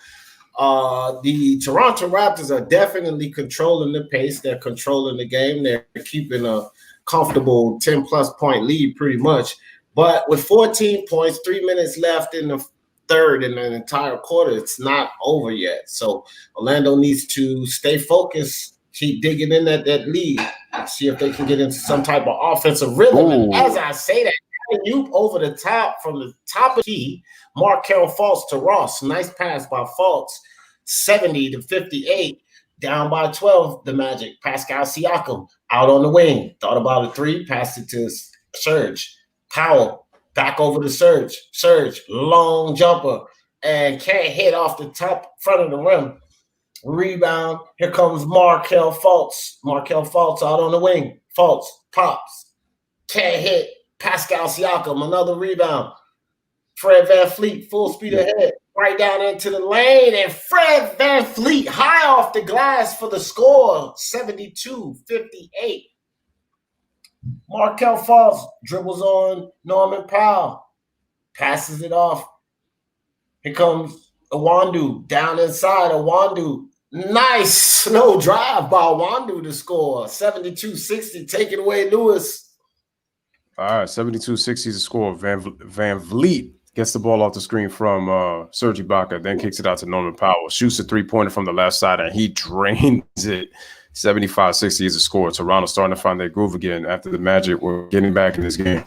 The Toronto Raptors are definitely controlling the pace. They're controlling the game. They're keeping a comfortable 10-plus point lead pretty much. But with 14 points, 3 minutes left in the third in an entire quarter, it's not over yet. So Orlando needs to stay focused, keep digging in that lead, see if they can get into some type of offensive rhythm. And as I say that, you over the top from the top of the key, Markelle Fultz to Ross. Nice pass by Fultz, 70-58. down by 12, the Magic. Pascal Siakam out on the wing. Thought about a three, passed it to Serge. Powell back over to Serge. Serge, long jumper, and can't hit off the top front of the rim. Rebound. Here comes Markelle Fultz. Markelle Fultz out on the wing. Fultz pops. Can't hit. Pascal Siakam, another rebound. Fred VanVleet, full speed ahead, right down into the lane, and Fred VanVleet high off the glass for the score, 72-58. Markelle Fultz dribbles on Norman Powell, passes it off. Here comes Iwundu down inside. Iwundu, nice slow drive by Iwundu to score, 72-60. Take it away, Lewis. All right, 72-60 is the score. VanVleet gets the ball off the screen from Serge Ibaka, then kicks it out to Norman Powell. Shoots a three-pointer from the left side, and he drains it. 75-60 is the score. Toronto starting to find their groove again after the Magic were getting back in this game.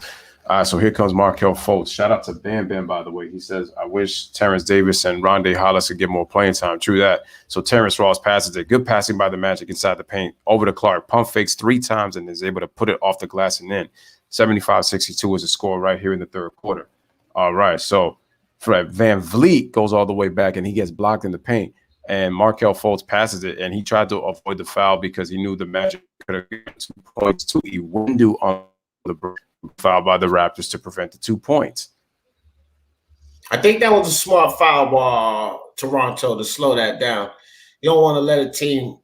All right, so here comes Markelle Fultz. Shout out to Bam Bam, by the way. He says, I wish Terrence Davis and Rondae Hollis could get more playing time. True that. So Terrence Ross passes it. Good passing by the Magic inside the paint. Over to Clark. Pump fakes 3 times and is able to put it off the glass and in. 75-62 is the score right here in the third quarter. All right, so Fred VanVleet goes all the way back and he gets blocked in the paint. And Markelle Fultz passes it, and he tried to avoid the foul because he knew the Magic could have given 2 points to Iwundu on the foul by the Raptors to prevent the 2 points. I think that was a smart foul by Toronto to slow that down. You don't want to let a team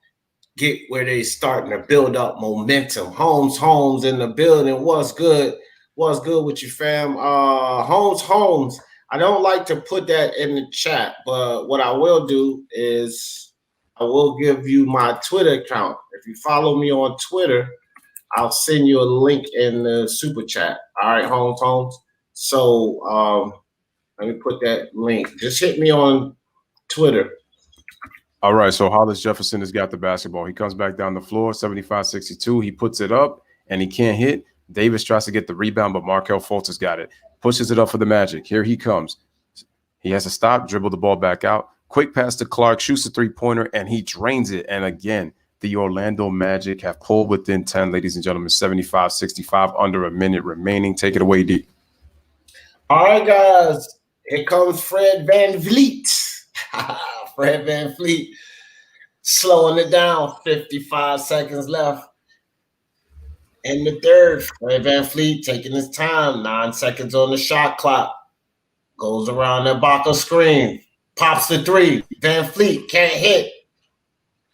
get where they starting to build up momentum. Holmes in the building. What's good? What's good with you, fam? Holmes. I don't like to put that in the chat, but what I will do is I will give you my Twitter account. If you follow me on Twitter, I'll send you a link in the super chat. All right, Holmes. So let me put that link. Just hit me on Twitter. All right, so Hollis Jefferson has got the basketball. He comes back down the floor, 75-62. He puts it up, and he can't hit. Davis tries to get the rebound, but Markelle Fultz has got it. Pushes it up for the Magic. Here he comes. He has to stop, dribble the ball back out. Quick pass to Clark, shoots a three-pointer, and he drains it. And again, the Orlando Magic have pulled within 10, ladies and gentlemen, 75-65, under a minute remaining. Take it away, D. All right, guys. Here comes Fred VanVleet. Fred VanVleet slowing it down. 55 seconds left. In the third, Fred VanVleet taking his time. 9 seconds on the shot clock. Goes around the Ibaka screen. Pops the three. VanVleet can't hit.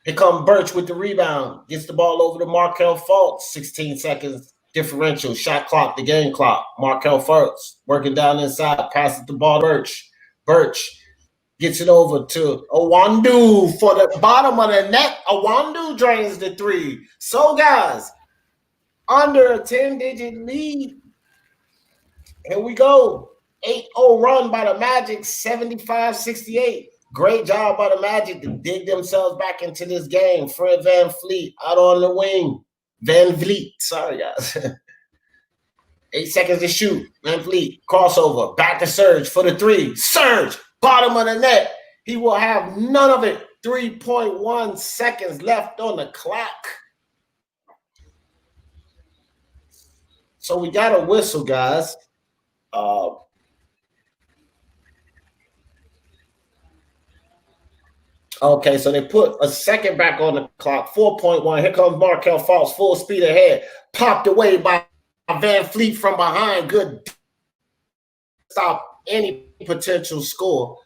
Here comes Birch with the rebound. Gets the ball over to Markelle Fultz. 16 seconds differential. Shot clock, the game clock. Markelle Fultz working down inside. Passes the ball to Birch. Birch gets it over to Iwundu for the bottom of the net. Iwundu drains the three. So, guys, under a 10-digit lead. Here we go. 8-0 run by the Magic, 75-68. Great job by the Magic to dig themselves back into this game. Fred VanVleet out on the wing. VanVleet, sorry, guys. 8 seconds to shoot. VanVleet, crossover, back to Serge for the three. Serge, bottom of the net. He will have none of it. 3.1 seconds left on the clock. So we got a whistle, guys. Okay, so they put a second back on the clock. 4.1. Here comes Markelle Fultz, full speed ahead. Popped away by VanVleet from behind. Good. Stop any potential score.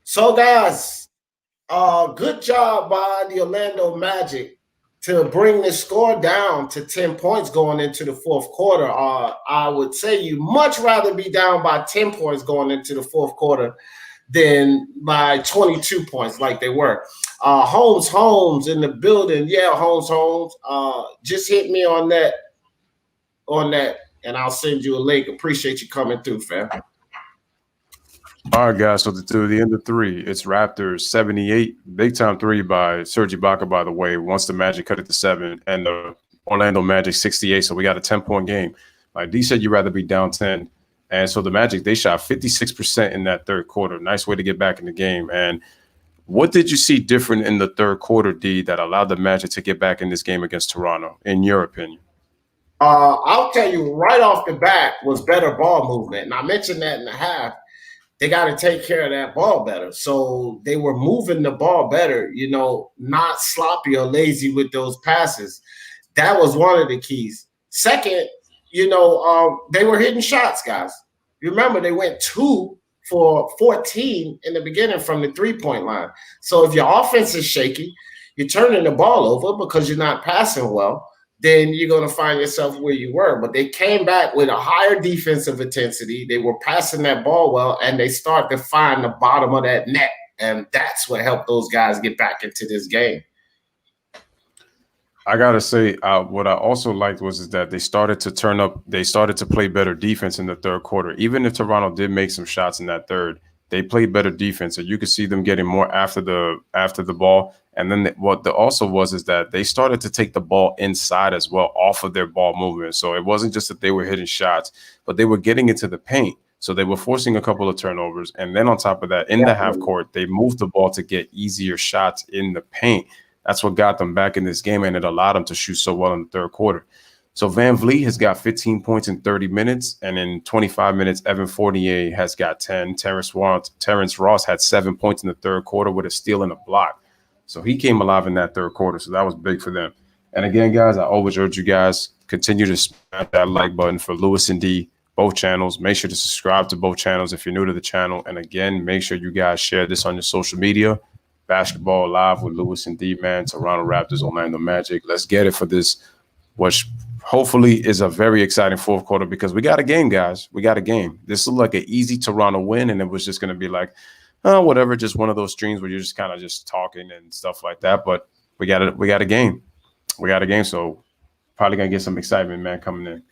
So, guys, good job by the Orlando Magic to bring the score down to 10 points going into the fourth quarter. I would say you much rather be down by 10 points going into the fourth quarter than by 22 points like they were. Holmes in the building. Yeah, Holmes. Just hit me on that, and I'll send you a link. Appreciate you coming through, fam. All right, guys, so to the end of three, it's Raptors 78. Big-time three by Serge Ibaka, by the way, once the Magic cut it to 7, and the Orlando Magic 68, so we got a 10-point game. Like D said, you'd rather be down 10. And so the Magic, they shot 56% in that third quarter. Nice way to get back in the game. And What did you see different in the third quarter, D, that allowed the Magic to get back in this game against Toronto, in your opinion? I'll tell you right off the bat was better ball movement. And I mentioned that in the half. They got to take care of that ball better. So they were moving the ball better, not sloppy or lazy with those passes. That was one of the keys. Second, they were hitting shots, guys. You remember they went 2 for 14 in the beginning from the 3-point line. So if your offense is shaky, you're turning the ball over because you're not passing well, then you're going to find yourself where you were. But they came back with a higher defensive intensity. They were passing that ball well, and they start to find the bottom of that net. And that's what helped those guys get back into this game. I got to say, what I also liked was that they started to turn up. They started to play better defense in the third quarter. Even if Toronto did make some shots in that third, they played better defense. And you could see them getting more after the ball. And then what also was is that they started to take the ball inside as well off of their ball movement. So it wasn't just that they were hitting shots, but they were getting into the paint. So they were forcing a couple of turnovers. And then on top of that, in the half court, they moved the ball to get easier shots in the paint. That's what got them back in this game, and it allowed them to shoot so well in the third quarter. So Van Vliet has got 15 points in 30 minutes, and in 25 minutes, Evan Fournier has got 10. Terrence Ross had 7 points in the third quarter with a steal and a block. So he came alive in that third quarter, so that was big for them. And again, guys, I always urge you guys, continue to smash that like button for Lewis and D, both channels. Make sure to subscribe to both channels if you're new to the channel. And again, make sure you guys share this on your social media. Basketball Live with Lewis and D, man. Toronto Raptors, Orlando Magic. Let's get it for this, which hopefully is a very exciting fourth quarter because we got a game, guys. We got a game. This looked like an easy Toronto win, and it was just going to be like, whatever, just one of those streams where you're just kind of just talking and stuff like that. But we got a game. We got a game, so probably going to get some excitement, man, coming in.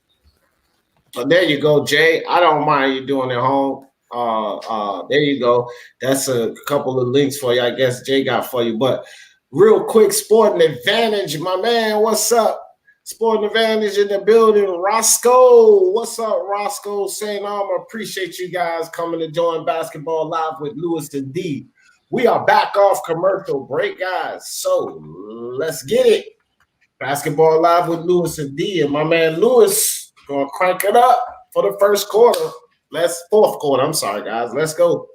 Well, there you go, Jay. I don't mind you doing it home. There you go. That's a couple of links for you, I guess Jay got for you. But real quick, Sporting Advantage, my man, what's up? Sporting Advantage in the building. Roscoe, what's up, Roscoe? St. Armor, appreciate you guys coming to join Basketball Live with Lewis and D. We are back off commercial break, guys. So let's get it. Basketball Live with Lewis and D, and my man Lewis gonna crank it up for the fourth quarter. I'm sorry, guys. Let's go.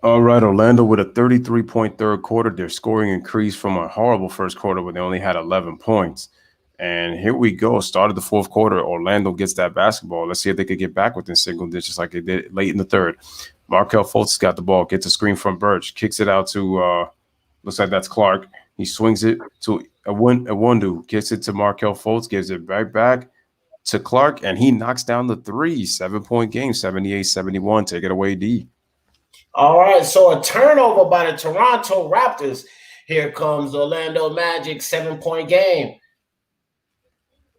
All right, Orlando with a 33-point third quarter. Their scoring increased from a horrible first quarter where they only had 11 points. And here we go. Started the fourth quarter. Orlando gets that basketball. Let's see if they could get back within single digits like they did late in the third. Markelle Fultz got the ball, gets a screen from Birch, kicks it out to looks like that's Clark. He swings it to Iwundu, gets it to Markelle Fultz, gives it right back to Clark, and he knocks down the three. 7-point game, 78-71. Take it away, D. All right, so a turnover by the Toronto Raptors. Here comes Orlando Magic, 7-point game.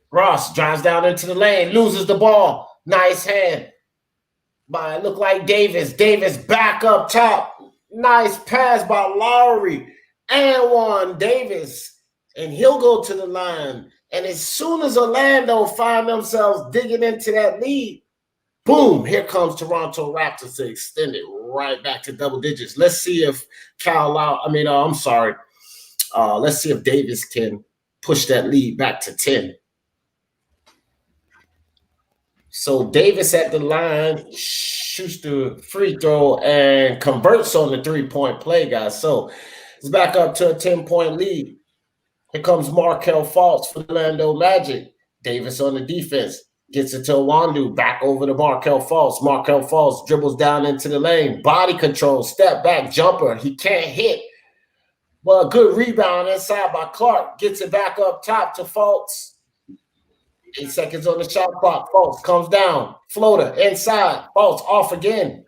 Ross drives down into the lane, loses the ball. Nice hand by, look like Davis. Davis back up top. Nice pass by Lowry. And one, Davis. And he'll go to the line. And as soon as Orlando find themselves digging into that lead, boom, here comes Toronto Raptors to extend it right back to double digits. Let's see if let's see if Davis can push that lead back to 10. So Davis at the line shoots the free throw and converts on the 3-point play, guys. So it's back up to a 10-point lead. Here comes Markelle Fultz for the Orlando Magic. Davis on the defense. Gets it to Iwundu, back over to Markelle Fultz. Markelle Fultz dribbles down into the lane. Body control, step back, jumper. He can't hit. Well, a good rebound inside by Clark. Gets it back up top to Fultz. 8 seconds on the shot clock. Fultz comes down. Floater inside. Fultz off again.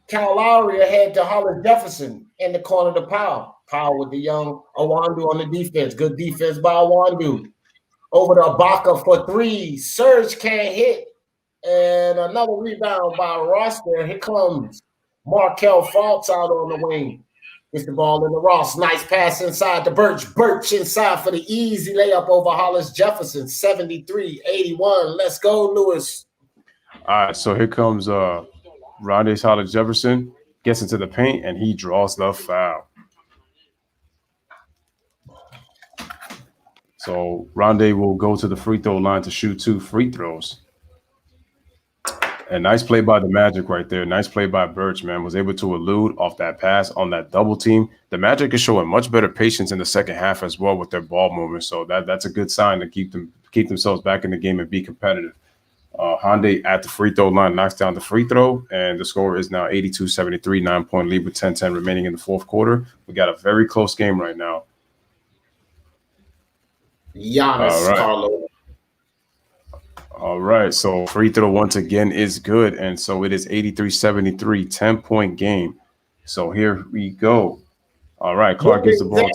Kyle Lowry ahead to Hollis Jefferson in the corner to Powell. Powell with the young Iwundu on the defense. Good defense by Iwundu. Over to Ibaka for 3. Serge can't hit. And another rebound by Ross there. Here comes Markelle Fultz out on the wing. Gets the ball in the Ross. Nice pass inside to Birch. Birch inside for the easy layup over Hollis Jefferson. 73-81. Let's go, Lewis. All right, so here comes Rondé Hollis Jefferson, gets into the paint, and he draws the foul. So Rondé will go to the free throw line to shoot 2 free throws. And nice play by the Magic right there. Nice play by Birch, man. Was able to elude off that pass on that double team. The Magic is showing much better patience in the second half as well with their ball movement. So that's a good sign to keep themselves back in the game and be competitive. Hyundai at the free throw line knocks down the free throw, and the score is now 82-73, 9-point lead with 10-10 remaining in the fourth quarter. We got a very close game right now. Giannis, Carlo. All right, so free throw once again is good, and so it is 83-73, 10-point game. So here we go. All right, Clark gets the ball.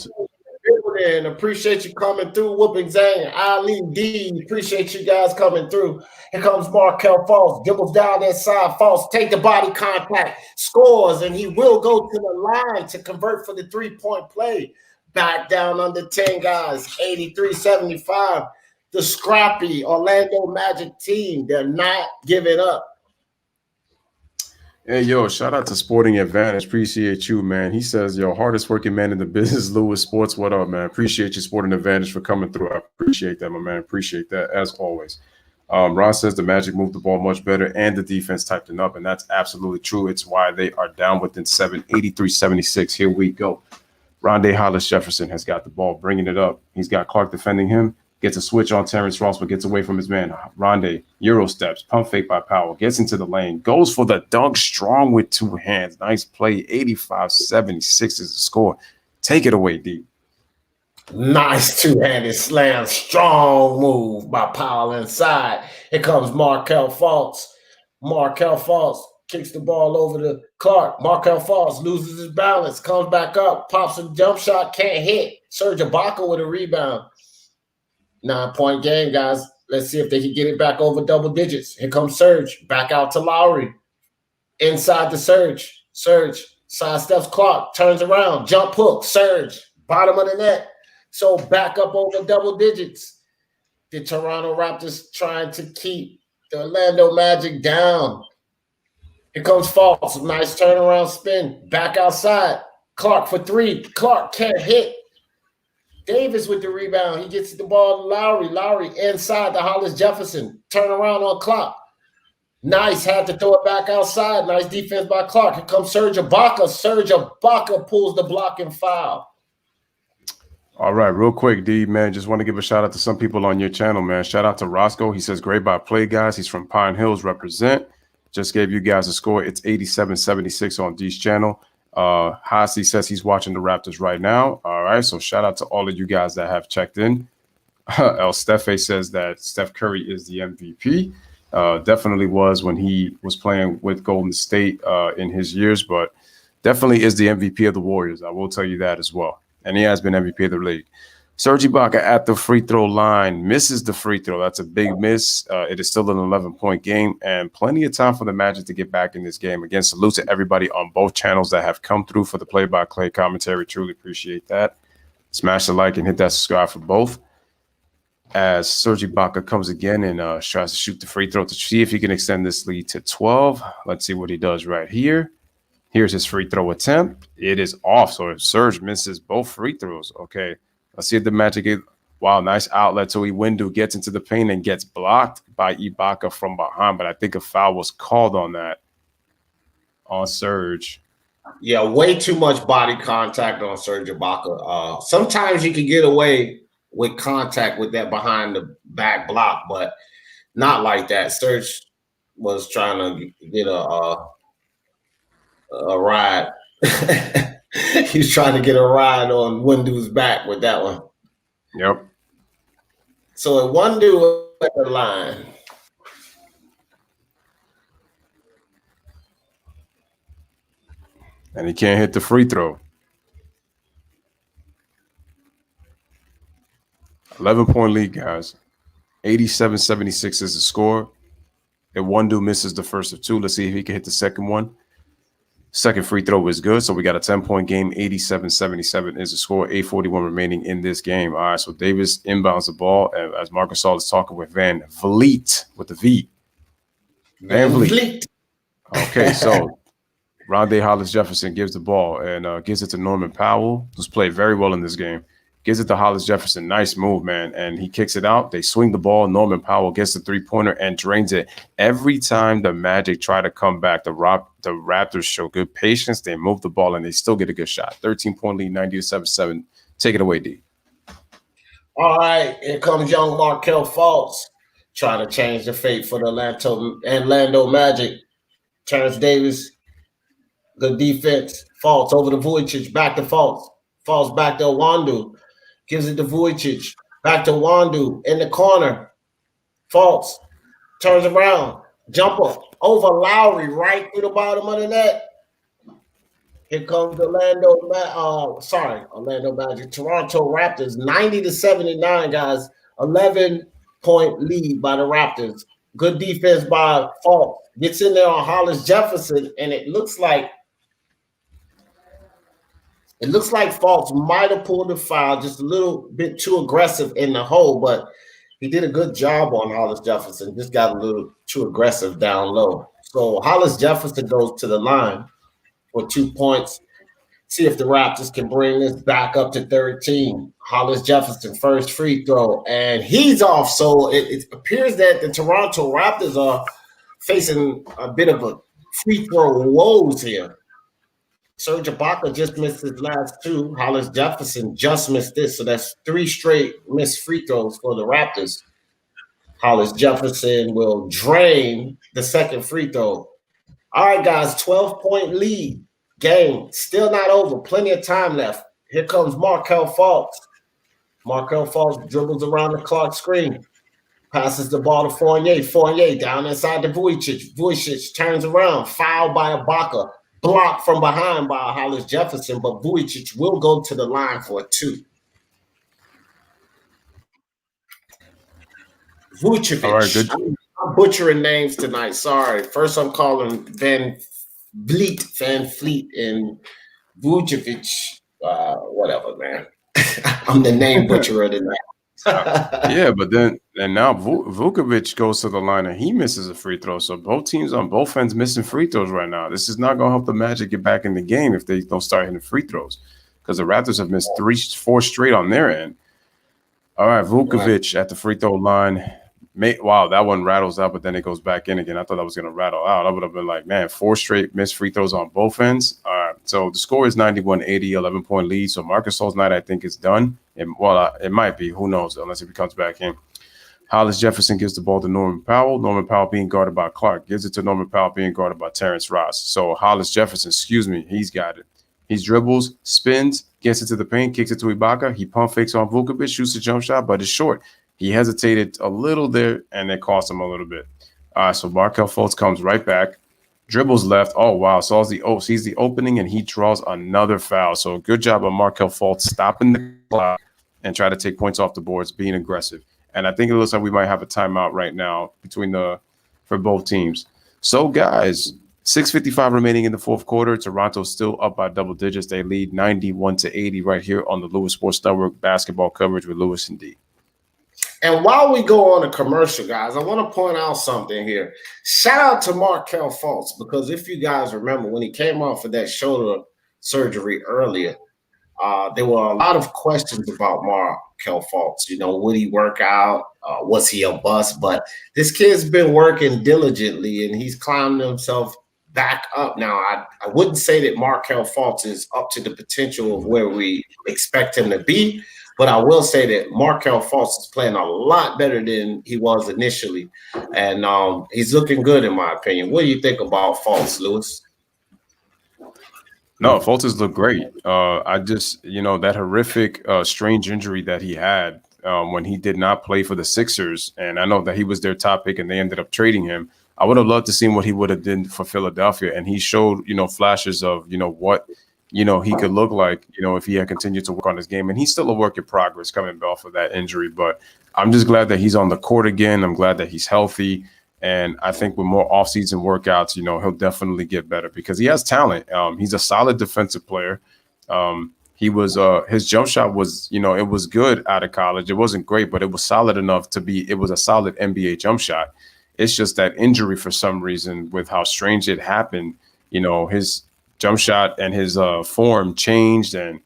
And appreciate you coming through. Whooping Zang, Ali D, appreciate you guys coming through. Here comes Markel Falls, dribbles down inside. Falls take the body contact, scores, and he will go to the line to convert for the 3-point play. Back down under 10 guys, 83-75. The scrappy Orlando Magic team, they're not giving up. Hey, yo, shout out to Sporting Advantage. Appreciate you, man. He says, yo, hardest working man in the business, Lewis Sports. What up, man? Appreciate you, Sporting Advantage, for coming through. I appreciate that, my man. Appreciate that, as always. Ron says the Magic moved the ball much better and the defense tightened up, and that's absolutely true. It's why they are down within 7, 83-76. Here we go. Rondé Hollis Jefferson has got the ball, bringing it up. He's got Clark defending him. Gets a switch on Terrence Ross, but gets away from his man. Rondé, Euro steps, pump fake by Powell, gets into the lane, goes for the dunk, strong with 2 hands. Nice play, 85-76 is the score. Take it away, D. Nice 2-handed slam, strong move by Powell inside. Here comes Markel Fultz. Markel Fultz kicks the ball over to Clark. Markel Fultz loses his balance, comes back up, pops a jump shot, can't hit. Serge Ibaka with a rebound. 9-point game, guys. Let's see if they can get it back over double digits. Here comes Serge. Back out to Lowry. Inside the Serge. Serge sidesteps Clark. Turns around. Jump hook. Serge. Bottom of the net. So back up over double digits. The Toronto Raptors trying to keep the Orlando Magic down. Here comes Fultz. Nice turnaround spin. Back outside. Clark for 3. Clark can't hit. Davis with the rebound. He gets the ball to Lowry. Lowry inside to Hollis Jefferson. Turn around on Clark. Nice. Had to throw it back outside. Nice defense by Clark. Here comes Serge Ibaka. Serge Ibaka pulls the blocking foul. All right, real quick, D, man, just want to give a shout out to some people on your channel, man. Shout out to Roscoe. He says, great by play, guys. He's from Pine Hills, represent. Just gave you guys a score. It's 87-76 on D's channel. Hasi says he's watching the Raptors right now. All right, so shout out to all of you guys that have checked in. El Stefe says that Steph Curry is the MVP. Definitely was when he was playing with Golden State in his years, but definitely is the MVP of the Warriors. I will tell you that as well. And he has been MVP of the league. Serge Ibaka at the free throw line misses the free throw. That's a big miss. It is still an 11-point game and plenty of time for the Magic to get back in this game. Again, salute to everybody on both channels that have come through for the play-by-play commentary. Truly appreciate that. Smash the like and hit that subscribe for both. As Serge Ibaka comes again and tries to shoot the free throw to see if he can extend this lead to 12. Let's see what he does right here. Here's his free throw attempt. It is off, so Serge misses both free throws. Okay. Let's see if the Magic get wow, nice outlet to Iwindu, gets into the paint and gets blocked by Ibaka from behind. But I think a foul was called on that on Serge. Yeah, way too much body contact on Serge Ibaka. Sometimes you can get away with contact with that behind the back block, but not like that. Serge was trying to get a ride. He's trying to get a ride on Windu's back with that one. Yep. So at Windu at the line. And he can't hit the free throw. 11-point lead, guys. 87-76 is the score. If Windu misses the first of 2, let's see if he can hit the second one. Second free throw is good, so we got a 10-point game. 87-77 is the score. 8:41 remaining in this game. All right, so Davis inbounds the ball, and as Marcus Gasol is talking with Van Vliet with the V. Van Vliet. Okay, so Rondé Hollis Jefferson gives the ball and gives it to Norman Powell, who's played very well in this game. Gives it to Hollis Jefferson. Nice move, man. And he kicks it out. They swing the ball. Norman Powell gets the three-pointer and drains it. Every time the Magic try to come back, the Raptors show good patience. They move the ball, and they still get a good shot. 13-point lead, 90-77. Take it away, D. All right, here comes young Markelle Fultz trying to change the fate for the Orlando Magic. Terrence Davis, good defense. Fultz over to Vujicic, back to Fultz. Fultz back to Wandu. Gives it to Vujicic. Back to Wandu in the corner. Fultz turns around. Jumper over Lowry right through the bottom of the net. Here comes the Orlando Magic. Toronto Raptors, 90-79, guys. 11-point lead by the Raptors. Good defense by Fultz. Gets in there on Hollis Jefferson, and it looks like Fultz might have pulled the foul just a little bit too aggressive in the hole, but he did a good job on Hollis Jefferson. Just got a little too aggressive down low. So Hollis Jefferson goes to the line for 2 points. See if the Raptors can bring this back up to 13. Hollis Jefferson, first free throw, and he's off. So it appears that the Toronto Raptors are facing a bit of a free throw woes here. Serge Ibaka just missed his last two. Hollis Jefferson just missed this. So that's 3 straight missed free throws for the Raptors. Hollis Jefferson will drain the second free throw. All right, guys, 12-point lead. Game still not over. Plenty of time left. Here comes Markelle Fultz. Markelle Fultz dribbles around the clock screen. Passes the ball to Fournier. Fournier down inside to Vujicic. Vujicic turns around. Fouled by Ibaka. Blocked from behind by Hollis Jefferson, but Vujicic will go to the line for a 2. Vucevic. All right, good. I'm butchering names tonight. Sorry. First, I'm calling Van Vliet, and Vucevic. Whatever, man. I'm the name butcherer tonight. Yeah, but now Vukovic goes to the line and he misses a free throw. So both teams on both ends missing free throws right now. This is not going to help the Magic get back in the game if they don't start hitting free throws, because the Raptors have missed 4 straight on their end. All right, Vukovic at the free throw line. Wow, that one rattles out, but then it goes back in again. I thought that was going to rattle out. I would have been like, man, 4 straight missed free throws on both ends. All right, so the score is 91-80, 11-point lead. So Marcus Gasol's night, I think, is done. And, it might be. Who knows, unless he comes back in. Hollis Jefferson gives the ball to Norman Powell. Norman Powell being guarded by Clark. Gives it to Norman Powell being guarded by Terrence Ross. So Hollis Jefferson, he's got it. He dribbles, spins, gets it to the paint, kicks it to Ibaka. He pump fakes on Vukovic, shoots a jump shot, but it's short. He hesitated a little there, and it cost him a little bit. All right, so Markelle Fultz comes right back, dribbles left. Oh, wow. Sees the opening, and he draws another foul. So good job on Markelle Fultz stopping the clock and try to take points off the boards, being aggressive. And I think it looks like we might have a timeout right now for both teams. So, guys, 6:55 remaining in the fourth quarter. Toronto's still up by double digits. They lead 91-80 right here on the Lewis Sports Network basketball coverage with Lewis and D. And while we go on a commercial, guys, I want to point out something here. Shout out to Markelle Fultz, because if you guys remember, when he came off of that shoulder surgery earlier, there were a lot of questions about Markelle Fultz. You know, would he work out? Was he a bust? But this kid's been working diligently, and he's climbed himself back up. Now, I wouldn't say that Markelle Fultz is up to the potential of where we expect him to be, but I will say that Markelle Fultz is playing a lot better than he was initially, and he's looking good in my opinion. What do you think about Fultz, Lewis? No, Fultz has looked great. I just, that horrific strange injury that he had when he did not play for the Sixers, and I know that he was their top pick and they ended up trading him. I would have loved to see what he would have done for Philadelphia, and he showed, flashes of, what, he could look like, if he had continued to work on his game. And he's still a work in progress coming off of that injury. But I'm just glad that he's on the court again. I'm glad that he's healthy. And I think with more offseason workouts, he'll definitely get better because he has talent. He's a solid defensive player. His jump shot was, it was good out of college. It wasn't great, but it was solid enough it was a solid NBA jump shot. It's just that injury for some reason with how strange it happened. His jump shot and his form changed, and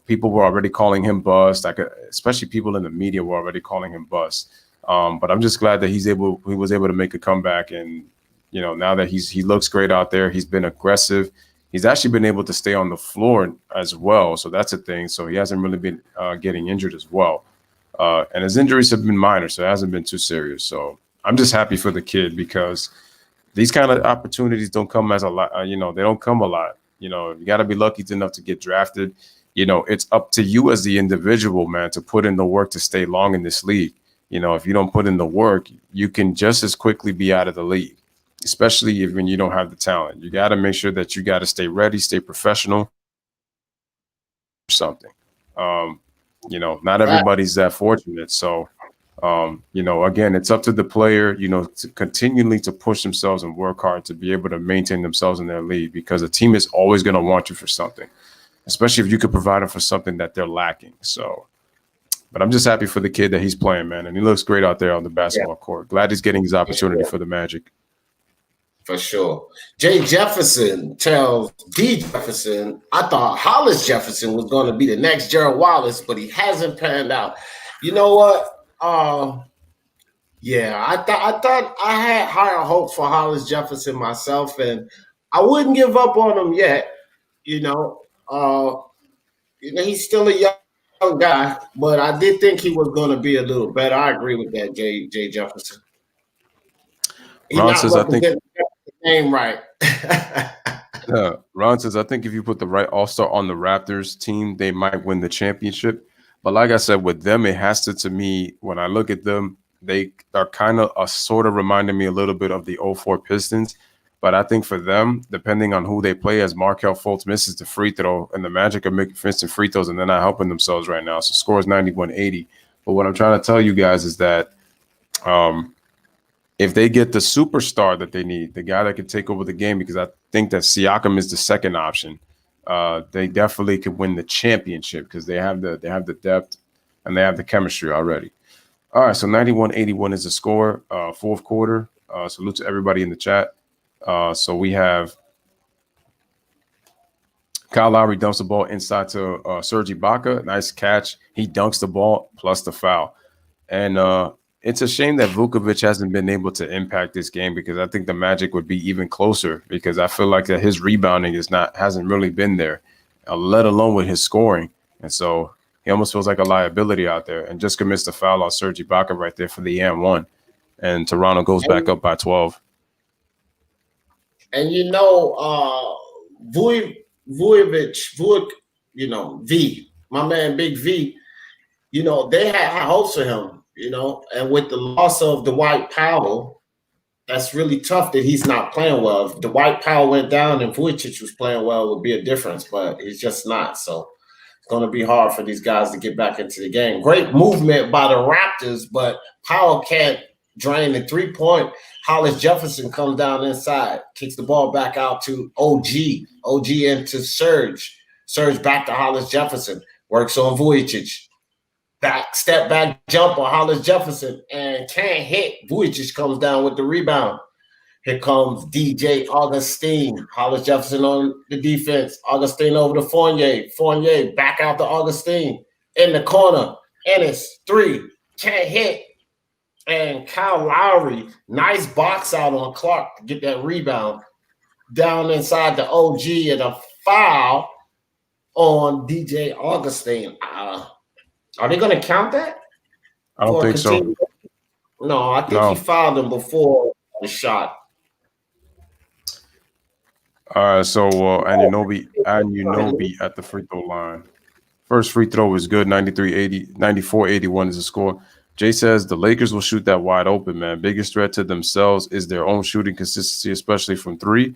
people were already calling him bust. Especially people in the media were already calling him bust. But I'm just glad that he was able to make a comeback, and now that he looks great out there. He's been aggressive. He's actually been able to stay on the floor as well, so that's a thing. So he hasn't really been getting injured as well, and his injuries have been minor, so it hasn't been too serious. So I'm just happy for the kid because these kind of opportunities don't come as a lot. They don't come a lot. You got to be lucky enough to get drafted. It's up to you as the individual, man, to put in the work to stay long in this league. If you don't put in the work, you can just as quickly be out of the league, especially when you don't have the talent. You got to make sure that you got to stay ready, stay professional, something. Not everybody's that fortunate. So, again, it's up to the player, to continually to push themselves and work hard to be able to maintain themselves in their league, because a team is always going to want you for something, especially if you could provide them for something that they're lacking. So, but I'm just happy for the kid that he's playing, man. And he looks great out there on the basketball court. Glad he's getting his opportunity for the Magic. For sure. Jay Jefferson tells D. Jefferson, I thought Hollis Jefferson was going to be the next Gerald Wallace, but he hasn't panned out. You know what? I thought I had higher hopes for Hollis Jefferson myself, and I wouldn't give up on him yet. He's still a young guy, but I did think he was going to be a little better. I agree with that, Jay Jefferson. Ron says, I think name right. Ron says, I think if you put the right all-star on the Raptors team, they might win the championship. But like I said, with them, it has to me, when I look at them, they are kind of sort of reminding me a little bit of the 04 Pistons. But I think for them, depending on who they play, as Markelle Fultz misses the free throw, and the Magic are making instant free throws, and they're not helping themselves right now. So score is 91-80. But what I'm trying to tell you guys is that if they get the superstar that they need, the guy that can take over the game, because I think that Siakam is the second option, they definitely could win the championship because they have the depth and they have the chemistry already. All right, so 91-81 is the score, fourth quarter. Salute to everybody in the chat. So we have Kyle Lowry dumps the ball inside to Serge Ibaka. Nice catch. He dunks the ball plus the foul. And it's a shame that Vukovic hasn't been able to impact this game, because I think the Magic would be even closer, because I feel like that his rebounding hasn't really been there, let alone with his scoring. And so he almost feels like a liability out there, and just commits the foul on Serge Ibaka right there for the and-1. And Toronto goes back up by 12. And Vujovic, V, my man Big V, they had high hopes for him, and with the loss of Dwight Powell, that's really tough that he's not playing well. If Dwight Powell went down and Vujovic was playing well, it would be a difference, but he's just not. So it's going to be hard for these guys to get back into the game. Great movement by the Raptors, but Powell can't drain the three-point. Hollis Jefferson comes down inside, kicks the ball back out to OG into Serge. Serge back to Hollis Jefferson, works on Vujovic. Step back jump on Hollis Jefferson and can't hit. Vujovic comes down with the rebound. Here comes DJ Augustine. Hollis Jefferson on the defense. Augustine over to Fournier. Fournier back out to Augustine in the corner. Ennis, 3, can't hit. And Kyle Lowry, nice box out on Clark to get that rebound down inside the OG, and a foul on DJ Augustine. Are they going to count that? I don't think so. No, I think he fouled him before the shot. All right, so Anunoby at the free throw line. First free throw was good, 94-81 is the score. Jay says the Lakers will shoot that wide open, man. Biggest threat to themselves is their own shooting consistency, especially from 3.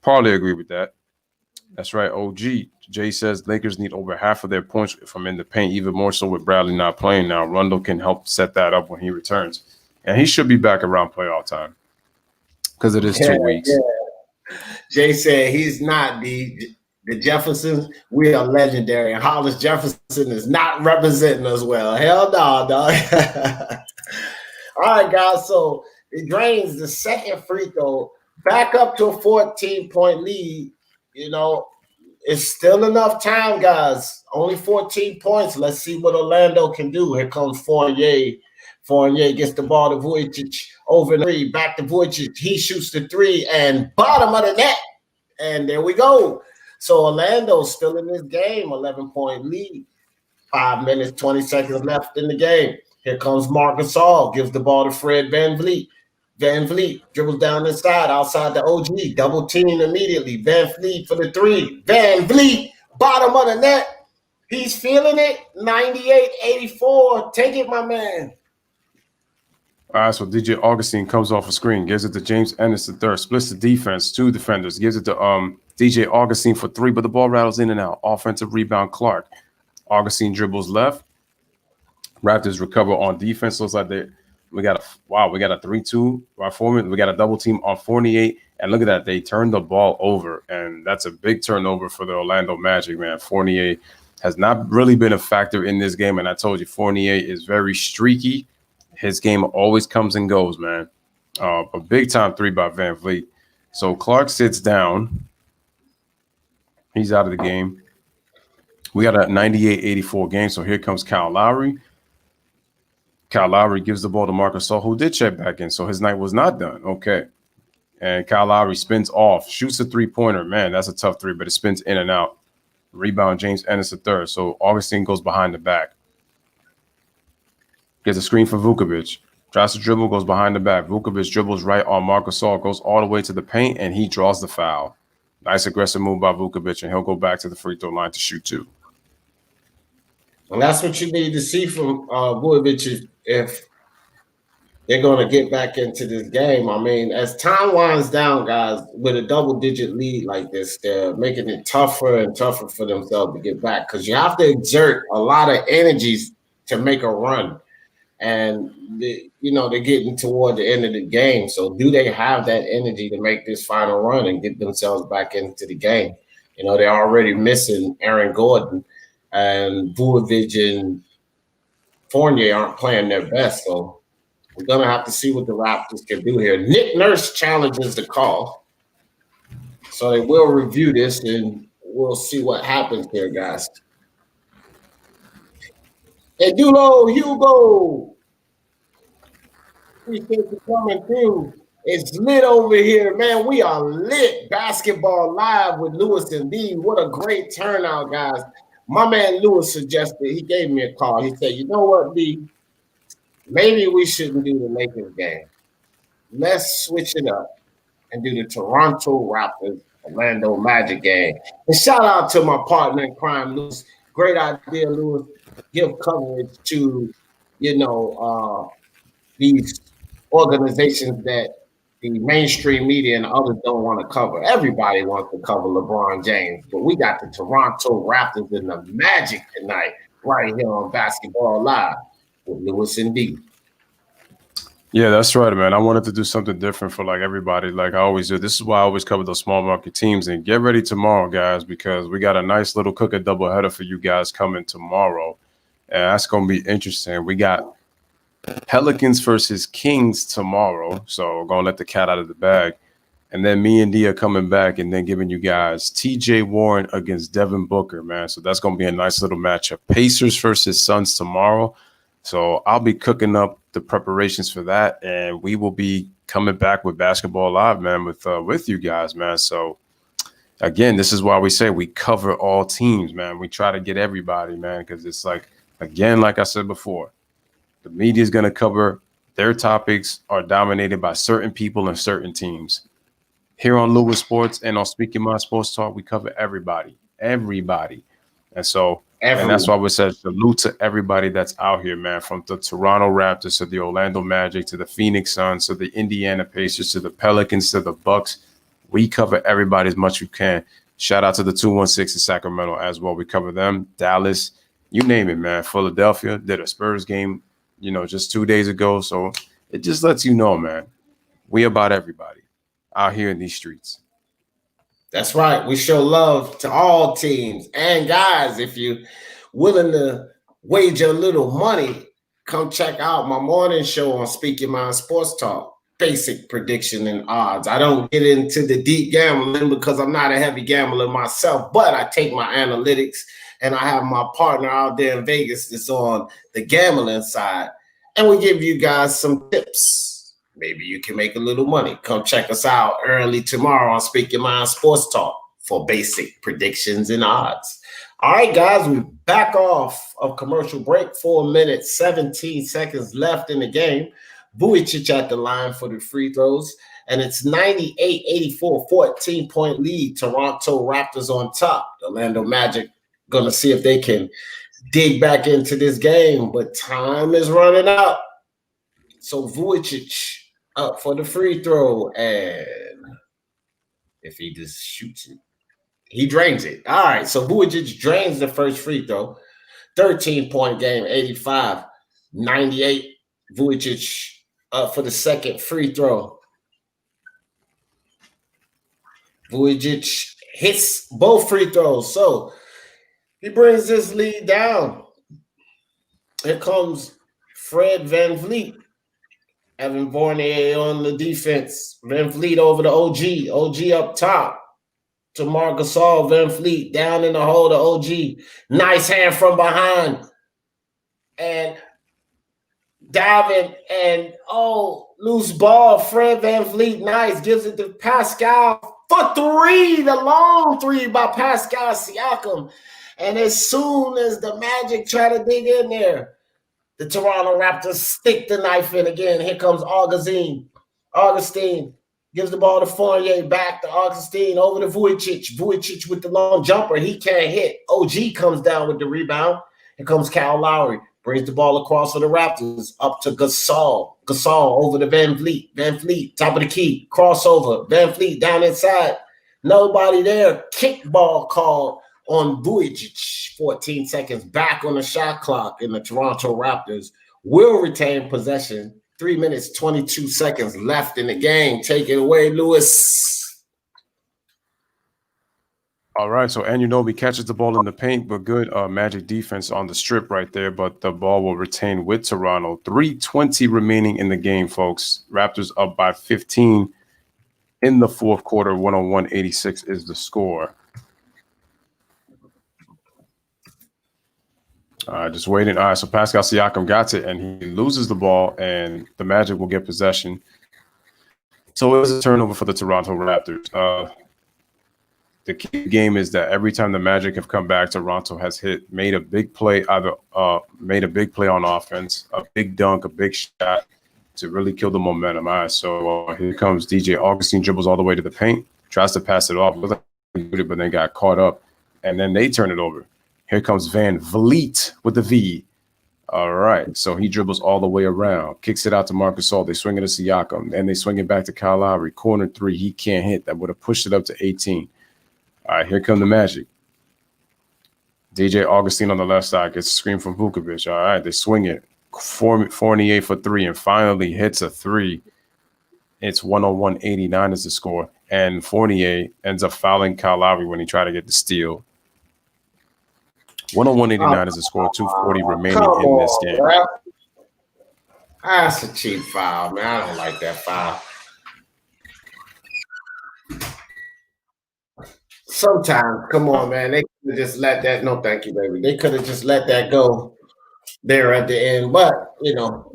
Probably agree with that. That's right, OG. Jay says Lakers need over half of their points from in the paint, even more so with Bradley not playing now. Rondo can help set that up when he returns. And he should be back around playoff time because it is 2 weeks. Yeah. Jay said he's not the Jeffersons. We are legendary. And Hollis Jefferson is not representing us well. Hell no, dog. All right, guys. So It drains the second free throw, back up to a 14-point lead. You know, it's still enough time, guys. Only 14 points. Let's see what Orlando can do. Here comes Fournier. Fournier gets the ball to Vujicic. Over the three, back to Vujicic. He shoots the three and bottom of the net. And there we go. So Orlando's still in this game, 11-point lead. 5 minutes, 20 seconds left in the game. Here comes Marc Gasol, gives the ball to Fred VanVleet. VanVleet dribbles down inside, outside the OG, double team immediately. VanVleet for the three. VanVleet, bottom of the net. He's feeling it. 98-84. Take it, my man. All right, so DJ Augustine comes off a screen, gives it to James Ennis III, splits the defense, 2 defenders, gives it to DJ Augustine for 3, but the ball rattles in and out. Offensive rebound, Clark. Augustine dribbles left. Raptors recover on defense. Looks like we got a 3-2 formation. We got a double team on Fournier, and look at that, they turned the ball over, and that's a big turnover for the Orlando Magic, man. Fournier has not really been a factor in this game, and I told you Fournier is very streaky. His game always comes and goes, man. A big-time 3 by VanVleet. So Clark sits down. He's out of the game. We got a 98-84 game, so here comes Kyle Lowry. Kyle Lowry gives the ball to Marc Gasol, who did check back in, so his night was not done. Okay. And Kyle Lowry spins off, shoots a three-pointer. Man, that's a tough 3, but it spins in and out. Rebound, James Ennis III. So Augustine goes behind the back. Gets a screen for Vukovic. Tries to dribble, goes behind the back. Vukovic dribbles right on Marc Gasol, goes all the way to the paint, and he draws the foul. Nice aggressive move by Vukovic, and he'll go back to the free throw line to shoot 2. And that's what you need to see from Vukovic if they're going to get back into this game. I mean, as time winds down, guys, with a double-digit lead like this, they're making it tougher and tougher for themselves to get back because you have to exert a lot of energies to make a run. And, they're getting toward the end of the game. So do they have that energy to make this final run and get themselves back into the game? They're already missing Aaron Gordon, and Vukovic and Fournier aren't playing their best. So we're going to have to see what the Raptors can do here. Nick Nurse challenges the call. So they will review this, and we'll see what happens here, guys. Hey, Hugo. Appreciate you coming through. It's lit over here, man. We are lit. Basketball Live with Lewis and D. What a great turnout, guys. My man Lewis suggested, he gave me a call. He said, you know what, D? Maybe we shouldn't do the Lakers game. Let's switch it up and do the Toronto Raptors Orlando Magic game. And shout out to my partner in crime, Lewis. Great idea, Lewis. Give coverage to, these organizations that the mainstream media and others don't want to cover. Everybody wants to cover LeBron James, but we got the Toronto Raptors and the Magic tonight right here on Basketball Live with Lewis and D. Yeah, that's right, man. I wanted to do something different for everybody, like I always do. This is why I always cover those small market teams. And get ready tomorrow, guys, because we got a nice little cookie doubleheader for you guys coming tomorrow. And that's going to be interesting. We got Pelicans versus Kings tomorrow. So we're going to let the cat out of the bag. And then me and D are coming back and then giving you guys TJ Warren against Devin Booker, man. So that's going to be a nice little matchup. Pacers versus Suns tomorrow. So I'll be cooking up the preparations for that, and we will be coming back with Basketball Live, man, with you guys, man. So again, this is why we say we cover all teams, man. We try to get everybody, man, because it's like I said before, the media is going to cover their topics are dominated by certain people and certain teams. Here on Lewis Sports and on Speaking My Sports Talk, we cover everybody. And so, and that's why we said salute to everybody that's out here, man, from the Toronto Raptors to the Orlando Magic to the Phoenix Suns to the Indiana Pacers to the Pelicans to the Bucks. We cover everybody as much as we can. Shout out to the 216 in Sacramento as well. We cover them. Dallas, you name it, man. Philadelphia did a Spurs game, just 2 days ago. So it just lets you know, man, we about everybody out here in these streets. That's right. We show love to all teams. And guys, if you're willing to wager a little money, come check out my morning show on Speaking My Sports Talk. basic prediction and odds. I don't get into the deep gambling because I'm not a heavy gambler myself, but I take my analytics and I have my partner out there in Vegas that's on the gambling side. And we give you guys some tips. Maybe you can make a little money. Come check us out early tomorrow on Speak Your Mind Sports Talk for basic predictions and odds. All right, guys, we're back off of commercial break. 4 minutes, 17 seconds left in the game. Vujicic at the line for the free throws, and it's 98-84, 14-point lead. Toronto Raptors on top. The Orlando Magic going to see if they can dig back into this game, but time is running out. So Vujicic up for the free throw, and if he just shoots it, he drains it. All right, so Vujicic drains the first free throw. 13-point game, 85-98. Vujicic up for the second free throw. Vujicic hits both free throws, so he brings this lead down. Here comes Fred VanVleet. Evan Fournier on the defense. VanVleet over to OG. OG up top to Marc Gasol. VanVleet down in the hole to OG. Nice hand from behind. And diving and, loose ball. Fred VanVleet, nice. Gives it to Pascal for three. The long three by Pascal Siakam. And as soon as the Magic try to dig in there, the Toronto Raptors stick the knife in again. Here comes Augustine. Augustine gives the ball to Fournier, back to Augustine, over to Vujicic. Vujicic with the long jumper. He can't hit. OG comes down with the rebound. Here comes Kyle Lowry. Brings the ball across for the Raptors. Up to Gasol. Gasol over to VanVleet. VanVleet, top of the key. Crossover. VanVleet down inside. Nobody there. Kickball called on Vujicic. 14 seconds back on the shot clock, and the Toronto Raptors will retain possession. 3 minutes, 22 seconds left in the game. Take it away, Lewis. All right, so Anunoby catches the ball in the paint, but good Magic defense on the strip right there, but the ball will retain with Toronto. 3:20 remaining in the game, folks. Raptors up by 15 in the fourth quarter. 101-86 is the score. Just waiting. All right, so Pascal Siakam got it, and he loses the ball, and the Magic will get possession. So it was a turnover for the Toronto Raptors. The key game is that every time the Magic have come back, Toronto has made a big play, made a big play on offense, a big dunk, a big shot to really kill the momentum. All right, so here comes DJ Augustine, dribbles all the way to the paint, tries to pass it off, but then got caught up, and then they turn it over. Here comes VanVleet with the V. All right, so he dribbles all the way around, kicks it out to Marc Gasol. They swing it to Siakam, and they swing it back to Kyle Lowry. Corner three, he can't hit. That would have pushed it up to 18. All right, here come the Magic. DJ Augustine on the left side gets a screen from Vukovic. All right, they swing it. Fournier for three, and finally hits a three. It's 101-89 is the score, and Fournier ends up fouling Kyle Lowry when he tried to get the steal. 101-89 is the score. 2:40 remaining in this game. Bro. That's a cheap foul, man. I don't like that foul. Sometimes, come on, man. They could have just let that. No, thank you, baby. They could have just let that go there at the end. But,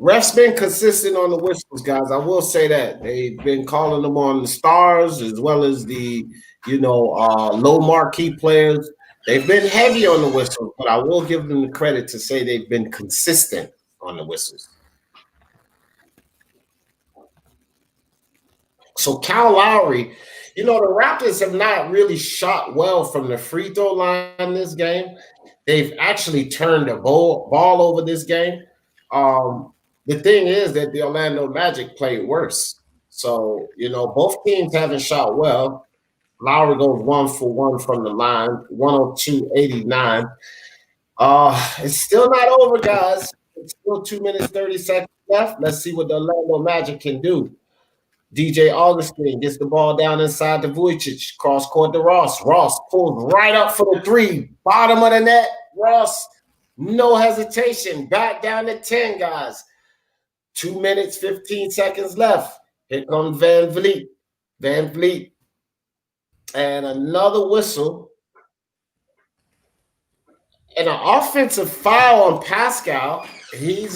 refs been consistent on the whistles, guys. I will say that. They've been calling them on the stars as well as the, low marquee players. They've been heavy on the whistles, but I will give them the credit to say they've been consistent on the whistles. So Kyle Lowry, the Raptors have not really shot well from the free throw line this game. They've actually turned the ball over this game. The thing is that the Orlando Magic played worse. So, both teams haven't shot well. Lowry goes 1 for 1 from the line, 102-89. It's still not over, guys. It's still 2 minutes, 30 seconds left. Let's see what the Orlando Magic can do. DJ Augustine gets the ball down inside to Vujicic. Cross court to Ross. Ross pulls right up for the three. Bottom of the net. Ross, no hesitation. Back down to 10, guys. 2 minutes, 15 seconds left. Here comes Van Vliet. Van Vliet. And another whistle. And an offensive foul on Pascal. He's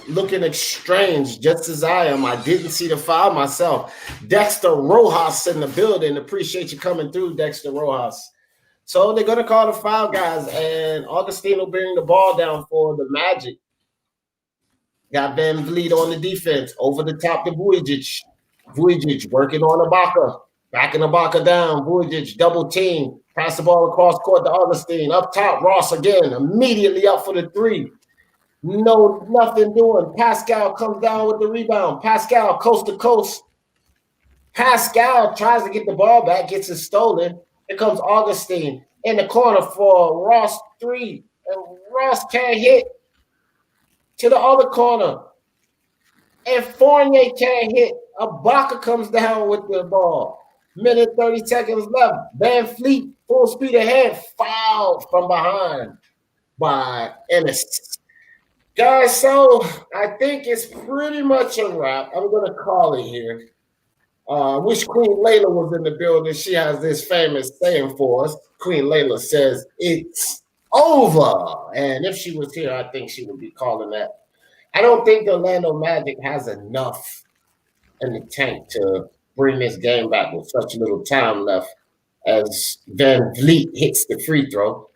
looking strange, just as I am. I didn't see the foul myself. Dexter Rojas in the building. Appreciate you coming through, Dexter Rojas. So they're going to call the foul, guys, and Augustine will bring the ball down for the Magic. Got Van Vliet on the defense. Over the top to Vujic. Vujic working on Ibaka. Backing Ibaka down. Vujic double team. Pass the ball across court to Augustine. Up top, Ross again. Immediately up for the three. No, nothing doing. Pascal comes down with the rebound. Pascal coast to coast. Pascal tries to get the ball back. Gets it stolen. Here comes Augustine in the corner for Ross 3. And Ross can't hit. To the other corner. And Fournier can't hit. Ibaka comes down with the ball. Minute 30 seconds left. Van Vliet, full speed ahead. Fouled from behind by Ennis. Guys, so I think it's pretty much a wrap. I'm going to call it here. I wish Queen Layla was in the building. She has this famous saying for us. Queen Layla says, it's over. And if she was here, I think she would be calling that. I don't think the Orlando Magic has enough in the tank to bring this game back with such little time left as Van Vliet hits the free throw.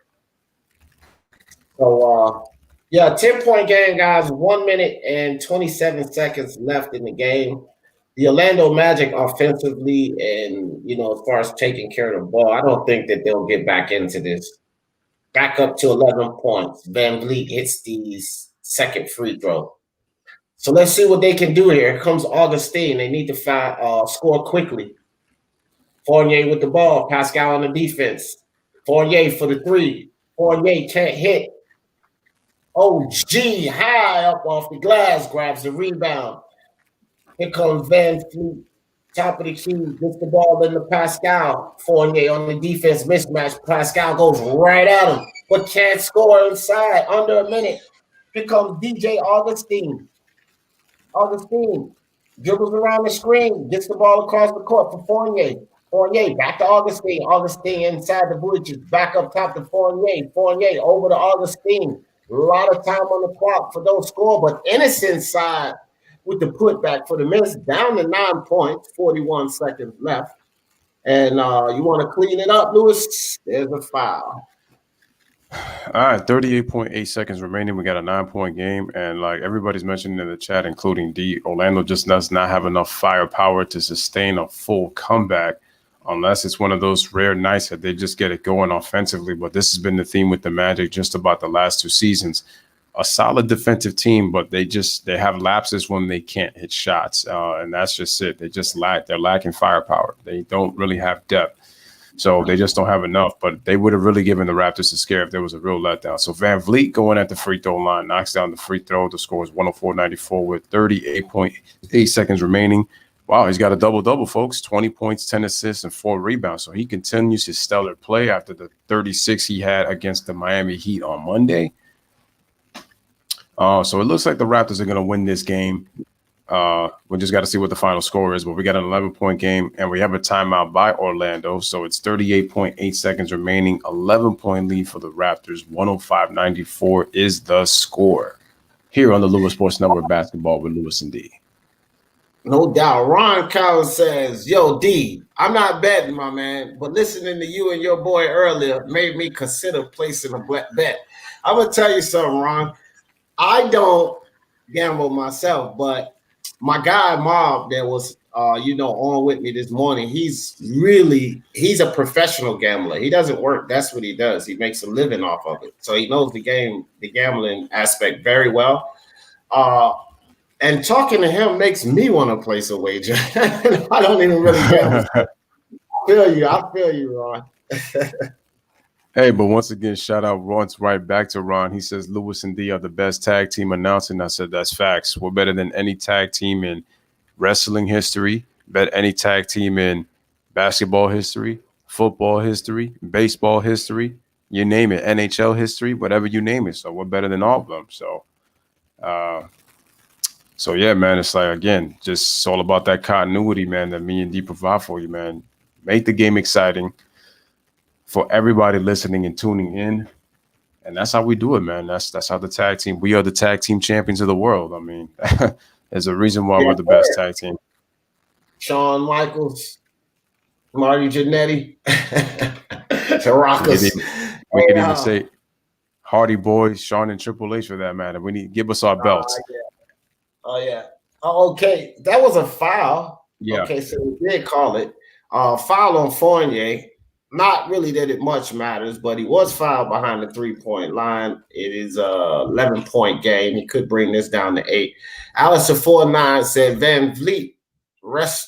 So, 10-point game, guys. 1 minute and 27 seconds left in the game. The Orlando Magic offensively and, as far as taking care of the ball, I don't think that they'll get back into this. Back up to 11 points. Van Vliet hits the second free throw. So let's see what they can do here. Here comes Augustine. They need to score quickly. Fournier with the ball. Pascal on the defense. Fournier for the three. Fournier can't hit. OG high up off the glass. Grabs the rebound. Here comes Van Vliet. Top of the key. Gets the ball into Pascal. Fournier on the defense mismatch. Pascal goes right at him. But can't score inside. Under a minute. Here comes DJ Augustine. Augustine dribbles around the screen, gets the ball across the court for Fournier. Fournier back to Augustine. Augustine inside the Vujic, back up top to Fournier. Fournier over to Augustine. A lot of time on the clock for those score, but Ennis inside with the putback for the miss. Down to 9 points, 41 seconds left. And you want to clean it up, Lewis? There's a foul. All right, 38.8 seconds remaining. We got a 9-point game, and like everybody's mentioning in the chat, including D, Orlando just does not have enough firepower to sustain a full comeback unless it's one of those rare nights that they just get it going offensively. But this has been the theme with the Magic just about the last 2 seasons. A solid defensive team, but they have lapses when they can't hit shots, and that's just it. They're lacking firepower. They don't really have depth. So they just don't have enough, but they would have really given the Raptors a scare if there was a real letdown. So Van Vliet going at the free throw line, knocks down the free throw. The score is 104-94 with 38.8 seconds remaining. Wow, he's got a double-double, folks. 20 points, 10 assists, and 4 rebounds. So he continues his stellar play after the 36 he had against the Miami Heat on Monday. So it looks like the Raptors are going to win this game. We just got to see what the final score is, but we got an 11-point game and we have a timeout by Orlando. So it's 38.8 seconds remaining, 11-point lead for the Raptors. 105-94 is the score here on the Lewis Sports Network Basketball with Lewis and D. No doubt. Ron Collins says, yo, D, I'm not betting, my man, but listening to you and your boy earlier made me consider placing a bet. I'm going to tell you something, Ron. I don't gamble myself, but my guy Mob that was on with me this morning, he's a professional gambler. He doesn't work. That's what he does. He makes a living off of it. So he knows the gambling aspect very well. And talking to him makes me want to place a wager. I don't even really gamble. I feel you, Ron. Hey, but once again, shout out once right back to Ron. He says Lewis and D are the best tag team announcing. I said that's facts. We're better than any tag team in wrestling history, bet any tag team in basketball history, football history, baseball history, you name it, NHL history, whatever you name it. So we're better than all of them. So So yeah, man, it's like again, just it's all about that continuity, man, that me and D provide for you, man. Make the game exciting for everybody listening and tuning in. And that's how we do it, man. That's how the tag team. We are the tag team champions of the world. I mean, there's a reason why we're the best tag team. Shawn Michaels, Marty Jannetty, the Rockers. We could even say Hardy Boys, Shawn and Triple H for that matter. We need to give us our belts. Yeah. Oh yeah. Oh, okay. That was a foul. Yeah. Okay, so we did call it foul on Fournier. Not really that it much matters, but he was fouled behind the 3-point line. It is a 11-point game. He could bring this down to 8. Alistair 49 said Van Vliet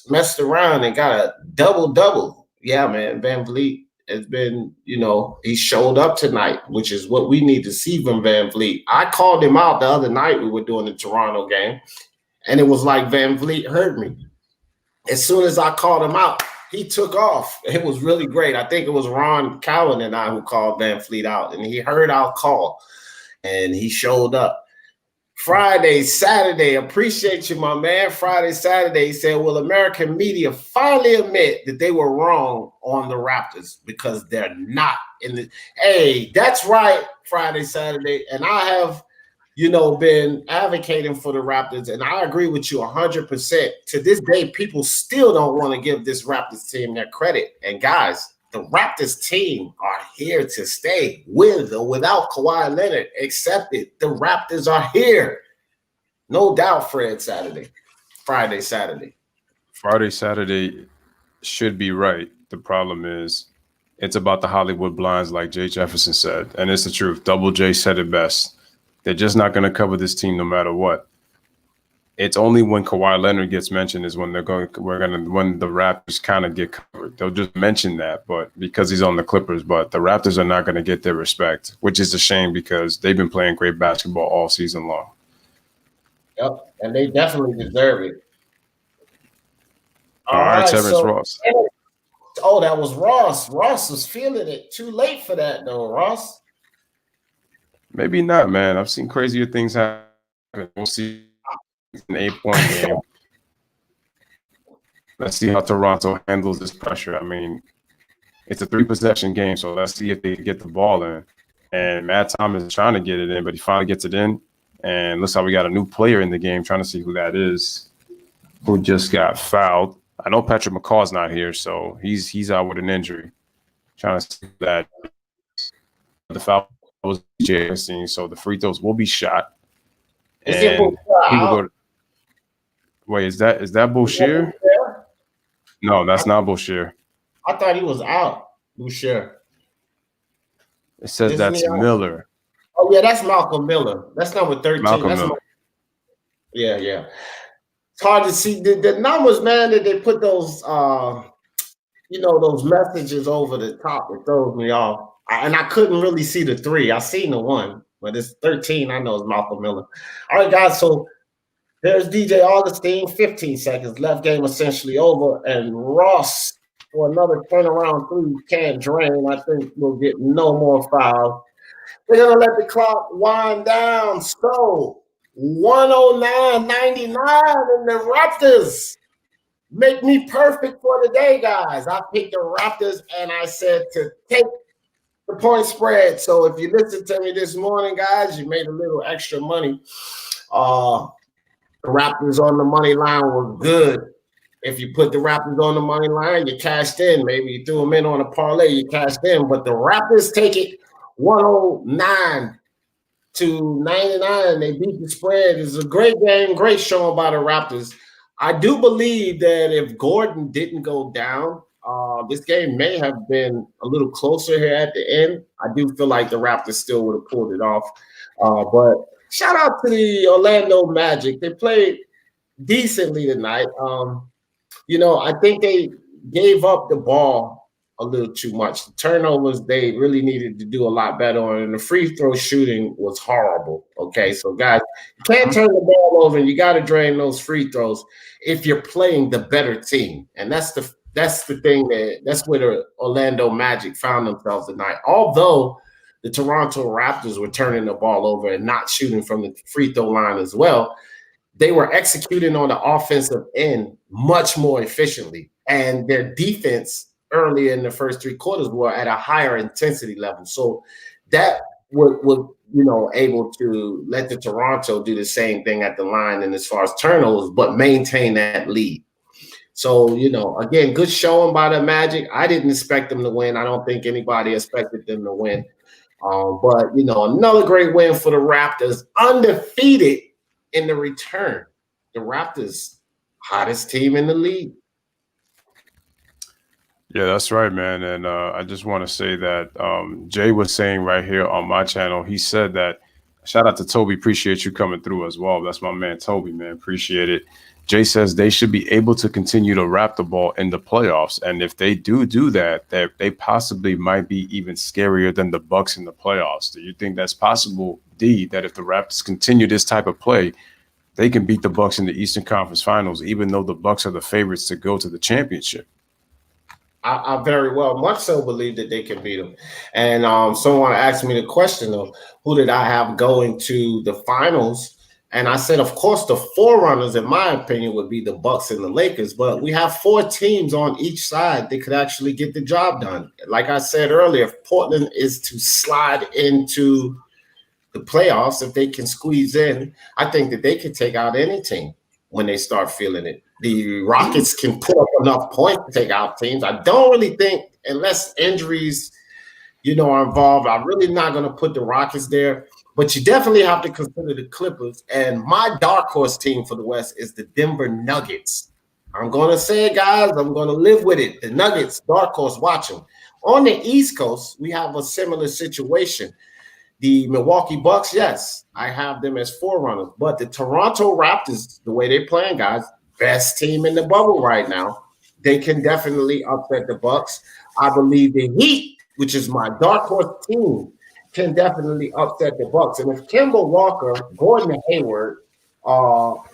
messed around and got a double-double. Yeah, man. Van Vliet has been, he showed up tonight, which is what we need to see from Van Vliet. I called him out the other night. We were doing the Toronto game, and it was like Van Vliet heard me. As soon as I called him out, he took off. It was really great. I think it was Ron Cowan and I who called Van Vliet out, and he heard our call, and he showed up. Friday, Saturday, appreciate you, my man. Friday, Saturday, he said, will American media finally admit that they were wrong on the Raptors because they're not in the – hey, that's right, Friday, Saturday, and I have – been advocating for the Raptors, and I agree with you 100%. To this day, people still don't want to give this Raptors team their credit. And guys, the Raptors team are here to stay with or without Kawhi Leonard. Accept it. The Raptors are here. No doubt, Friday, Saturday. Friday, Saturday should be right. The problem is it's about the Hollywood blinds, like Jay Jefferson said. And it's the truth. Double J said it best. They're just not going to cover this team no matter what. It's only when Kawhi Leonard gets mentioned is when when the Raptors kind of get covered. They'll just mention that, but because he's on the Clippers, but the Raptors are not going to get their respect, which is a shame because they've been playing great basketball all season long. Yep, and they definitely deserve it. All right, Terrence Ross. Oh, that was Ross. Ross was feeling it. Too late for that, though, Ross. Maybe not, man. I've seen crazier things happen. We'll see an 8-point game. Let's see how Toronto handles this pressure. I mean, it's a 3-possession game, so let's see if they can get the ball in. And Matt Thomas is trying to get it in, but he finally gets it in. And looks like we got a new player in the game, trying to see who that is, who just got fouled. I know Patrick McCaw's not here, so he's out with an injury. Trying to see that the foul was DJ, so the free throws will be shot. And he will go to, wait, is that Boucher? No, that's not Boucher. I thought he was out. Boucher. It says that's Miller. Oh yeah, that's Malcolm Miller. That's number 13. Malcolm Miller. Yeah. It's hard to see the numbers, man. That they put those, those messages over the top. It throws me off. And I couldn't really see the 3. I seen the 1, but it's 13. I know it's Malcolm Miller. All right, guys. So there's DJ Augustine. 15 seconds left. Game essentially over. And Ross for another turnaround 3 can't drain. I think we'll get no more fouls. We're gonna let the clock wind down. So 109.99 in the Raptors. Make me perfect for the day, guys. I picked the Raptors and I said to take the point spread. So if you listened to me this morning, guys, you made a little extra money. The Raptors on the money line were good. If you put the Raptors on the money line, you cashed in. Maybe you threw them in on a parlay, you cashed in. But the Raptors take it 109 to 99. They beat the spread. It's a great game, great showing by the Raptors. I do believe that if Gordon didn't go down, this game may have been a little closer here at the end. I do feel like the Raptors still would have pulled it off. But shout out to the Orlando Magic. They played decently tonight. I think they gave up the ball a little too much. The turnovers, they really needed to do a lot better on, and the free throw shooting was horrible. Okay, so guys, you can't turn the ball over, and you got to drain those free throws if you're playing the better team. And that's the thing that's where the Orlando Magic found themselves tonight. Although the Toronto Raptors were turning the ball over and not shooting from the free throw line as well, they were executing on the offensive end much more efficiently. And their defense early in the first 3 quarters were at a higher intensity level. So that would able to let the Toronto do the same thing at the line and as far as turnovers, but maintain that lead. So, again, good showing by the Magic. I didn't expect them to win. I don't think anybody expected them to win. But, another great win for the Raptors, undefeated in the return. The Raptors, hottest team in the league. Yeah, that's right, man. And I just want to say that Jay was saying right here on my channel, he said that, shout out to Toby, appreciate you coming through as well. That's my man, Toby, man, appreciate it. Jay says they should be able to continue to wrap the ball in the playoffs. And if they do that, they possibly might be even scarier than the Bucks in the playoffs. Do you think that's possible, D, that if the Raptors continue this type of play, they can beat the Bucks in the Eastern Conference Finals, even though the Bucks are the favorites to go to the championship? I very well, much so, believe that they can beat them. And someone asked me the question of who did I have going to the finals, and I said, of course, the forerunners, in my opinion, would be the Bucks and the Lakers. But we have 4 teams on each side that could actually get the job done. Like I said earlier, if Portland is to slide into the playoffs, if they can squeeze in, I think that they can take out any team when they start feeling it. The Rockets can put up enough points to take out teams. I don't really think, unless injuries, are involved, I'm really not going to put the Rockets there. But you definitely have to consider the Clippers. And my dark horse team for the West is the Denver Nuggets. I'm going to say it, guys. I'm going to live with it. The Nuggets, dark horse, watch them. On the East Coast, we have a similar situation. The Milwaukee Bucks, yes, I have them as forerunners. But the Toronto Raptors, the way they're playing, guys, best team in the bubble right now. They can definitely upset the Bucks. I believe the Heat, which is my dark horse team, can definitely upset the Bucks. And if Kemba Walker, Gordon Hayward,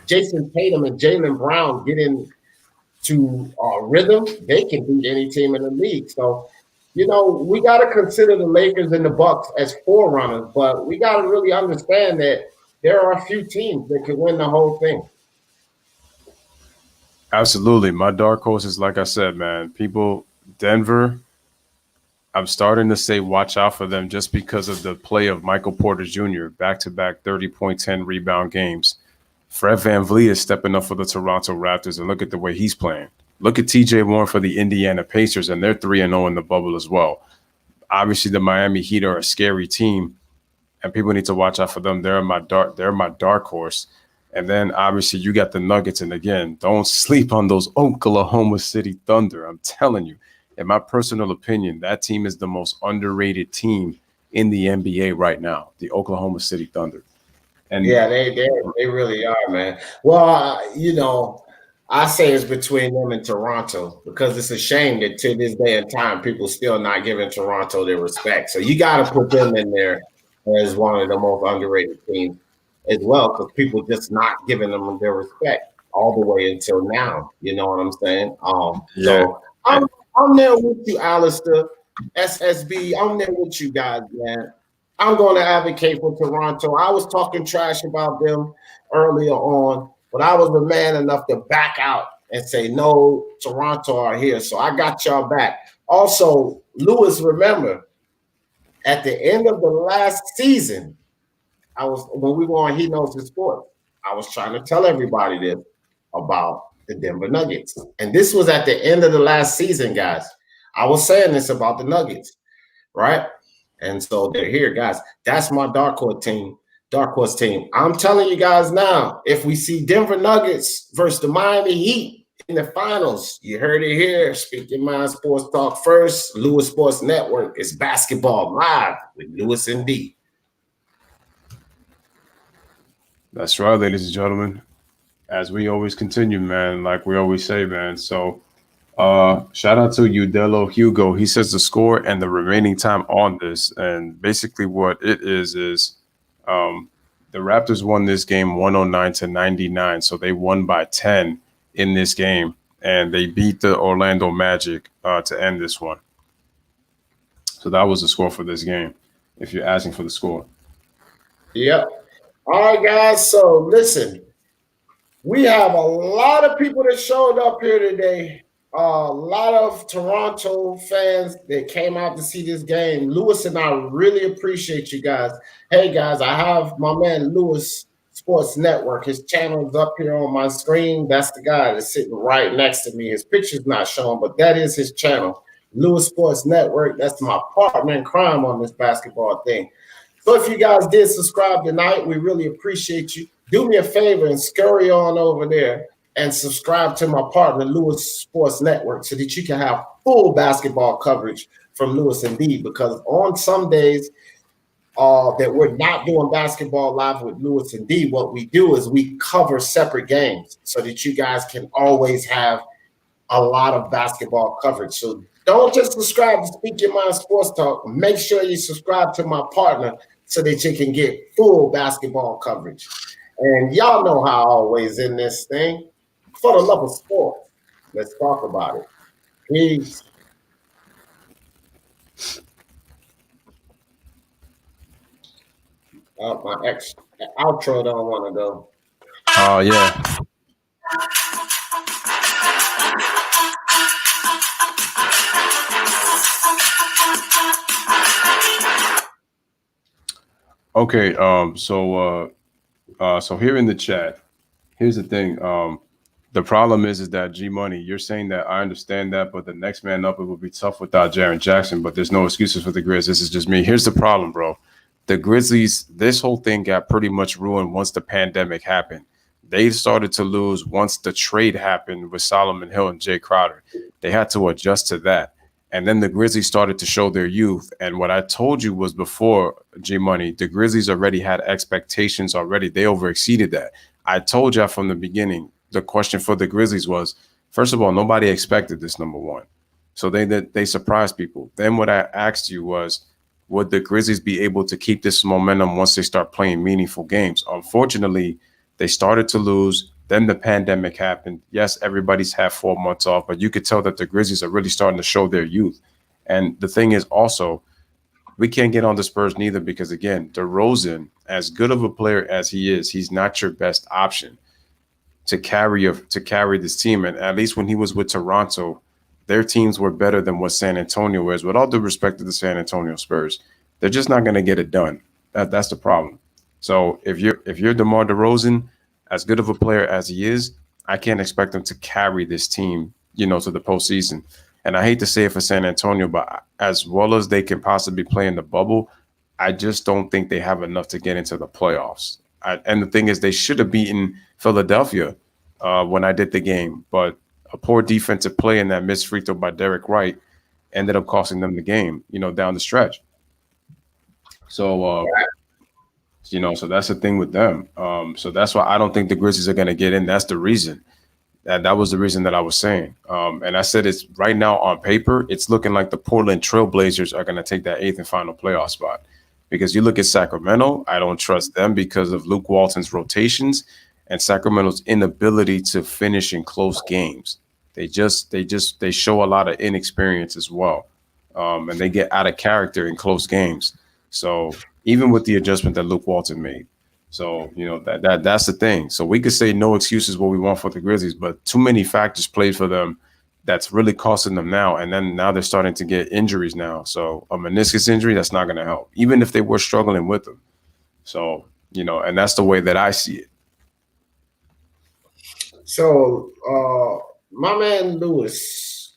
Jason Tatum, and Jaylen Brown get into rhythm, they can beat any team in the league. So, we got to consider the Lakers and the Bucks as forerunners, but we got to really understand that there are a few teams that could win the whole thing. Absolutely. My dark horse is, like I said, man, Denver, I'm starting to say watch out for them just because of the play of Michael Porter Jr., back-to-back 30-point, 10-rebound games. Fred VanVleet is stepping up for the Toronto Raptors, and look at the way he's playing. Look at T.J. Warren for the Indiana Pacers, and they're 3-0 in the bubble as well. Obviously, the Miami Heat are a scary team, and people need to watch out for them. They're my dark horse. And then, obviously, you got the Nuggets. And, again, don't sleep on those Oklahoma City Thunder. I'm telling you, in my personal opinion, that team is the most underrated team in the NBA right now, the Oklahoma City Thunder. And yeah, they really are, man. Well, I say it's between them and Toronto because it's a shame that to this day and time, people still not giving Toronto their respect. So you got to put them in there as one of the most underrated teams as well, because people just not giving them their respect all the way until now. You know what I'm saying? So I'm there with you, Alistair. SSB, I'm there with you guys, man. I'm going to advocate for Toronto. I was talking trash about them earlier on, but I was the man enough to back out and say, no, Toronto are here. So I got y'all back. Also, Lewis, remember, at the end of the last season, when we were on He Knows His Sport, I was trying to tell everybody this about the Denver Nuggets. And this was at the end of the last season, guys. I was saying this about the Nuggets, right? And so they're here, guys. That's my dark horse team. I'm telling you guys now, if we see Denver Nuggets versus the Miami Heat in the finals, you heard it here. Speak Your Mind Sports Talk first. Lewis Sports Network is basketball live with Lewis and D. That's right, ladies and gentlemen. As we always continue, man, like we always say, man. So shout out to Udelo Hugo. He says the score and the remaining time on this. And basically what it is the Raptors won this game 109-99. So they won by 10 in this game. And they beat the Orlando Magic to end this one. So that was the score for this game, if you're asking for the score. Yep. All right, guys. So listen, We have a lot of people that showed up here today. A lot of Toronto fans that came out to see this game. Lewis and I really appreciate you guys. Hey guys, I have my man Lewis Sports Network. His channel is up here on my screen. That's the guy that's sitting right next to me. His picture's not shown, but that is his channel. Lewis Sports Network. That's my partner in crime on this basketball thing. So if you guys did subscribe tonight, we really appreciate you. Do me a favor and scurry on over there and subscribe to my partner, Lewis Sports Network, so that you can have full basketball coverage from Lewis and D. Because on some days that we're not doing basketball live with Lewis and D, what we do is we cover separate games so that you guys can always have a lot of basketball coverage. So don't just subscribe to Speak Your Mind Sports Talk. Make sure you subscribe to my partner so that you can get full basketball coverage. And y'all know how I always in this thing. For the love of sports, let's talk about it. Peace. My outro don't want to go. Oh, yeah. Okay, so here in the chat, here's the thing. The problem is that G Money, you're saying that I understand that, but the next man up, it would be tough without Jaren Jackson, but there's no excuses for the Grizz. This is just me. Here's the problem, bro. The Grizzlies, this whole thing got pretty much ruined once the pandemic happened. They started to lose once the trade happened with Solomon Hill and Jay Crowder. They had to adjust to that. And then the Grizzlies started to show their youth. And what I told you was before, G Money, the Grizzlies already had expectations already. They overexceeded that. I told you from the beginning, the question for the Grizzlies was, first of all, nobody expected this, number one. So they surprised people. Then what I asked you was, would the Grizzlies be able to keep this momentum once they start playing meaningful games? Unfortunately, they started to lose. Then the pandemic happened. Yes, everybody's had 4 months off, but you could tell that the Grizzlies are really starting to show their youth. And the thing is also, we can't get on the Spurs neither because, again, DeRozan, as good of a player as he is, he's not your best option to carry this team. And at least when he was with Toronto, their teams were better than what San Antonio was. With all due respect to the San Antonio Spurs, they're just not going to get it done. That's the problem. So if you're DeMar DeRozan, as good of a player as he is, I can't expect him to carry this team, to the postseason. And I hate to say it for San Antonio, but as well as they can possibly play in the bubble, I just don't think they have enough to get into the playoffs. And the thing is, they should have beaten Philadelphia when I did the game, but a poor defensive play in that missed free throw by Derek Wright ended up costing them the game, down the stretch. So, so that's the thing with them. So that's why I don't think the Grizzlies are going to get in. That's the reason. That was the reason that I was saying. And I said it's right now on paper, it's looking like the Portland Trailblazers are going to take that 8th and final playoff spot. Because you look at Sacramento, I don't trust them because of Luke Walton's rotations and Sacramento's inability to finish in close games. They show a lot of inexperience as well. And they get out of character in close games. So even with the adjustment that Luke Walton made. So, that's the thing. So we could say no excuses what we want for the Grizzlies, but too many factors played for them that's really costing them now. And then now they're starting to get injuries now. So a meniscus injury, that's not going to help, even if they were struggling with them. So, and that's the way that I see it. So, my man Lewis,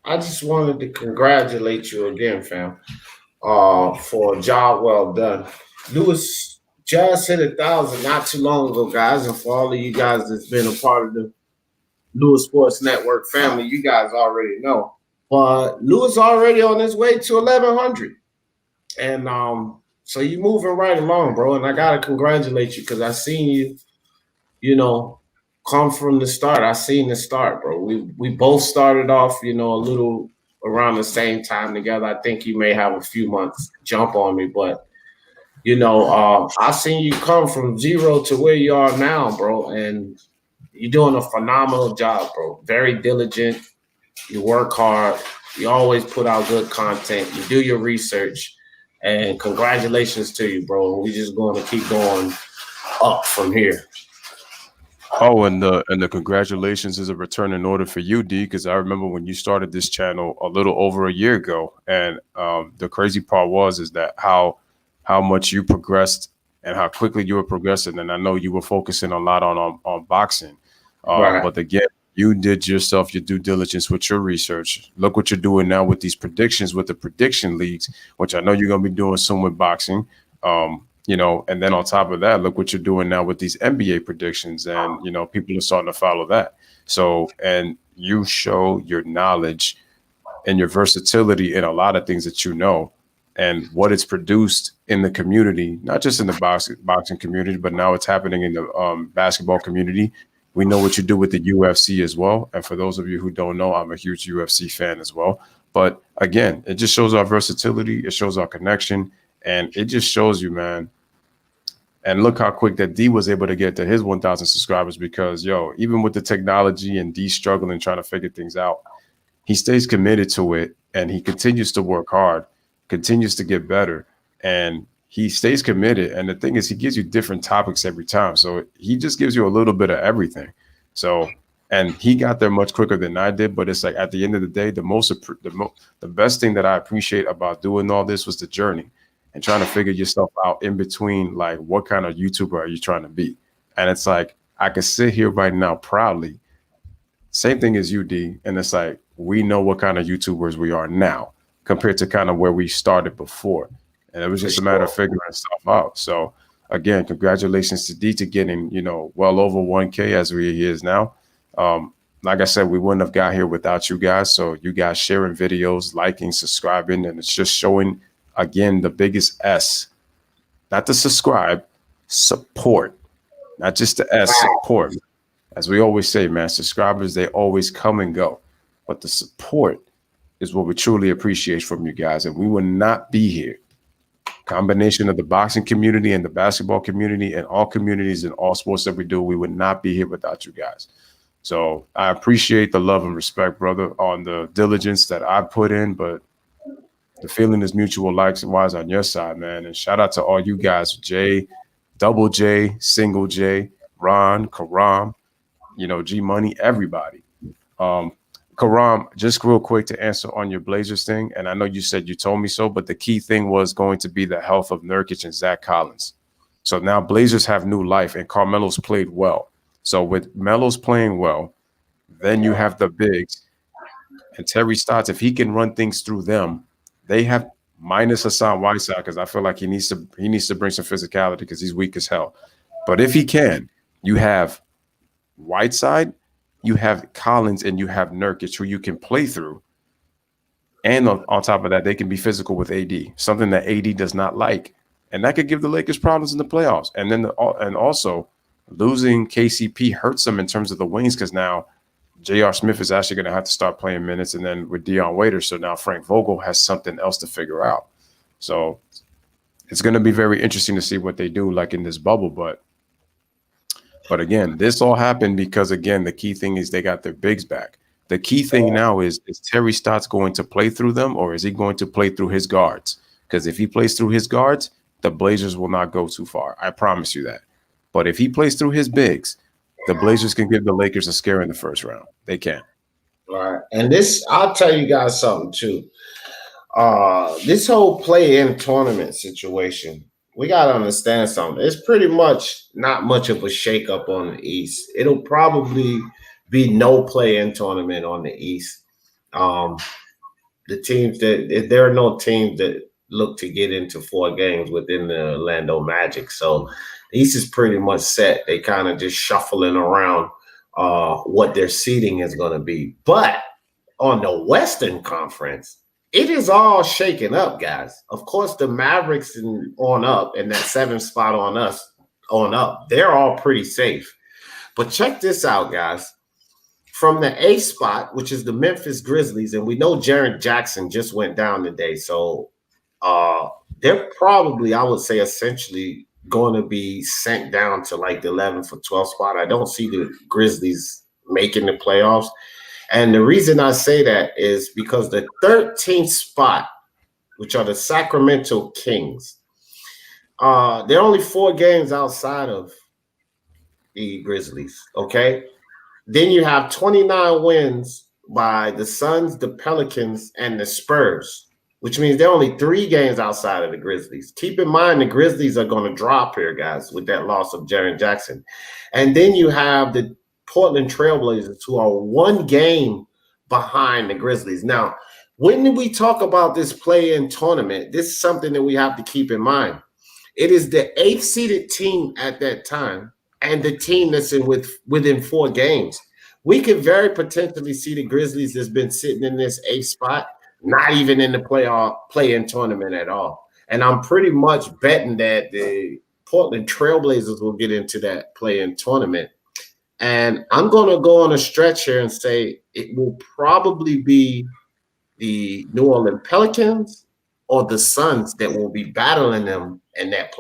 I just wanted to congratulate you again, fam, for a job well done. Lewis just hit 1,000 not too long ago, guys, and for all of you guys that's been a part of the Lewis Sports Network family, you guys already know. But Lewis already on his way to 1,100, and so you moving right along, bro. And I gotta congratulate you because I seen you, come from the start. I seen the start, bro. We both started off, a little around the same time together. I think you may have a few months jump on me, but I seen you come from zero to where you are now, bro. And you're doing a phenomenal job, bro. Very diligent. You work hard. You always put out good content. You do your research. And congratulations to you, bro. We're just going to keep going up from here. Oh, and the congratulations is a return in order for you, D, because I remember when you started this channel a little over a year ago, and the crazy part is that how much you progressed and how quickly you were progressing, and I know you were focusing a lot on boxing, Right. but again, you did yourself your due diligence with your research. Look what you're doing now with these predictions with the prediction leagues, which I know you're gonna be doing soon with boxing. And then on top of that, look what you're doing now with these NBA predictions, and people are starting to follow that. So, and you show your knowledge and your versatility in a lot of things that and what it's produced in the community, not just in the boxing community, but now it's happening in the basketball community. We know what you do with the UFC as well. And for those of you who don't know, I'm a huge UFC fan as well. But again, it just shows our versatility. It shows our connection. And it just shows you, man. And look how quick that D was able to get to his 1,000 subscribers because, even with the technology and D struggling trying to figure things out, he stays committed to it and he continues to work hard, continues to get better, and he stays committed. And the thing is, he gives you different topics every time. So he just gives you a little bit of everything. So, and he got there much quicker than I did. But it's like at the end of the day, the best thing that I appreciate about doing all this was the journey and trying to figure yourself out in between, like what kind of YouTuber are you trying to be? And it's like, I could sit here right now proudly. Same thing as you, D. And it's like, we know what kind of YouTubers we are now compared to kind of where we started before. And it was just a matter of figuring stuff out. So again, congratulations to D to getting, well over 1K as he is now. Like I said, we wouldn't have got here without you guys. So you guys sharing videos, liking, subscribing, and it's just showing, again, the biggest S, not the subscribe, support, not just the S, support. As we always say, man, subscribers, they always come and go. But the support is what we truly appreciate from you guys. And we would not be here. Combination of the boxing community and the basketball community and all communities and all sports that we do, we would not be here without you guys. So I appreciate the love and respect, brother, on the diligence that I put in, but the feeling is mutual likewise on your side, man. And shout out to all you guys, Jay, Double J, Single J, Ron, Karam, G Money, everybody. Karam, just real quick to answer on your Blazers thing, and I know you said you told me so, but the key thing was going to be the health of Nurkic and Zach Collins. So now Blazers have new life, and Carmelo's played well. So with Melo's playing well, then you have the bigs, and Terry Stotts, if he can run things through them, they have minus Hassan Whiteside because I feel like he needs to bring some physicality because he's weak as hell. But if he can, you have Whiteside, you have Collins, and you have Nurkic who you can play through. And on top of that, they can be physical with AD, something that AD does not like. And that could give the Lakers problems in the playoffs. And then also losing KCP hurts them in terms of the wings because now J.R. Smith is actually going to have to start playing minutes. And then with Dion Waiters, so now Frank Vogel has something else to figure out. So it's going to be very interesting to see what they do like in this bubble. But again, this all happened because, again, the key thing is they got their bigs back. The key thing now is Terry Stotts going to play through them or is he going to play through his guards? Because if he plays through his guards, the Blazers will not go too far. I promise you that. But if he plays through his bigs, the Blazers can give the Lakers a scare in the first round. They can. All right. And I'll tell you guys something too. This whole play-in tournament situation, we got to understand something. It's pretty much not much of a shakeup on the East. It'll probably be no play-in tournament on the East. The teams there are no teams that look to get into 4 games within the Orlando Magic. So the East is pretty much set. They kind of just shuffling around what their seeding is going to be. But on the Western Conference, it is all shaken up, guys. Of course, the Mavericks on up and that 7th spot on up, they're all pretty safe. But check this out, guys. From the 8th spot, which is the Memphis Grizzlies, and we know Jaren Jackson just went down today. So they're probably, I would say, essentially going to be sent down to like the 11th or 12th spot. I don't see the Grizzlies making the playoffs. And the reason I say that is because the 13th spot, which are the Sacramento Kings, they're only 4 games outside of the Grizzlies. Okay. Then you have 29 wins by the Suns, the Pelicans, and the Spurs, which means they're only 3 games outside of the Grizzlies. Keep in mind the Grizzlies are going to drop here, guys, with that loss of Jaren Jackson. And then you have the Portland Trailblazers, who are 1 game behind the Grizzlies. Now, when we talk about this play-in tournament, this is something that we have to keep in mind. It is the 8th-seeded team at that time and the team that's within 4 games. We could very potentially see the Grizzlies that's been sitting in this 8th spot, not even in the play-in tournament at all. And I'm pretty much betting that the Portland Trailblazers will get into that play-in tournament. And I'm going to go on a stretch here and say it will probably be the New Orleans Pelicans or the Suns that will be battling them in that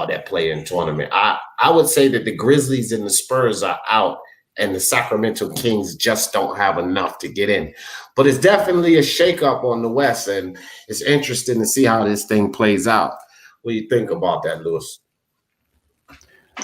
that play-in tournament. I would say that the Grizzlies and the Spurs are out, and the Sacramento Kings just don't have enough to get in. But it's definitely a shakeup on the West, and it's interesting to see how this thing plays out. What do you think about that, Lewis?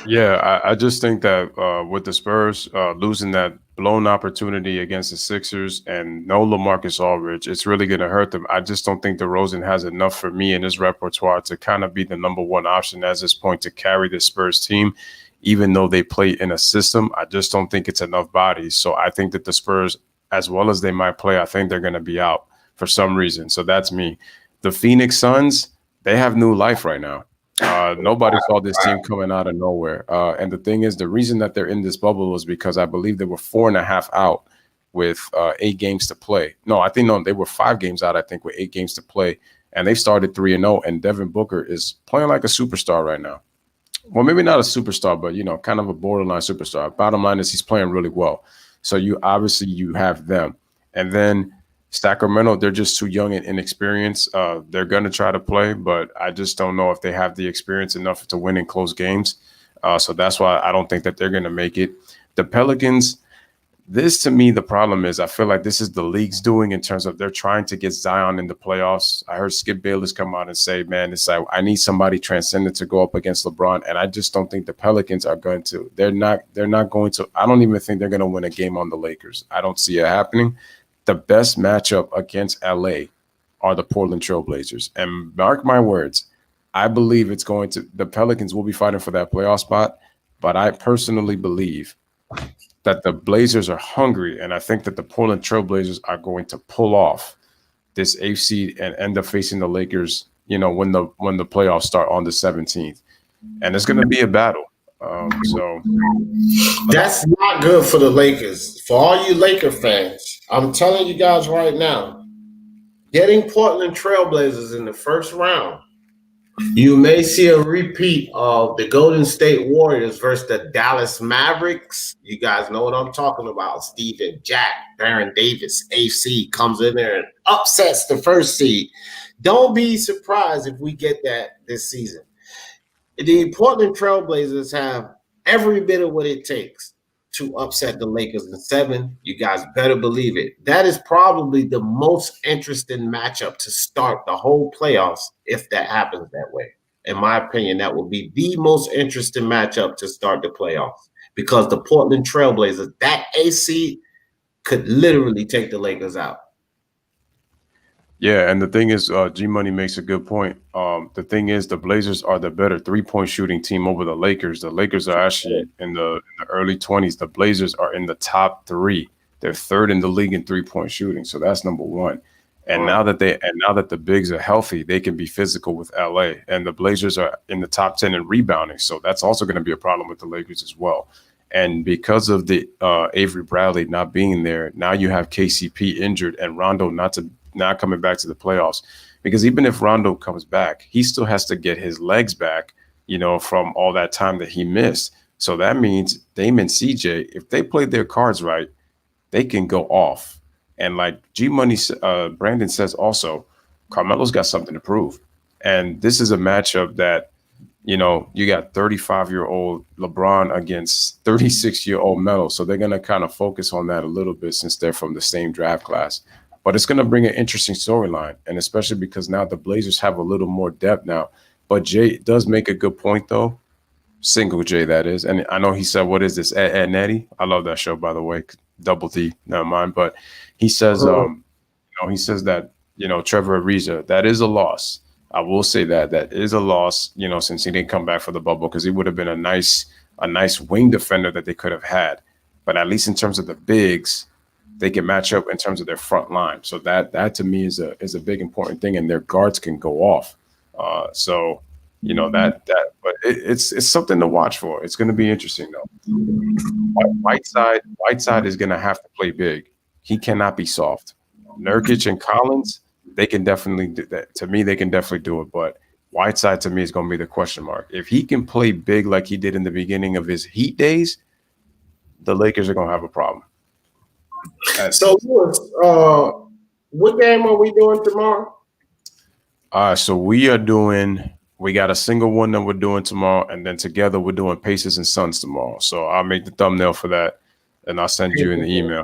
Yeah, I just think that with the Spurs losing that blown opportunity against the Sixers and no LaMarcus Aldridge, it's really going to hurt them. I just don't think DeRozan has enough for me in his repertoire to kind of be the number one option at this point to carry the Spurs team, even though they play in a system. I just don't think it's enough bodies. So I think that the Spurs, as well as they might play, I think they're going to be out for some reason. So that's me. The Phoenix Suns, they have new life right now. Nobody saw this team coming out of nowhere. And the thing is, the reason that they're in this bubble was because I believe they were 4.5 out with 8 games to play. They were 5 games out, I think, with 8 games to play. And they started 3-0. And Devin Booker is playing like a superstar right now. Well, maybe not a superstar, but, kind of a borderline superstar. Bottom line is he's playing really well. So you have them. And then Sacramento, they're just too young and inexperienced. They're going to try to play, but I just don't know if they have the experience enough to win in close games. So that's why I don't think that they're going to make it. The Pelicans, this to me, the problem is I feel like this is the league's doing in terms of they're trying to get Zion in the playoffs. I heard Skip Bayless come out and say, man, it's like I need somebody transcendent to go up against LeBron. And I just don't think the Pelicans are going to. They're not going to. I don't even think they're going to win a game on the Lakers. I don't see it happening. The best matchup against LA are the Portland Trailblazers. And mark my words, I believe the Pelicans will be fighting for that playoff spot. But I personally believe that the Blazers are hungry. And I think that the Portland Trailblazers are going to pull off this 8th seed and end up facing the Lakers, when the playoffs start on the 17th. And it's going to be a battle. So that's not good for the Lakers. For all you Laker fans, I'm telling you guys right now, getting Portland Trailblazers in the first round, you may see a repeat of the Golden State Warriors versus the Dallas Mavericks. You guys know what I'm talking about. Steven Jack, Baron Davis, 8th seed, comes in there and upsets the 1st seed. Don't be surprised if we get that this season. The Portland Trailblazers have every bit of what it takes to upset the Lakers in 7. You guys better believe it. That is probably the most interesting matchup to start the whole playoffs if that happens that way. In my opinion, that will be the most interesting matchup to start the playoffs because the Portland Trailblazers, that 8th seed, could literally take the Lakers out. Yeah, and the thing is, G-Money makes a good point. The thing is, the Blazers are the better three-point shooting team over the Lakers. The Lakers are actually in the early 20s. The Blazers are in the top 3. They're 3rd in the league in three-point shooting, so that's number 1. And now that the bigs are healthy, they can be physical with LA. And the Blazers are in the top 10 in rebounding, so that's also going to be a problem with the Lakers as well. And because of the Avery Bradley not being there, now you have KCP injured and Rondo not coming back to the playoffs, because even if Rondo comes back, he still has to get his legs back, from all that time that he missed. So that means Dame and CJ, if they play their cards right, they can go off. And like G-Money, Brandon says also, Carmelo's got something to prove. And this is a matchup that, you got 35-year-old LeBron against 36-year-old Melo. So they're going to kind of focus on that a little bit since they're from the same draft class. But it's going to bring an interesting storyline, and especially because now the Blazers have a little more depth now. But Jay does make a good point, though. Single J, that is. And I know he said, what is this, Ed Nettie? I love that show, by the way. Double D, never mind. But he says, he says that, Trevor Ariza, that is a loss. I will say that is a loss, since he didn't come back for the bubble, because he would have been a nice wing defender that they could have had. But at least in terms of the bigs, they can match up in terms of their front line. So that to me is a big important thing, and their guards can go off. But it's something to watch for. It's going to be interesting though. Whiteside is going to have to play big. He cannot be soft. Nurkic and Collins, they can definitely do that. To me, they can definitely do it. But Whiteside to me is going to be the question mark. If he can play big like he did in the beginning of his Heat days, the Lakers are going to have a problem. So, what game are we doing tomorrow? So we got a single one that we're doing tomorrow, and then together we're doing Pacers and Suns tomorrow. So I'll make the thumbnail for that, and I'll send you in the email.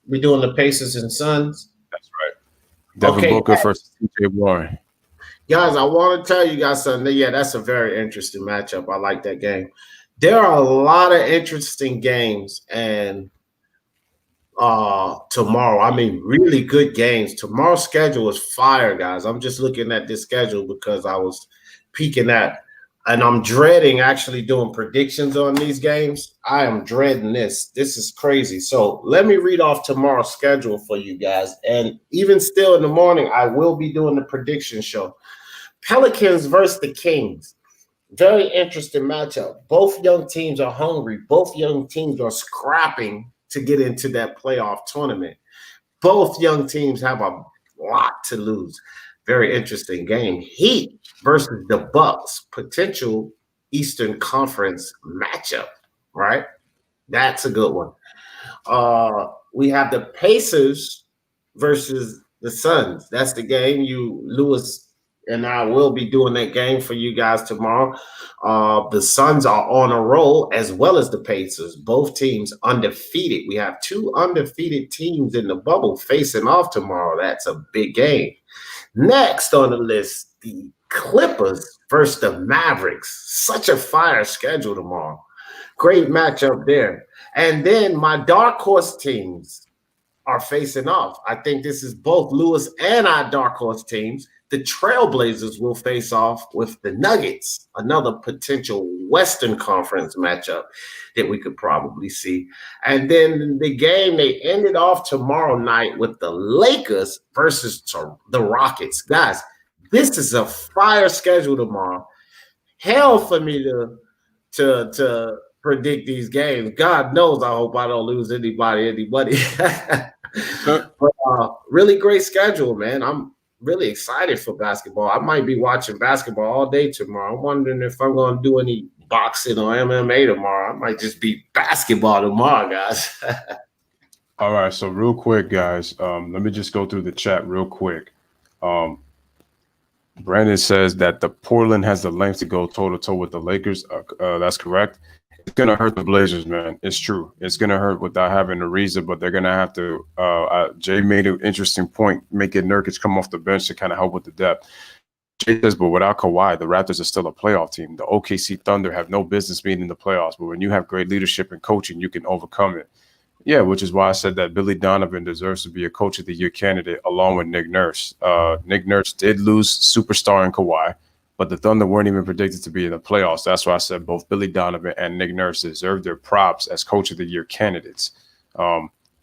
We're doing the Pacers and Suns? That's right. Devin Booker versus TJ Warren. Guys, I want to tell you guys something. Yeah, that's a very interesting matchup. I like that game. There are a lot of interesting games, and tomorrow, I mean, really good games. Tomorrow's schedule is fire, guys. I'm just looking at this schedule because I was peeking at, and I'm dreading actually doing predictions on these games. I am dreading this. This is crazy. So let me read off tomorrow's schedule for you guys. And even still in the morning, I will be doing the prediction show. Pelicans versus the Kings. Very interesting matchup. Both young teams are hungry. Both young teams are scrapping to get into that playoff tournament. Both young teams have a lot to lose. Very interesting game. Heat versus the Bucks, potential Eastern Conference matchup, right? That's a good one. We have the Pacers versus the Suns. That's the game. Lewis and I will be doing that game for you guys tomorrow. The Suns are on a roll, as well as the Pacers. Both teams undefeated. We have two undefeated teams in the bubble facing off tomorrow. That's a big game. Next on the list, the Clippers versus the Mavericks. Such a fire schedule tomorrow. Great matchup there. And then my dark horse teams are facing off. I think this is both Lewis and our dark horse teams. The Trailblazers will face off with the Nuggets, another potential Western Conference matchup that we could probably see. And then the game, they ended off tomorrow night with the Lakers versus the Rockets. Guys, this is a fire schedule tomorrow. Hell for me to predict these games. God knows I hope I don't lose anybody. But really great schedule, man. I'm really excited for basketball. I might be watching basketball all day tomorrow. I'm wondering if I'm going to do any boxing or MMA tomorrow. I might just be basketball tomorrow, guys. All right, so real quick, guys, let me just go through the chat real quick. Brandon says that the Portland has the length to go toe-to-toe with the Lakers. That's correct. It's going to hurt the Blazers, man. It's true. It's going to hurt without having Ariza, but they're going to have to Jay made an interesting point, making Nurkic come off the bench to kind of help with the depth. Jay says, but without Kawhi, the Raptors are still a playoff team. The OKC Thunder have no business being in the playoffs, but when you have great leadership and coaching, you can overcome it. Yeah, which is why I said that Billy Donovan deserves to be a Coach of the Year candidate along with Nick Nurse. Nick Nurse did lose superstar in Kawhi, but the Thunder weren't even predicted to be in the playoffs. That's why I said both Billy Donovan and Nick Nurse deserve their props as Coach of the Year candidates.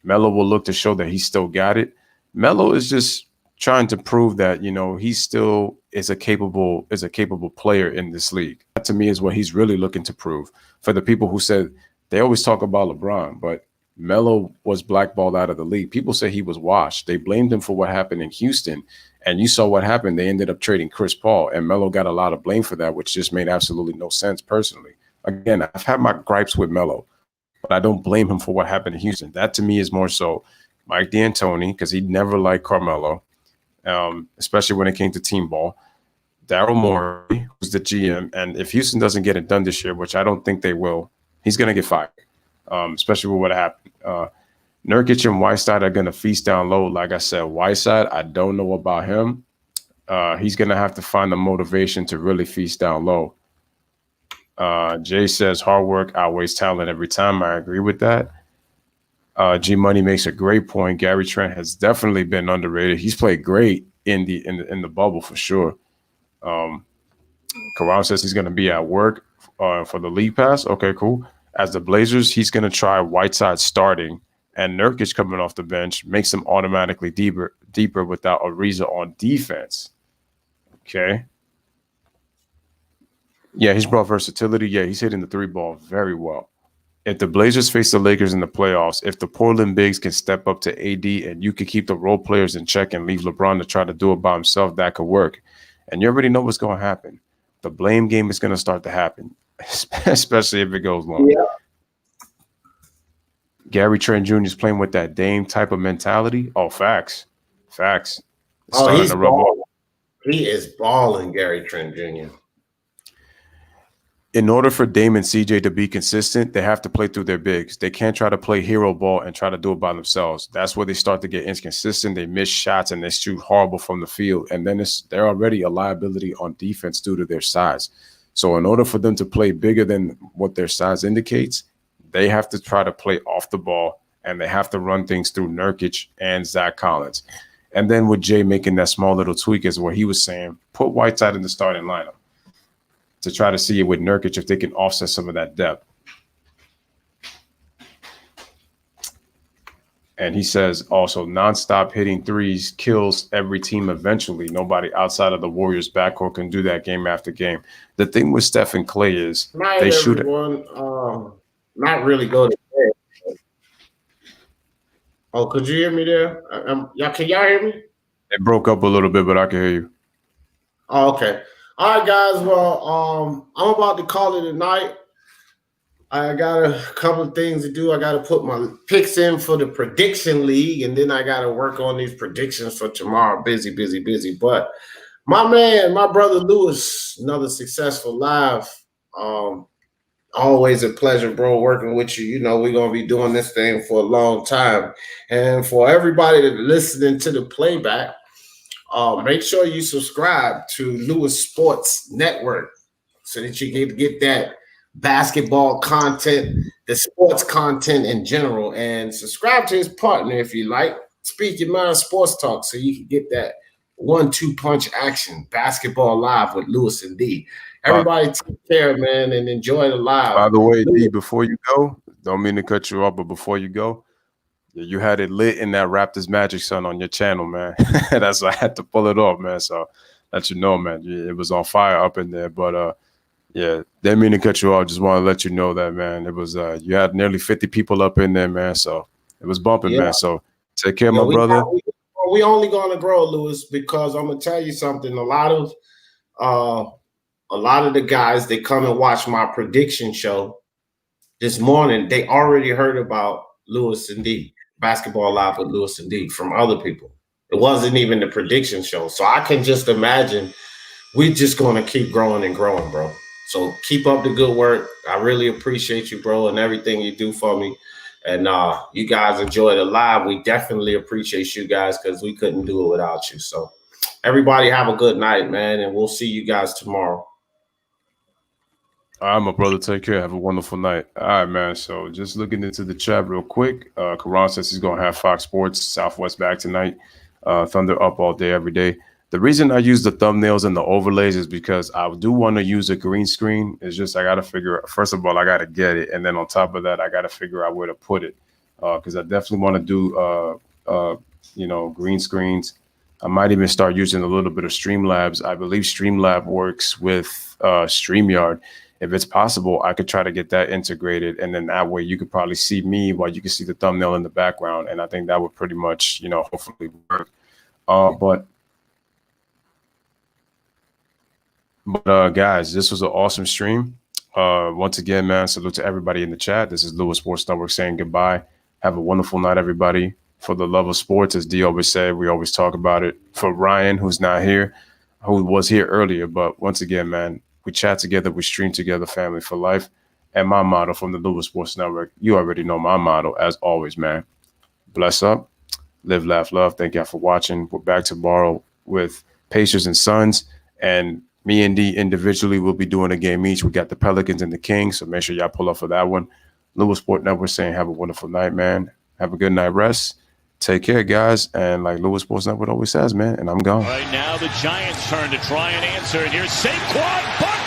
Melo will look to show that he still got it. Melo is just trying to prove that, he still is a capable player in this league. That to me is what he's really looking to prove. For the people who said they always talk about LeBron, but Melo was blackballed out of the league. People say he was washed. They blamed him for what happened in Houston. And you saw what happened. They ended up trading Chris Paul, and Melo got a lot of blame for that, which just made absolutely no sense personally. Again, I've had my gripes with Melo, but I don't blame him for what happened in Houston. That to me is more so Mike D'Antoni, because he never liked Carmelo, especially when it came to team ball. Daryl Morey, who's the GM, and if Houston doesn't get it done this year, which I don't think they will, he's going to get fired. Especially with what happened. Nurkic and Whiteside are going to feast down low. Like I said, Whiteside, I don't know about him. He's going to have to find the motivation to really feast down low. Jay says hard work outweighs talent every time. I agree with that. G Money makes a great point. Gary Trent has definitely been underrated. He's played great in the bubble for sure. Karan says he's going to be at work for the league pass. Okay, cool. As the Blazers, he's going to try Whiteside starting, and Nurkic coming off the bench makes him automatically deeper without Ariza on defense. Okay. Yeah, he's brought versatility. Yeah, he's hitting the three ball very well. If the Blazers face the Lakers in the playoffs, if the Portland Bigs can step up to AD and you can keep the role players in check and leave LeBron to try to do it by himself, that could work. And you already know what's going to happen. The blame game is going to start to happen, especially if it goes long. Yeah. Gary Trent Jr. is playing with that Dame type of mentality. Oh, facts. It's he's balling. He is balling, Gary Trent Jr. In order for Dame and CJ to be consistent, they have to play through their bigs. They can't try to play hero ball and try to do it by themselves. That's where they start to get inconsistent. They miss shots and they shoot horrible from the field. And then they're already a liability on defense due to their size. So in order for them to play bigger than what their size indicates, they have to try to play off the ball and they have to run things through Nurkic and Zach Collins. And then with Jay making that small little tweak is where he was saying, put Whiteside in the starting lineup to try to see it with Nurkic if they can offset some of that depth. And he says also nonstop hitting threes kills every team eventually. Nobody outside of the Warriors backcourt can do that game after game. The thing with Steph and Clay is they shoot it. Not really go to bed. Oh, could you hear me there? Can y'all hear me? It broke up a little bit, but I can hear you. Oh, okay. All right, guys. Well, I'm about to call it a night. I got a couple of things to do. I got to put my picks in for the prediction league, and then I got to work on these predictions for tomorrow. Busy. But my man, my brother Lewis, another successful live. Always a pleasure, bro, working with you. You know, we're going to be doing this thing for a long time. And for everybody that's listening to the playback, make sure you subscribe to Lewis Sports Network so that you can get that basketball content, the sports content in general, and subscribe to his partner if you like, Speak Your Mind Sports Talk, so you can get that 1-2 punch action, basketball live with Lewis and D. Everybody take care, man, and enjoy the live. By the way, D, before you go, don't mean to cut you off, but before you go, you had it lit in that Raptors Magic Sun on your channel, man. That's why I had to pull it off, man. So let you know, man, it was on fire up in there. But yeah, didn't mean to cut you off. Just want to let you know that, man. It was you had nearly 50 people up in there, man. So it was bumping, man. So take care, my brother. We only gonna grow, Lewis, because I'm gonna tell you something. A lot of the guys that come and watch my prediction show this morning, they already heard about Lewis and D. Basketball Live with Lewis and D from other people. It wasn't even the prediction show. So I can just imagine we're just going to keep growing and growing, bro. So keep up the good work. I really appreciate you, bro, and everything you do for me. And you guys enjoy the live. We definitely appreciate you guys because we couldn't do it without you. So everybody have a good night, man, and we'll see you guys tomorrow. All right, my brother. Take care. Have a wonderful night. All right, man. So just looking into the chat real quick. Karan says he's going to have Fox Sports Southwest back tonight. Thunder up all day, every day. The reason I use the thumbnails and the overlays is because I do want to use a green screen. It's just I got to figure out, first of all, I got to get it. And then on top of that, I got to figure out where to put it because I definitely want to do, green screens. I might even start using a little bit of Streamlabs. I believe Streamlab works with StreamYard. If it's possible, I could try to get that integrated. And then that way you could probably see me while you can see the thumbnail in the background. And I think that would pretty much, hopefully work. But guys, this was an awesome stream. Once again, man, salute to everybody in the chat. This is Lewis Sports Network saying goodbye. Have a wonderful night, everybody. For the love of sports, as D always said, we always talk about it. For Ryan, who's not here, who was here earlier, but once again, man, we chat together, we stream together, family for life. And my motto from the Lewis Sports Network, you already know my motto, as always, man. Bless up, live, laugh, love. Thank y'all for watching. We're back tomorrow with Pacers and Suns. And, Me and D individually will be doing a game each. We got the Pelicans and the Kings, so make sure y'all pull up for that one. Louis Sport Network saying have a wonderful night, man. Have a good night rest. Take care, guys. And like Louis Sports Network always says, man, and I'm gone. Right now, the Giants' turn to try and answer. And here's Saquon Barkley.